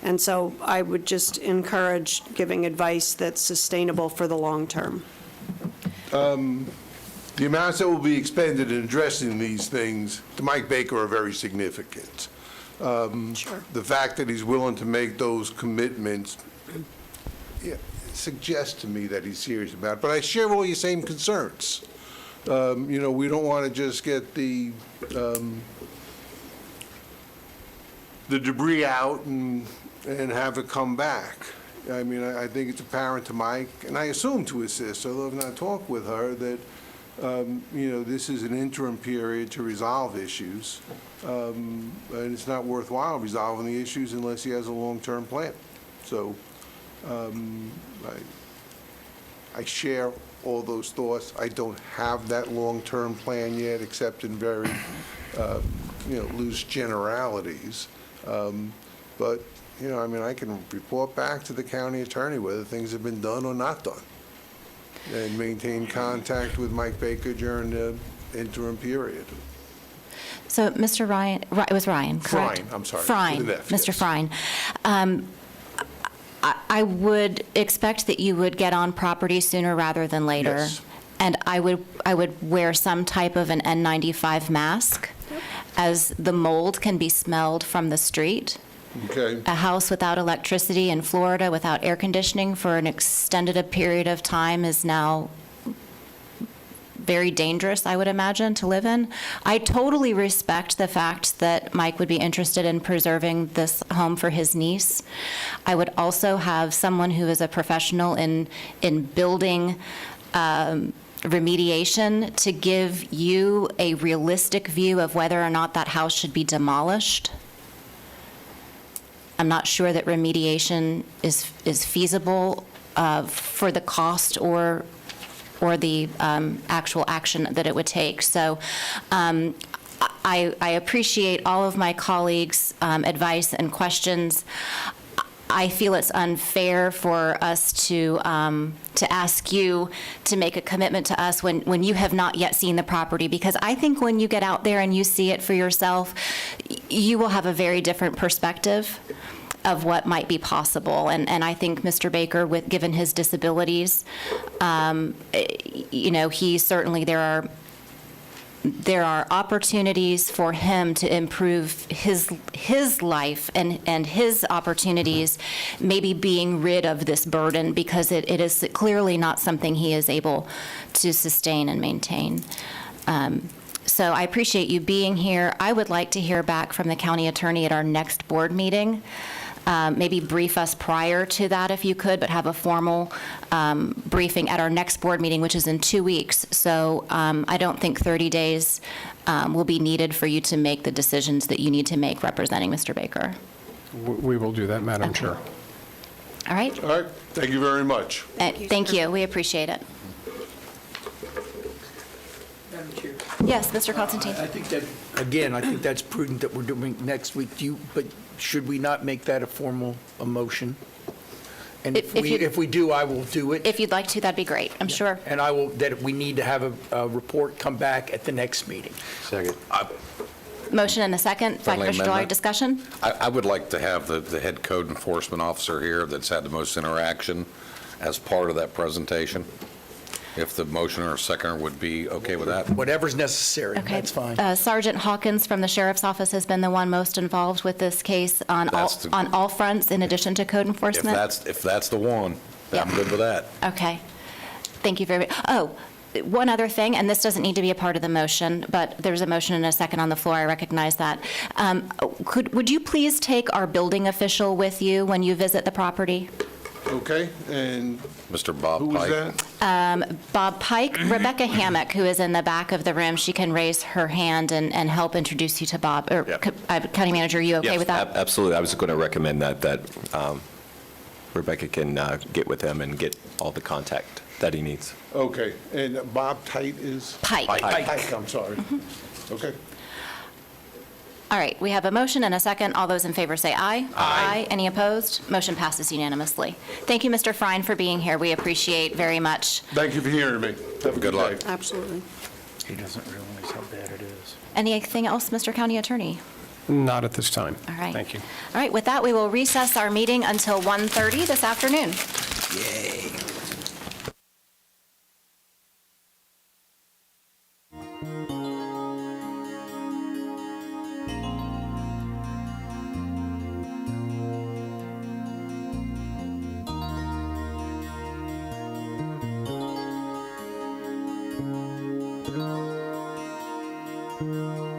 And so I would just encourage giving advice that's sustainable for the long term. The amounts that will be expended in addressing these things to Mike Baker are very significant. Sure. The fact that he's willing to make those commitments suggests to me that he's serious about it. But I share all your same concerns. You know, we don't want to just get the debris out and have it come back. I mean, I think it's apparent to Mike, and I assume to his sister, although I've not talked with her, that you know, this is an interim period to resolve issues, and it's not worthwhile resolving the issues unless he has a long-term plan. So I share all those thoughts. I don't have that long-term plan yet, except in very, you know, loose generalities. But, you know, I mean, I can report back to the county attorney whether things have been done or not done, and maintain contact with Mike Baker during the interim period. So, Mr. Ryan, it was Ryan, correct? Frine, I'm sorry. Frine, With an F, Mr. yes. Frine. I would expect that you would get on property sooner rather than later. Yes. And I would wear some type of an N95 mask, as the mold can be smelled from the street. Okay. A house without electricity in Florida, without air conditioning for an extended period of time is now very dangerous, I would imagine, to live in. I totally respect the fact that Mike would be interested in preserving this home for his niece. I would also have someone who is a professional in building remediation to give you a realistic view of whether or not that house should be demolished. I'm not sure that remediation is feasible for the cost or the actual action that it would take. So I appreciate all of my colleagues' advice and questions. I feel it's unfair for us to ask you to make a commitment to us when you have not yet seen the property, because I think when you get out there and you see it for yourself, you will have a very different perspective of what might be possible. And I think Mr. Baker, given his disabilities, he certainly, there are opportunities for him to improve his life and his opportunities, maybe being rid of this burden, because it is clearly not something he is able to sustain and maintain. So I appreciate you being here. I would like to hear back from the county attorney at our next board meeting. Maybe brief us prior to that if you could, but have a formal briefing at our next board meeting, which is in 2 weeks. So I don't think 30 days will be needed for you to make the decisions that you need to make representing Mr. Baker. We will do that, Madam Chair. All right? All right, thank you very much. Thank you. We appreciate it. Madam Chair. Yes, Mr. Constantine. I think that, again, I think that's prudent that we're doing next week. But should we not make that a motion? And if we do, I will do it. If you'd like to, that'd be great, I'm sure. And I will, that we need to have a report come back at the next meeting. Second. Motion and a second by Friendly Commissioner Dollar. amendment. Discussion? I would like to have the head code enforcement officer here that's had the most interaction as part of that presentation. If the motioner or seconder would be okay with that. Whatever's necessary, Okay. that's fine. Sergeant Hawkins from the Sheriff's Office has been the one most involved with this case on all fronts, in addition to code enforcement? If that's the one, I'm good with that. Okay. Thank you very much. Oh, one other thing, and this doesn't need to be a part of the motion, but there's a motion and a second on the floor. I recognize that. Would you please take our building official with you when you visit the property? Okay, and Mr. Bob who was Pike. that? Bob Pike, Rebecca Hammock, who is in the back of the room, she can raise her hand and help introduce you to Bob. Or County Manager, are you okay with that? Absolutely. I was going to recommend that Rebecca can get with him and get all the contact that he needs. Okay, and Bob Tite is? Pike. Pike, I'm sorry. Okay. All right, we have a motion and a second. All those in favor say aye. Aye. Any opposed? Motion passes unanimously. Thank you, Mr. Frine, for being here. We appreciate very much. Thank you for hearing me. Have a good luck. day. Absolutely. He doesn't realize how bad it is. Anything else, Mr. County Attorney? Not at this time. All right. Thank you. All right, with that, we will recess our meeting until 1:30 this afternoon. Yay. Thank you.